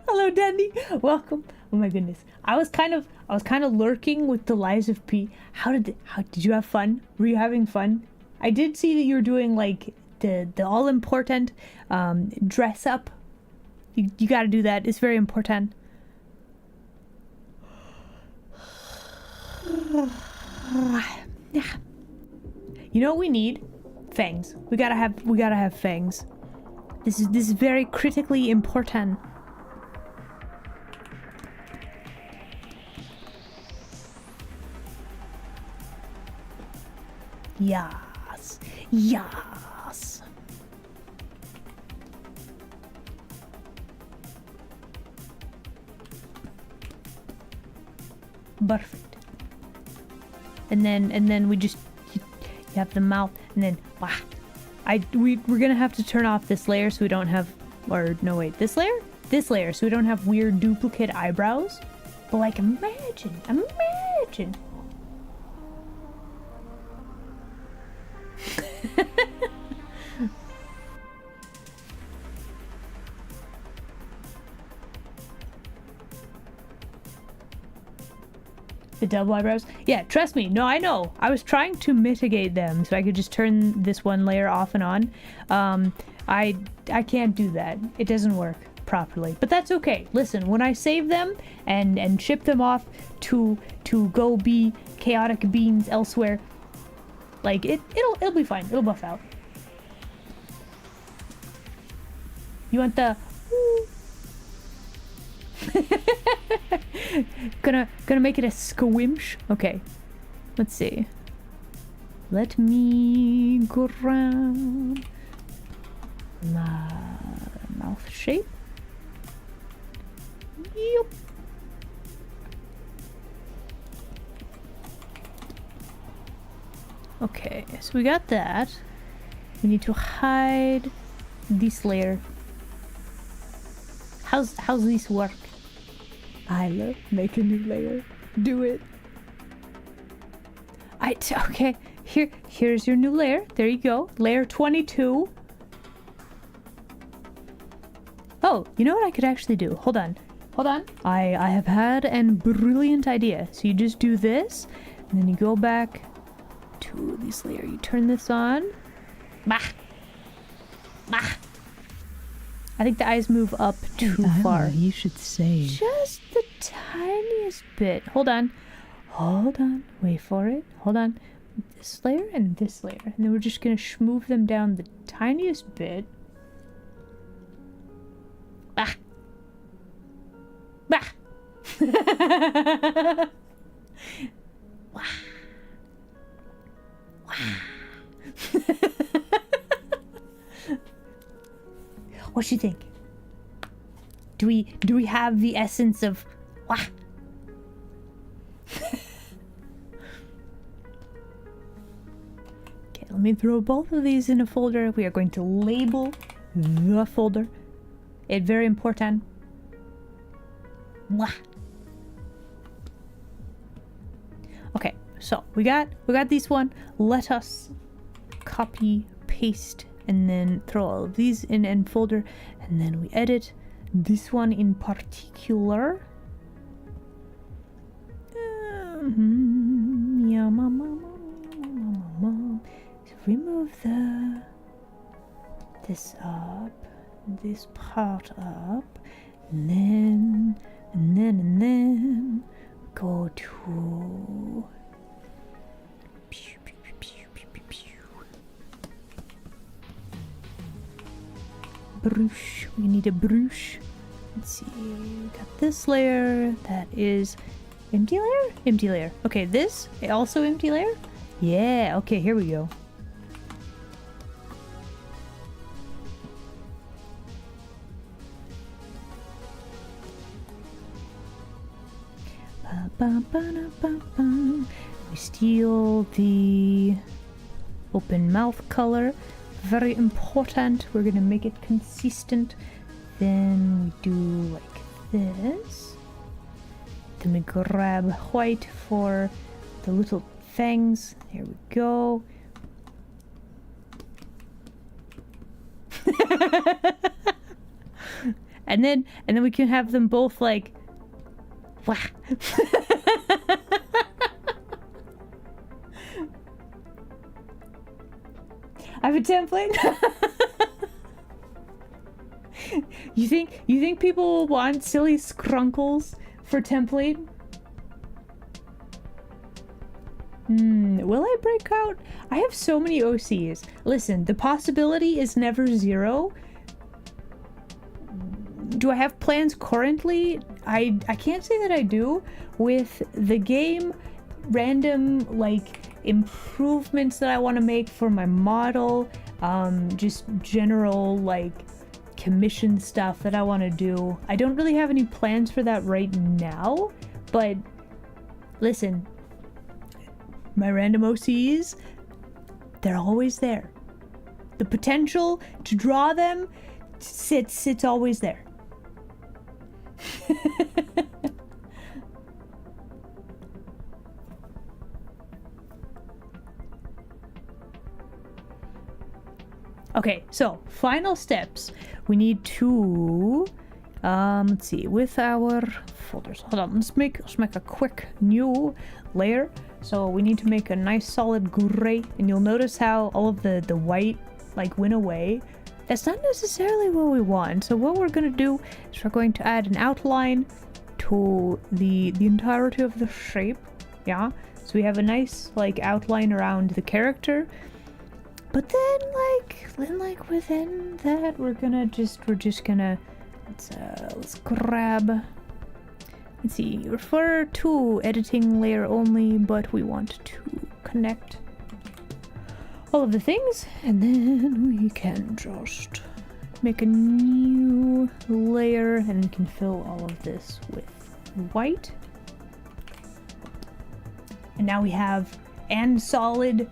Hello, Dandy. Welcome. Oh my goodness. I was kind of lurking with the Lies of P. How did you have fun? Were you having fun? I did see that you were doing like the all important dress up. You got to do that. It's very important. You know what we need? Fangs. We gotta have fangs. This is very critically important. Yes. Yes. Perfect. And then we just you have the mouth, and then wow. We're gonna have to turn off this layer so we don't have, or no wait, this layer so we don't have weird duplicate eyebrows. But like imagine. The double eyebrows? Yeah, trust me. No, I know. I was trying to mitigate them so I could just turn this one layer off and on. I can't do that. It doesn't work. properly. But that's okay. Listen, when I save them and ship them off to go be chaotic beings elsewhere, like it'll be fine. It'll buff out. You want the gonna make it a squimsh? Okay. Let's see. Let me grab my mouth shape. Yup. Okay, so we got that. We need to hide this layer. How's this work? Isla, make a new layer. Do it. Okay. Here's your new layer. There you go. Layer 22. Oh, you know what I could actually do? Hold on. I have had a brilliant idea. So you just do this, and then you go back to this layer. You turn this on. Bah. I think the eyes move up too far. You should say. Just the tiniest bit. Hold on. Wait for it. Hold on. This layer and this layer. And then we're just going to move them down the tiniest bit. Bah. Wow. What do you think? Do we have the essence of wah? Okay, let me throw both of these in a folder. We are going to label the folder. It's very important. Wah. Okay, so we got this one. Let us copy, paste, and then throw all of these in a folder, and then we edit this one in particular. Yeah, mama. So remove this up, this part up, and then go to brush. We need a brush. Let's see. We got this layer. That is empty layer? Empty layer. Okay, this also empty layer? Yeah, okay, here we go. We steal the open mouth color. Very important. We're gonna make it consistent. Then we do like this. Then we grab white for the little fangs. There we go. and then we can have them both like wah. I have a template. You think people will want silly scrunkles for template? Will I break out? I have so many OCs. Listen, the possibility is never zero. Do I have plans currently? I can't say that I do. With the game, random like improvements that I want to make for my model, just general like commission stuff that I want to do. I don't really have any plans for that right now, but listen, my random OCs, they're always there. The potential to draw them sits always there. Okay, so final steps. We need to let's see, with our folders. Hold on, let's make a quick new layer. So we need to make a nice solid gray, and you'll notice how all of the white like went away. That's not necessarily what we want. So what we're gonna do is we're going to add an outline to the entirety of the shape. Yeah. So we have a nice like outline around the character. But then like within that we're just gonna let's grab, let's see, refer to editing layer only, but we want to connect all of the things, and then we can just make a new layer and we can fill all of this with white. And now we have and solid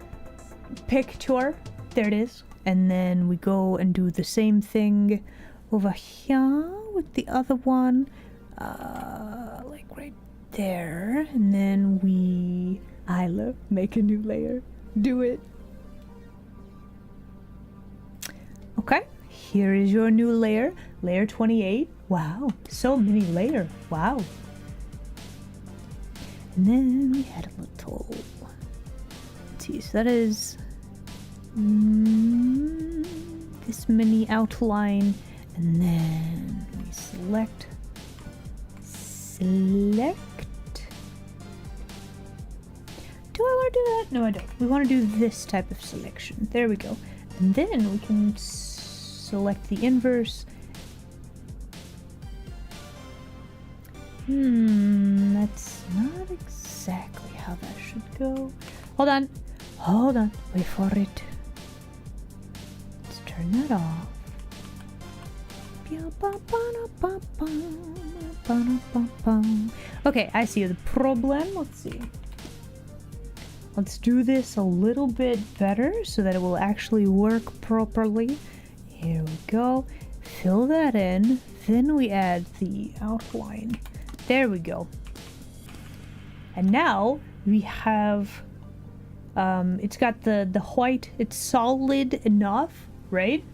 picture. There it is. And then we go and do the same thing over here with the other one. Like right there. And then I love make a new layer. Do it. Okay. Here is your new layer. Layer 28. Wow. So many layers. Wow. And then we had a little, let's see, so that is this mini outline, and then we select. Do I want to do that? No, I don't. We want to do this type of selection. There we go. And then we can select the inverse. That's not exactly how that should go. Hold on, wait for it. Let's turn that off. Okay, I see the problem. Let's see. Let's do this a little bit better so that it will actually work properly. Here we go. Fill that in. Then we add the outline. There we go. And now we have, it's got the white, it's solid enough, right?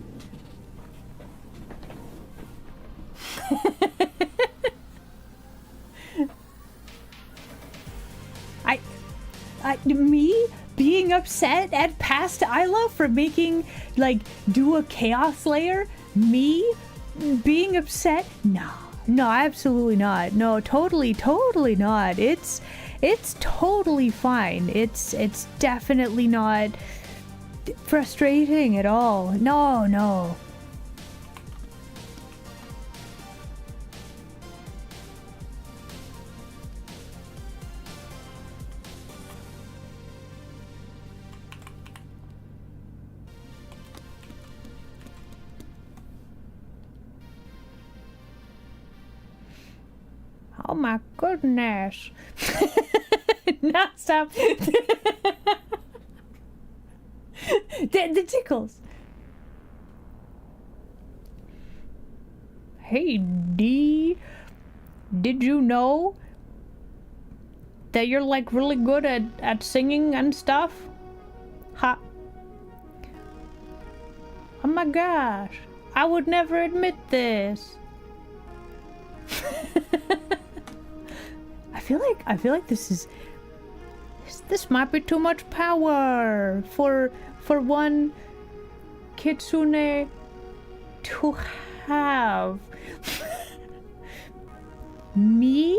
Me being upset at past Isla for making, like, do a chaos layer? Me being upset? No, absolutely not. No, totally not. It's totally fine. It's definitely not frustrating at all. No. Oh my goodness. No, stop. the tickles. Hey, D. Did you know that you're like really good at singing and stuff? Ha. Oh my gosh. I would never admit this. I feel like this might be too much power for one kitsune to have. Me?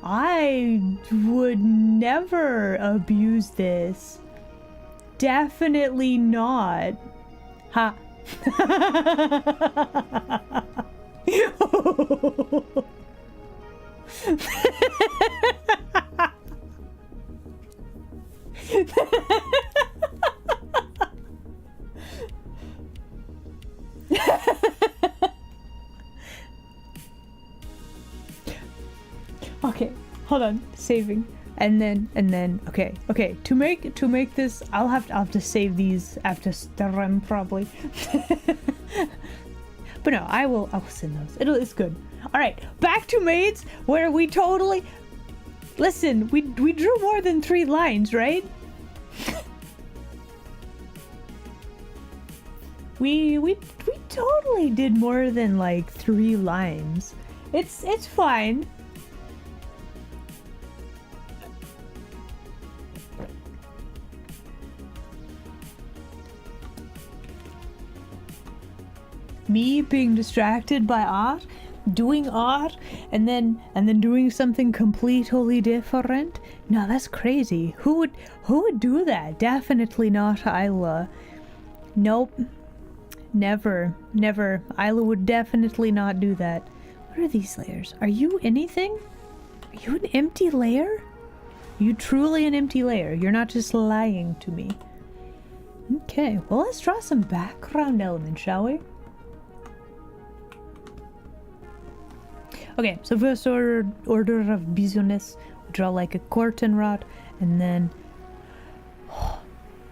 I would never abuse this. Definitely not. Ha. Okay, hold on, saving, and then okay. To make this, I'll have to save these after run probably. But no, I will send those. It's good. All right, back to Maids, where we totally listen. We drew more than 3 lines, right? we totally did more than like 3 lines. It's fine. me being distracted by art, doing art, and then doing something completely different. No, that's crazy. Who would do that? Definitely not Isla. Nope. Never. Isla would definitely not do that. What are these layers? Are you anything? Are you an empty layer? Are you truly an empty layer? You're not just lying to me. Okay, well, let's draw some background elements, shall we? Okay, so first order of business, we draw like a curtain rod, and then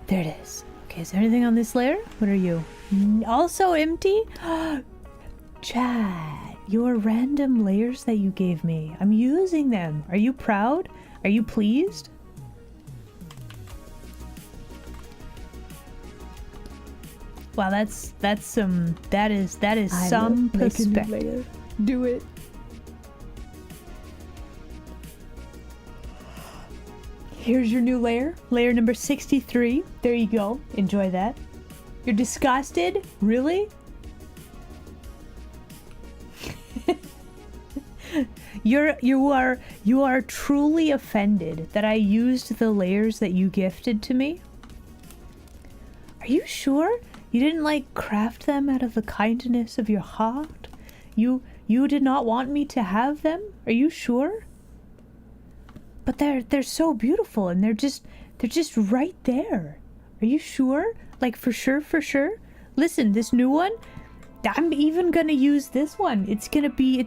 there it is. Okay, is there anything on this layer? What are you? Also empty? Chad, your random layers that you gave me. I'm using them. Are you proud? Are you pleased? Wow, that is some perspective. Do it. Here's your new layer. Layer number 63. There you go. Enjoy that. You're disgusted? Really? You are truly offended that I used the layers that you gifted to me? Are you sure? You didn't like craft them out of the kindness of your heart? You did not want me to have them? Are you sure? But they're so beautiful, and they're just right there. Are you sure? Like for sure? Listen, this new one, I'm even gonna use this one. It's gonna be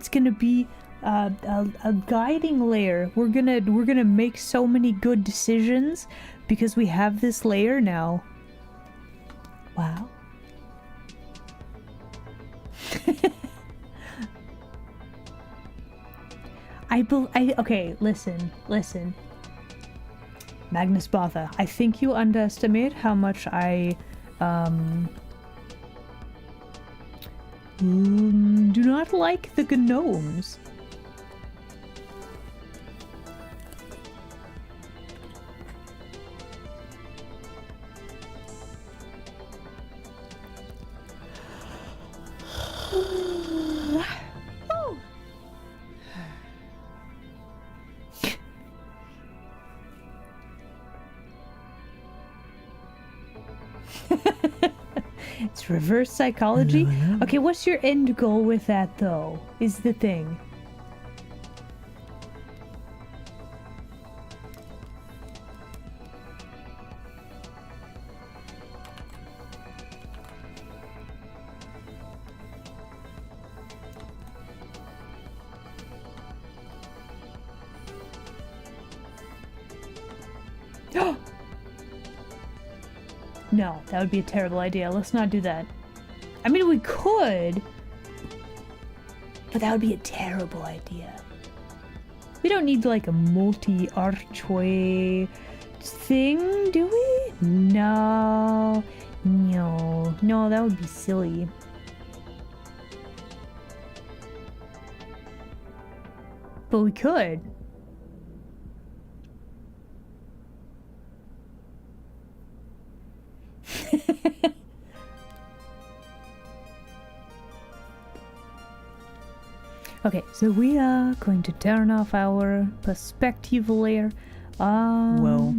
a guiding layer. We're gonna make so many good decisions because we have this layer now. Wow. Okay, listen. Magnus Botha, I think you underestimate how much I do not like the gnomes. It's reverse psychology. No. Okay, what's your end goal with that, though? Is the thing. No, that would be a terrible idea. Let's not do that. I mean, we could, but that would be a terrible idea. We don't need like a multi-archway thing, do we? No, that would be silly. But we could. Okay, so we are going to turn off our perspective layer. Whoa.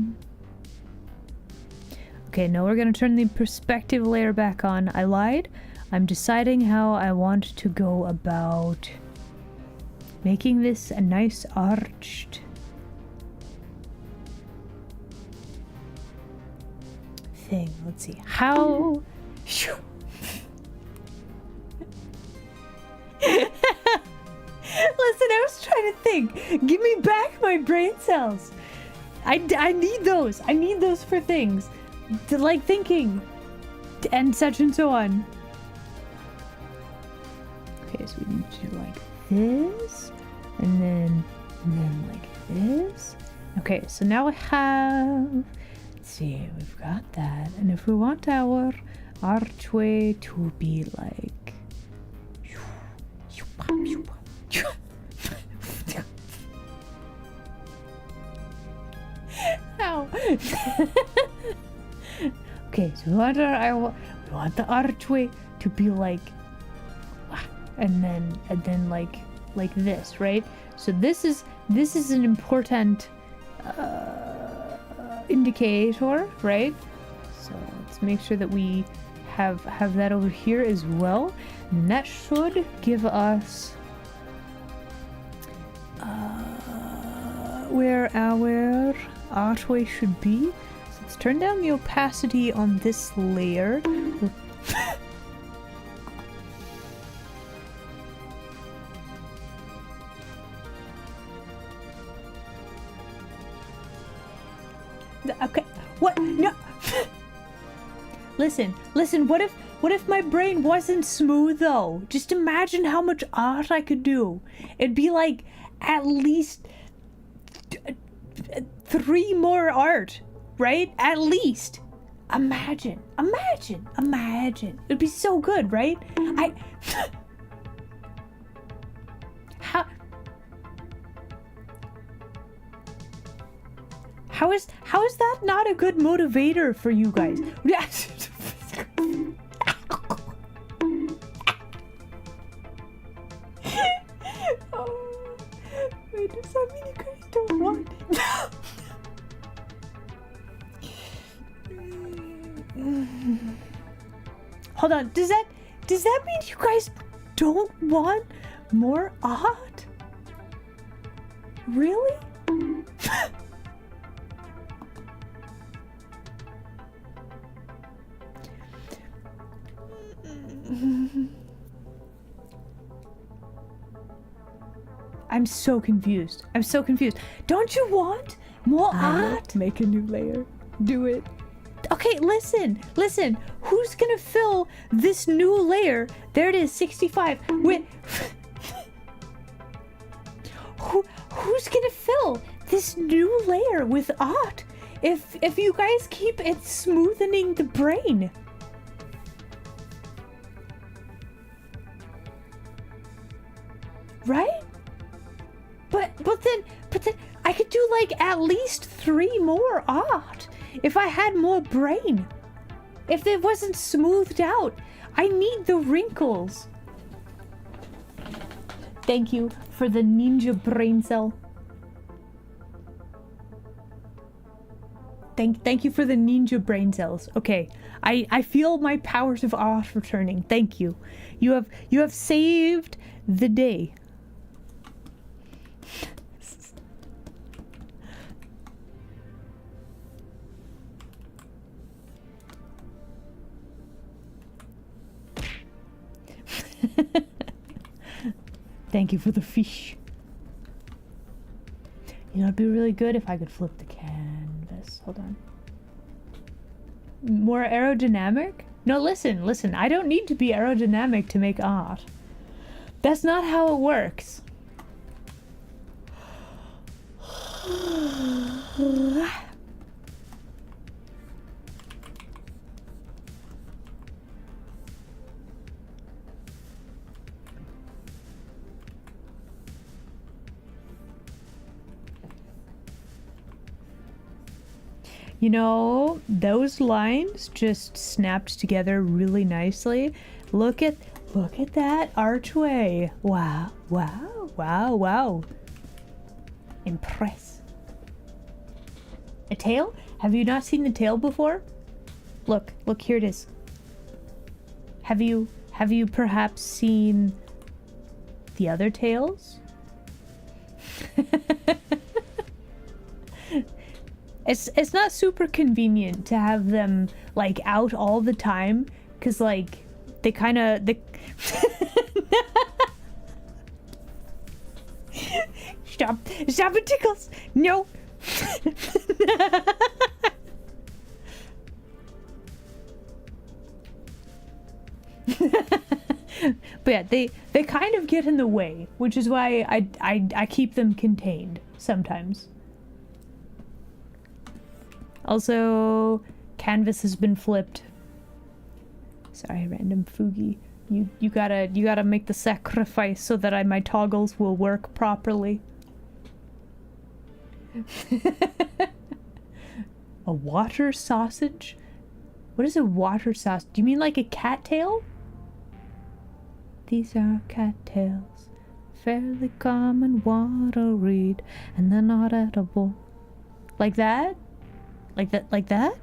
Okay, now we're going to turn the perspective layer back on. I lied. I'm deciding how I want to go about making this a nice arched thing. Let's see. How... Listen, I was trying to think. Give me back my brain cells. I need those. I need those for things. To like thinking. And such and so on. Okay, so we need to do like this. And then like this. Okay, so now we have... Let's see, we've got that. And if we want our archway to be like... Ow. Okay, so we want the archway to be like and then like this, right? So this is an important indicator, right? So let's make sure that we have that over here as well, and that should give us where our archway should be. So let's turn down the opacity on this layer. Okay, what? No. Listen, what if my brain wasn't smooth though? Just imagine how much art I could do. It'd be like at least 3 more art, right? At least. Imagine. It'd be so good, right? How is that not a good motivator for you guys? Oh, wait, does that mean you guys don't want it? Hold on, does that mean you guys don't want more art? Really? I'm so confused. Don't you want more art? Make a new layer. Do it. Okay, listen. Who's gonna fill this new layer? There it is, 65. With who's gonna fill this new layer with art? If you guys keep it smoothening the brain. Right? But then I could do like at least 3 more art if I had more brain. If it wasn't smoothed out, I need the wrinkles. Thank you for the ninja brain cell. Thank you for the ninja brain cells. Okay, I feel my powers of art returning. Thank you. You have saved the day. Thank you for the fish. You know, it'd be really good if I could flip the canvas. Hold on. More aerodynamic? No, listen. I don't need to be aerodynamic to make art. That's not how it works. You know, those lines just snapped together really nicely. Look at that archway. Wow. Impress. A tail? Have you not seen the tail before? Look, here it is. Have you perhaps seen the other tails? It's not super convenient to have them like out all the time, cause like they kind of Stop it, Tickles. No. But yeah, they kind of get in the way, which is why I keep them contained sometimes. Also, canvas has been flipped. Sorry, random Fugi. You gotta make the sacrifice so that my toggles will work properly. A water sausage? What is a water sausage? Do you mean like a cattail? These are cattails, fairly common water reed, and they're not edible. Like that? Like that? Like that?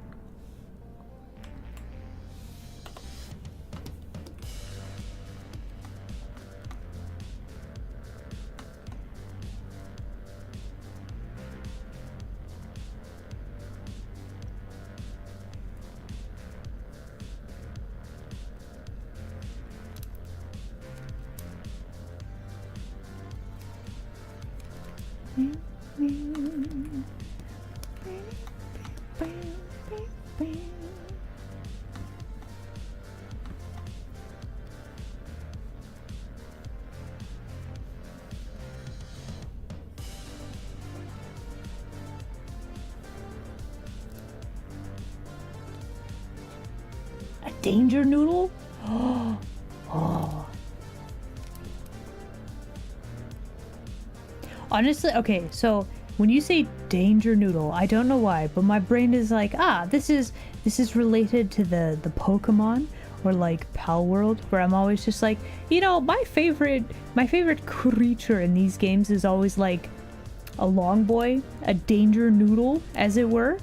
A danger noodle? Oh. Honestly, okay, so when you say danger noodle, I don't know why, but my brain is like, this is related to the Pokemon or like Pal World, where I'm always just like, you know, my favorite creature in these games is always like a long boy, a danger noodle, as it were.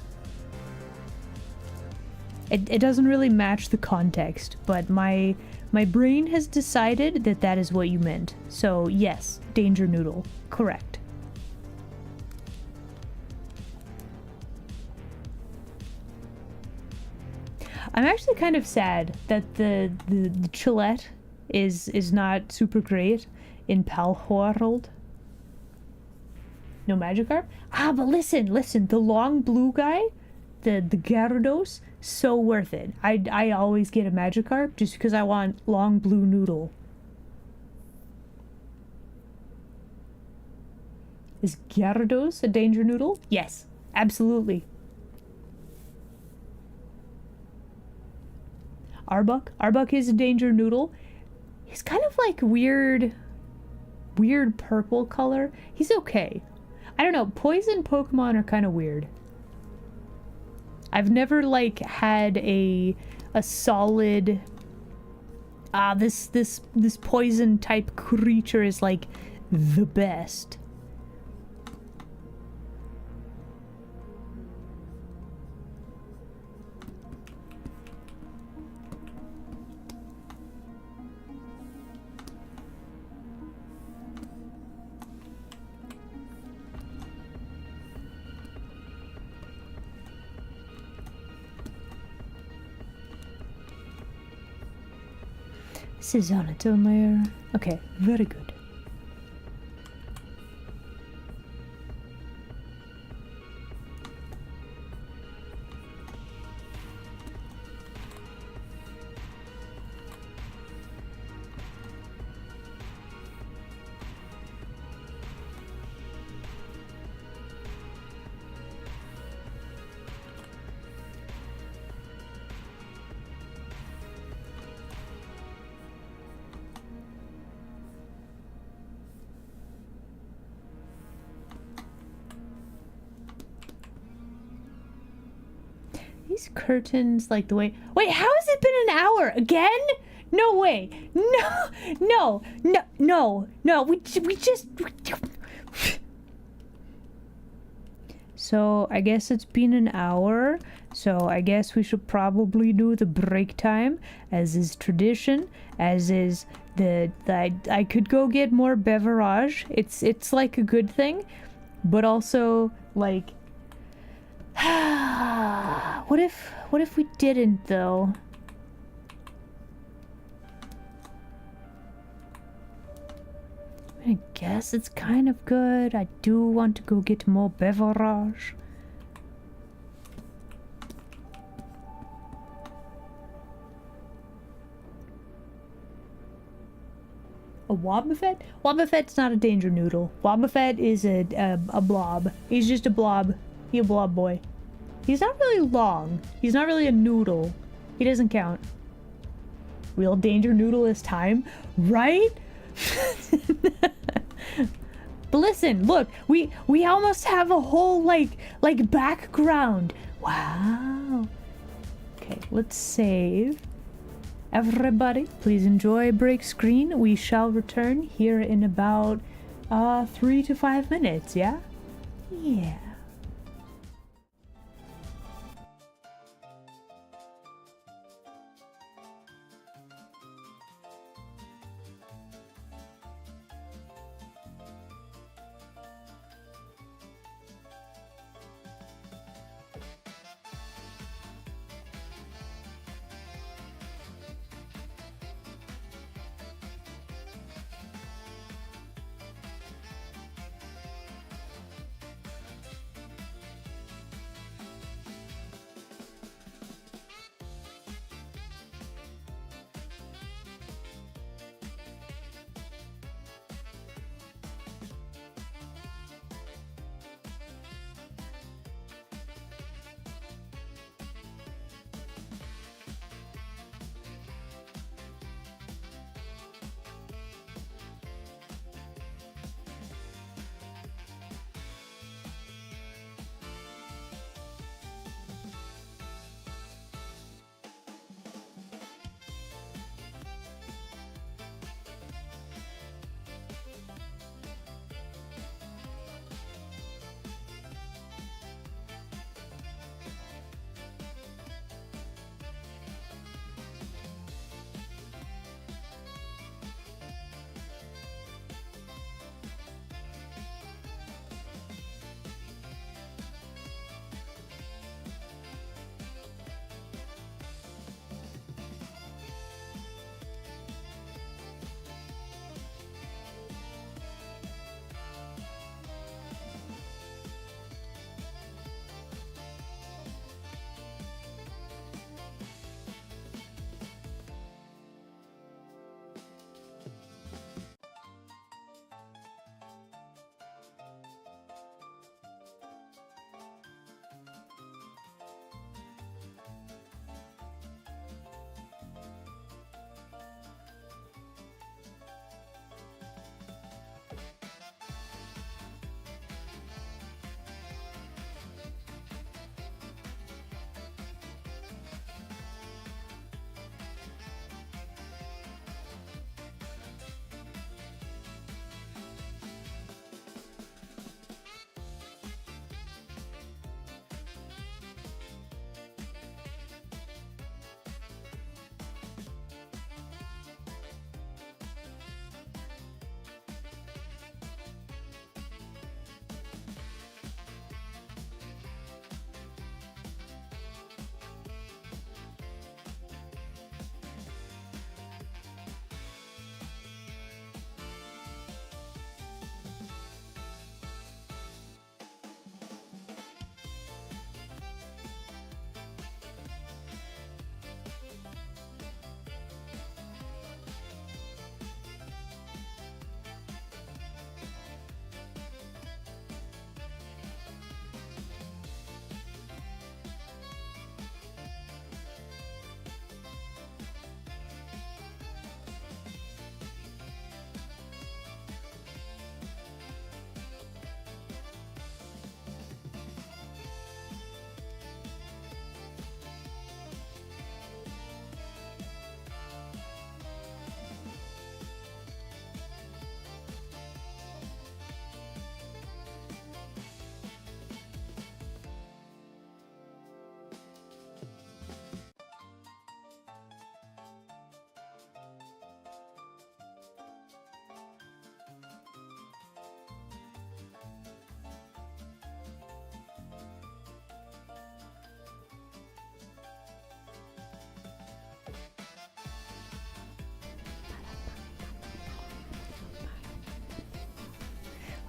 It doesn't really match the context, but my brain has decided that that is what you meant. So yes, danger noodle, correct. I'm actually kind of sad that the Chillette is not super great in Pal World. No Magikarp? But listen, the long blue guy, the Gyarados, so worth it. I always get a Magikarp just because I want long blue noodle. Is Gyarados a danger noodle? Yes, absolutely. Arbok is a danger noodle. He's kind of like weird purple color. He's okay. I don't know, poison Pokemon are kind of weird. I've never like had a solid this poison type creature is like the best. This is on its own layer. Okay, very good. These curtains, like the way... Wait, how has it been an hour? Again? No way. No. We just... So, I guess it's been an hour. So, I guess we should probably do the break time, as is tradition, as is I could go get more beverage. It's like a good thing, but also, like... What if we didn't, though? I guess it's kind of good. I do want to go get more beverage. A Wobbuffet? Wobbuffet's not a danger noodle. Wobbuffet is a blob. He's just a blob. He's a blob boy. He's not really long. He's not really a noodle. He doesn't count. Real danger noodle is time, right? But listen, look, we almost have a whole like background. Wow. Okay, let's save. everybody, please enjoy break screen. We shall return here in about 3 to 5 minutes, yeah? Yeah.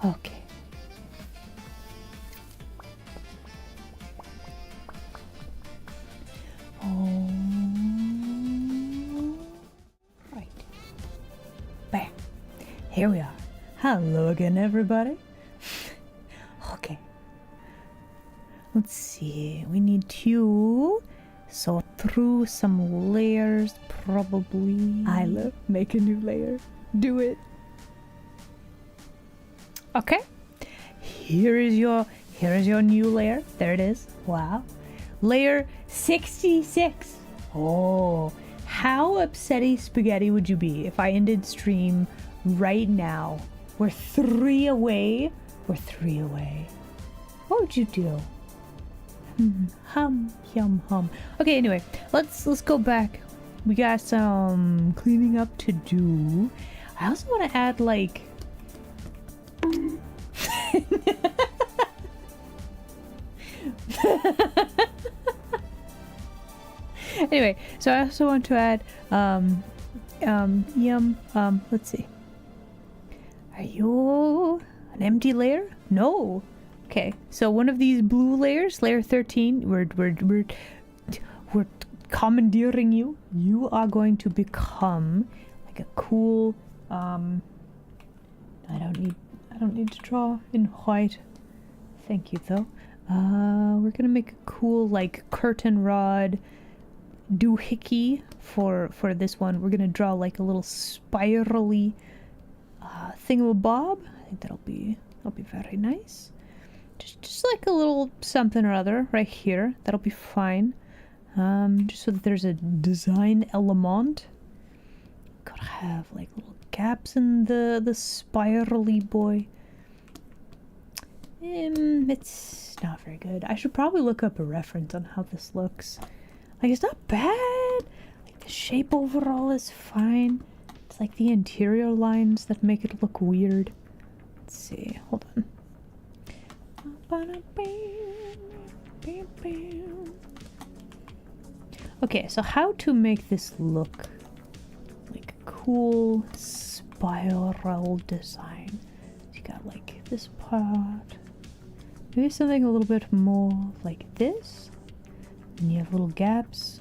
Okay. Oh, right. Bam. Here we are. Hello again, everybody. Okay. Let's see. We need to sort through some layers, probably. Isla, make a new layer. Do it. Okay. Here is your new layer. There it is. Wow. Layer 66. Oh, How upsetty spaghetti would you be if I ended stream right now? We're 3 away. We're 3 away. What would you do? Hum, yum, hum. Okay, anyway, let's go back. We got some cleaning up to do. I also want to add like anyway, so I also want to add let's see. Are you an empty layer? No. Okay, so one of these blue layers, layer 13, we're commandeering you. You are going to become like a cool I don't need to draw in white. Thank you though. We're gonna make a cool like curtain rod doohickey for this one. We're gonna draw like a little spirally thingamabob. I think that'll be very nice. Just like a little something or other right here. That'll be fine. Just so that there's a design element. Gotta have like little gaps in the spirally boy. It's not very good. I should probably look up a reference on how this looks. Like, it's not bad. Like, the shape overall is fine. It's like the interior lines that make it look weird. Let's see. Hold on. Okay, so how to make this look like a cool spiral design. You got like this part. Maybe something a little bit more like this. And you have little gaps.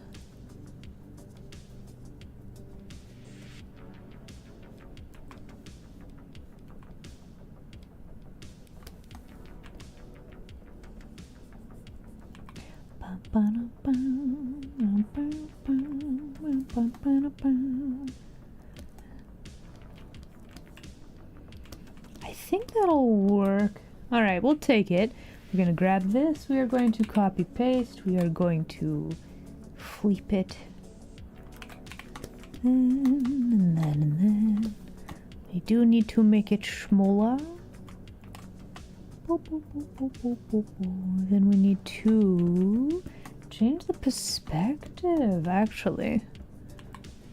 I think that'll work. Alright, we'll take it. We're gonna grab this. We are going to copy paste. We are going to flip it. And then. We do need to make it smaller. Then we need to change the perspective, actually.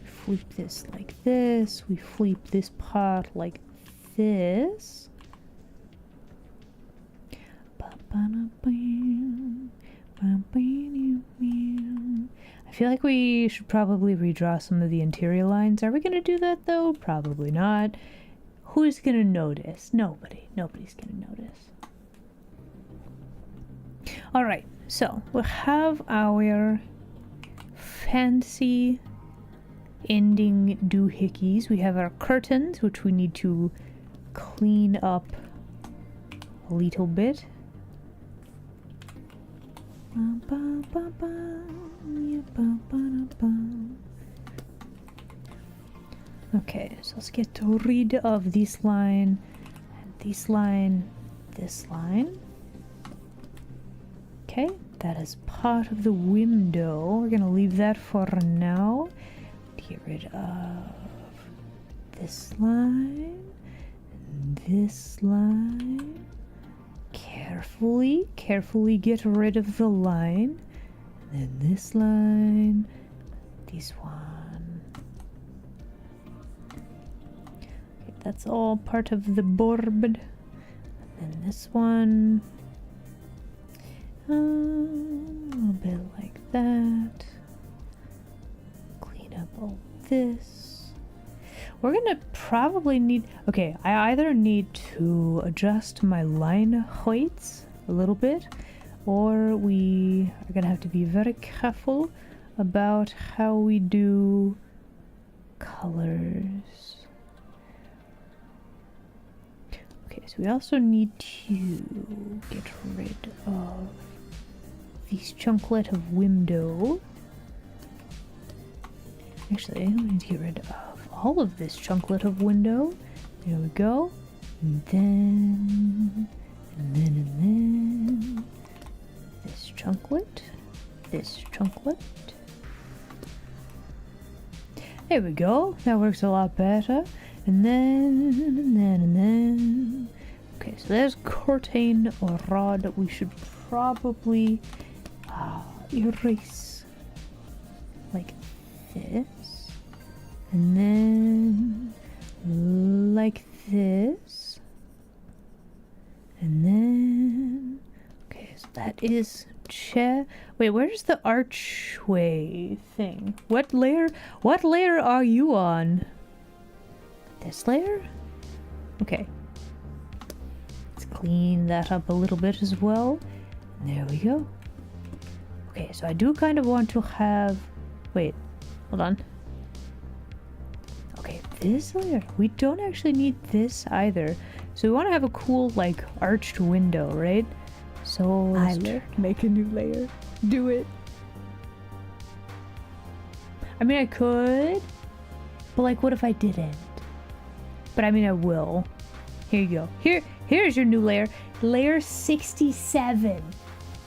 Flip this like this. We flip this part like this. I feel like we should probably redraw some of the interior lines. Are we going to do that, though? Probably not. Who's going to notice? Nobody. Nobody's going to notice. Alright, so we'll have our fancy ending doohickeys. We have our curtains, which we need to clean up a little bit. Okay, so let's get rid of this line, and this line, this line. Okay, that is part of the window. We're gonna leave that for now. Get rid of this line, and this line. Carefully get rid of the line. And then this line, this one. Okay, that's all part of the board. And then this one. A little bit like that. Clean up all this. We're gonna probably need... Okay, I either need to adjust my line heights a little bit, or we are gonna have to be very careful about how we do colors. Okay, so we also need to get rid of this chunklet of window. Actually, we need to get rid of all of this chunklet of window. There we go. And then this chunklet. This chunklet. There we go. That works a lot better. And then. Okay, so there's curtain or rod that we should probably erase like this. And then like this. And then. Okay, so that is chair. Wait, where's the archway thing? What layer are you on? This layer? Okay. Let's clean that up a little bit as well. And there we go. Okay, so I do kind of want to have... Wait, hold on. Okay, this layer. We don't actually need this either. So we want to have a cool, like, arched window, right? So make a new layer. Do it. I mean, I could, but like, what if I didn't? But I mean, I will. Here you go. Here's your new layer. Layer 67.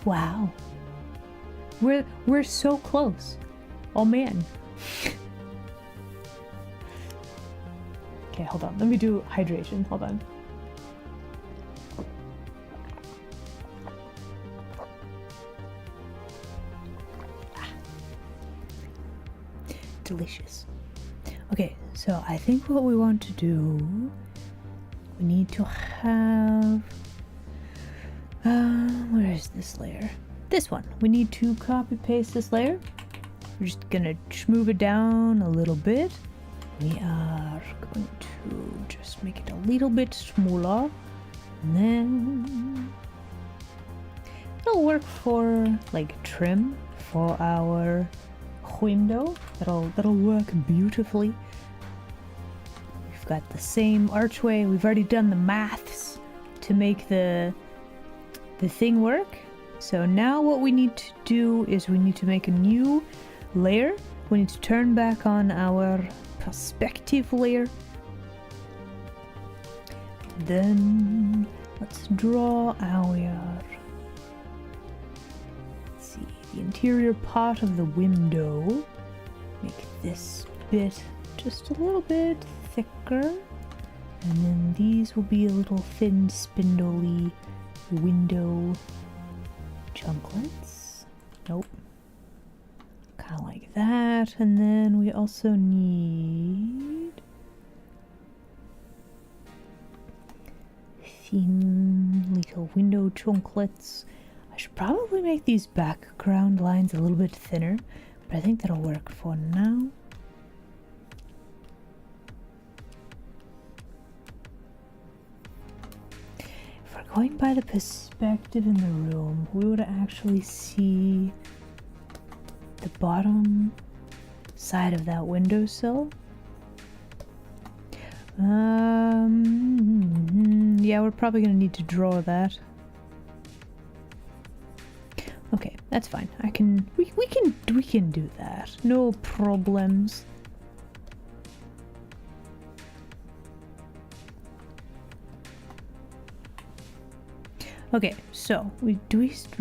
Wow. We're so close. Oh man. Okay, hold on. Let me do hydration. Hold on. Delicious. Okay, so I think what we want to do, we need to have where is this layer? This one. We need to copy paste this layer. We're just gonna move it down a little bit. We are going to just make it a little bit smaller, and then it'll work for like trim for our window. That'll work beautifully. We've got the same archway. We've already done the maths to make the thing work. So now what we need to do is we need to make a new layer. We need to turn back on our perspective layer. Then let's draw our the interior part of the window. Make this bit just a little bit thicker, and then these will be a little thin spindly window chunklets. Nope. Kind of like that. And then we also need thin little window chunklets. I should probably make these background lines a little bit thinner, but I think that'll work for now. If we're going by the perspective in the room, we would actually see the bottom side of that windowsill. Yeah, we're probably gonna need to draw that. Okay, that's fine. We can do that. No problems. Okay, so we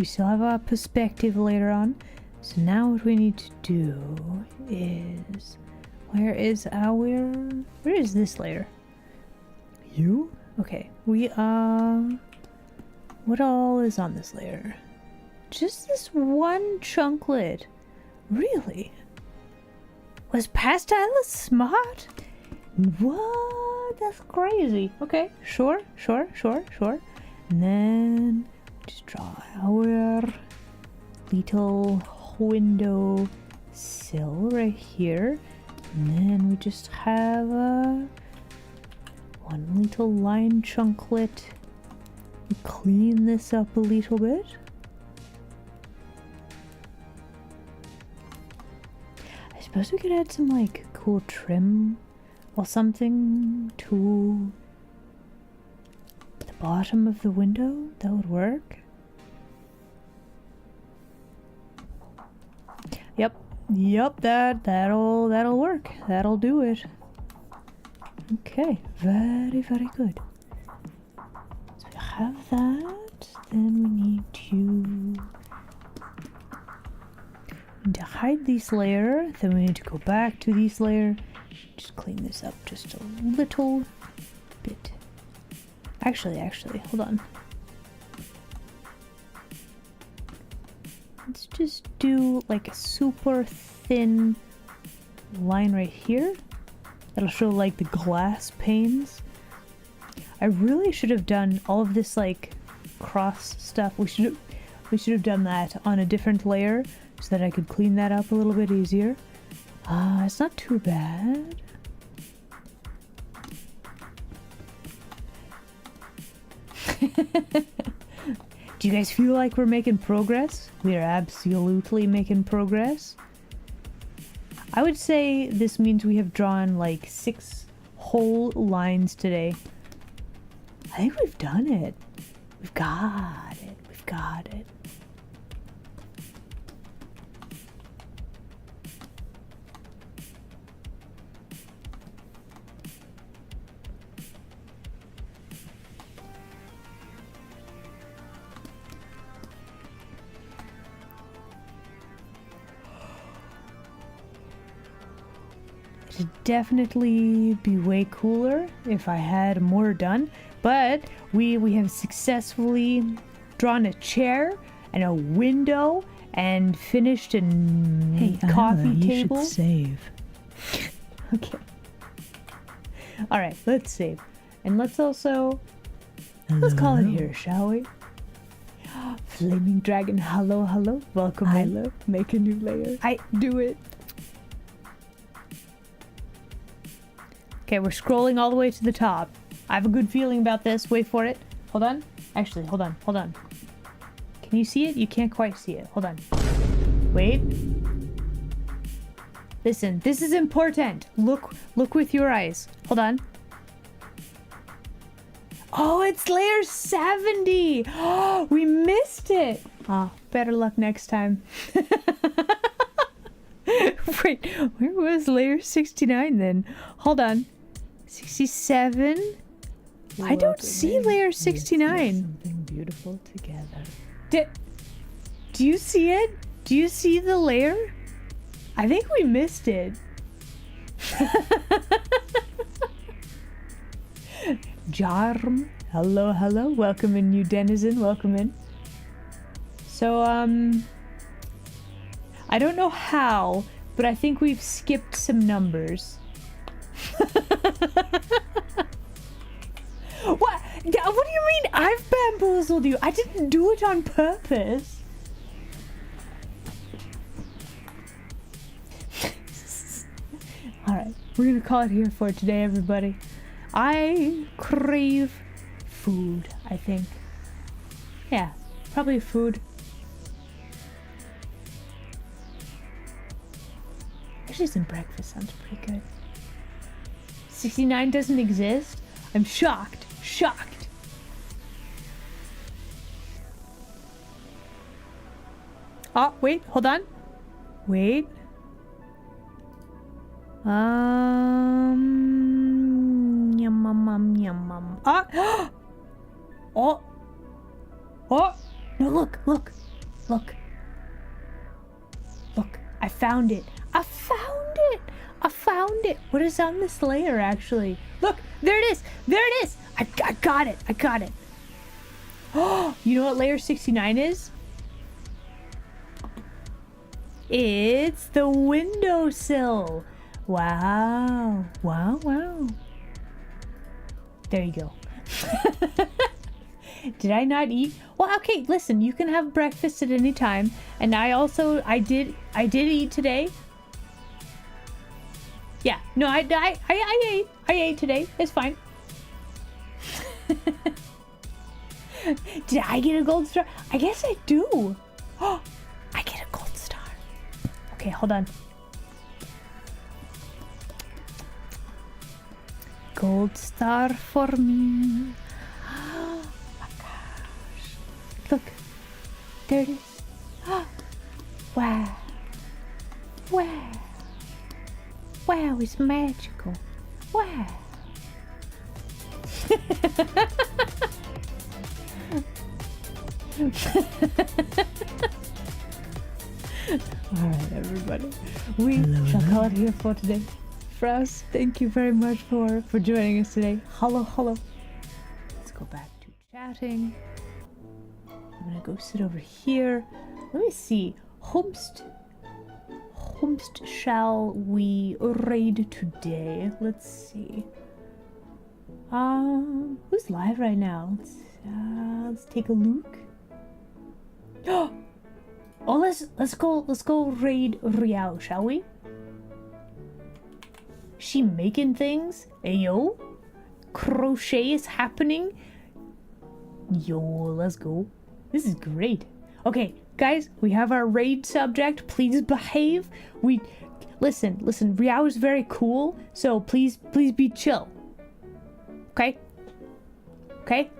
still have our perspective later on. So now what we need to do is where is this layer? You? Okay, we are what all is on this layer? Just this one chunklet. Really? Was Pastylus smart? What? That's crazy. Okay, sure. And then just draw our little window sill right here. And then we just have one little line chunklet. We clean this up a little bit. I suppose we could add some like cool trim or something to the bottom of the window. That would work. Yep, that'll work. That'll do it. Okay, very, very good. So we have that. Then we need to hide this layer. Then we need to go back to this layer. just clean this up just a little bit. Actually, hold on. Let's just do like a super thin line right here. That'll show like the glass panes. I really should have done all of this like cross stuff. We should have done that on a different layer so that I could clean that up a little bit easier. It's not too bad. Do you guys feel like we're making progress? We are absolutely making progress. I would say this means we have drawn like 6 whole lines today. I think we've done it. We've got it. We've got it. It'd definitely be way cooler if I had more done, but we have successfully drawn a chair and a window and finished a coffee table. You should save. Okay. All right, let's save, and let's also let's call it here, shall we? Flaming dragon, hello, hello, welcome. Hello, make a new layer. I do it. Okay, we're scrolling all the way to the top. I have a good feeling about this. Wait for it. Hold on. Actually, hold on. Hold on. Can you see it? You can't quite see it. Hold on. Wait. Listen, this is important. Look with your eyes. Hold on. Oh, it's layer 70. Oh, we missed it. Oh, better luck next time. Wait, where was layer 69 then? Hold on. 67? I don't see layer 69. Something beautiful together. Do you see it? Do you see the layer? I think we missed it. Jarm. Hello, hello. Welcome in, new denizen. Welcome in. So, I don't know how, but I think we've skipped some numbers. What? What do you mean I've bamboozled you? I didn't do it on purpose. Alright, we're gonna call it here for today, everybody. I crave food, I think. Yeah, probably food. Actually, some breakfast sounds pretty good. 69 doesn't exist? I'm shocked. Shocked. Oh, wait, hold on. Wait. Yum. Ah! Oh! Oh! No, look. Look. I found it. I found it. What is on this layer, actually? Look, there it is. I got it. Oh, you know what layer 69 is? It's the windowsill. Wow. There you go. Did I not eat? Well, okay, listen, you can have breakfast at any time. And I did eat today. Yeah, no, I ate today. It's fine. Did I get a gold star? I guess I do. Oh, I get a gold star. Okay, hold on. Gold star for me. Oh my gosh. Look. There it is. Wow. Wow, it's magical. Wow. Alright, everybody. We shall call it here for today. Frost, thank you very much for joining us today. Hello, hello. Let's go back to chatting. I'm gonna go sit over here. Let me see. Whomst shall we raid today? Let's see. Who's live right now? Let's take a look. Oh, let's go raid Riao, shall we? She making things? Ayo? Crochet is happening? Yo, let's go. This is great. Okay, guys, we have our raid subject. Please behave. Listen, Riao is very cool, so please be chill. Okay? Okay?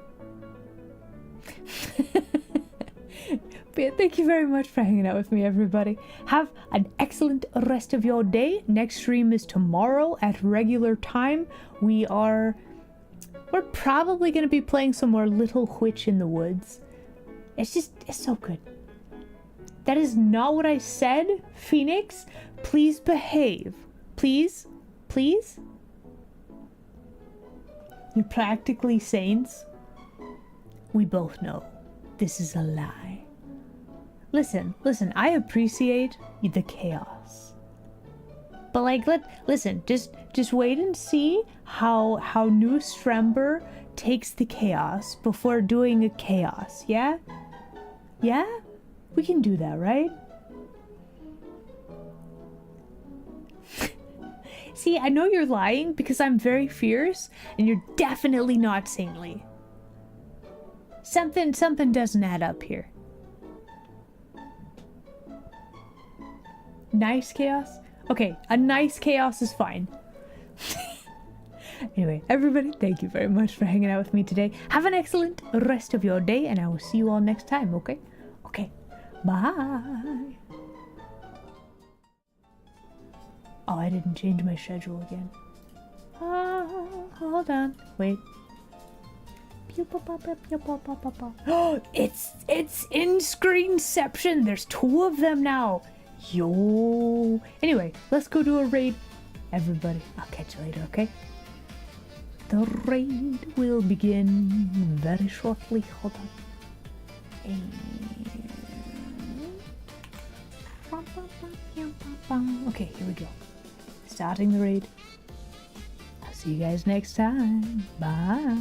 But yeah, thank you very much for hanging out with me, everybody. Have an excellent rest of your day. Next stream is tomorrow at regular time. We're probably going to be playing some more Little Witch in the Woods. It's so good. That is not what I said, Phoenix. Please behave. Please? Please? You're practically saints. We both know this is a lie. Listen, I appreciate the chaos. But like, listen, just wait and see how New Strember takes the chaos before doing a chaos, yeah? Yeah? We can do that, right? See, I know you're lying because I'm very fierce and you're definitely not saintly. Something doesn't add up here. Nice chaos? Okay, a nice chaos is fine. Anyway, everybody, thank you very much for hanging out with me today. Have an excellent rest of your day, and I will see you all next time, okay? Okay, bye. Oh, I didn't change my schedule again. Hold on. Wait. Oh, it's in Screenception. There's 2 of them now. Yo. Anyway, let's go do a raid. Everybody, I'll catch you later, okay? The raid will begin very shortly. Hold on. Okay, here we go. Starting the raid. I'll see you guys next time. Bye.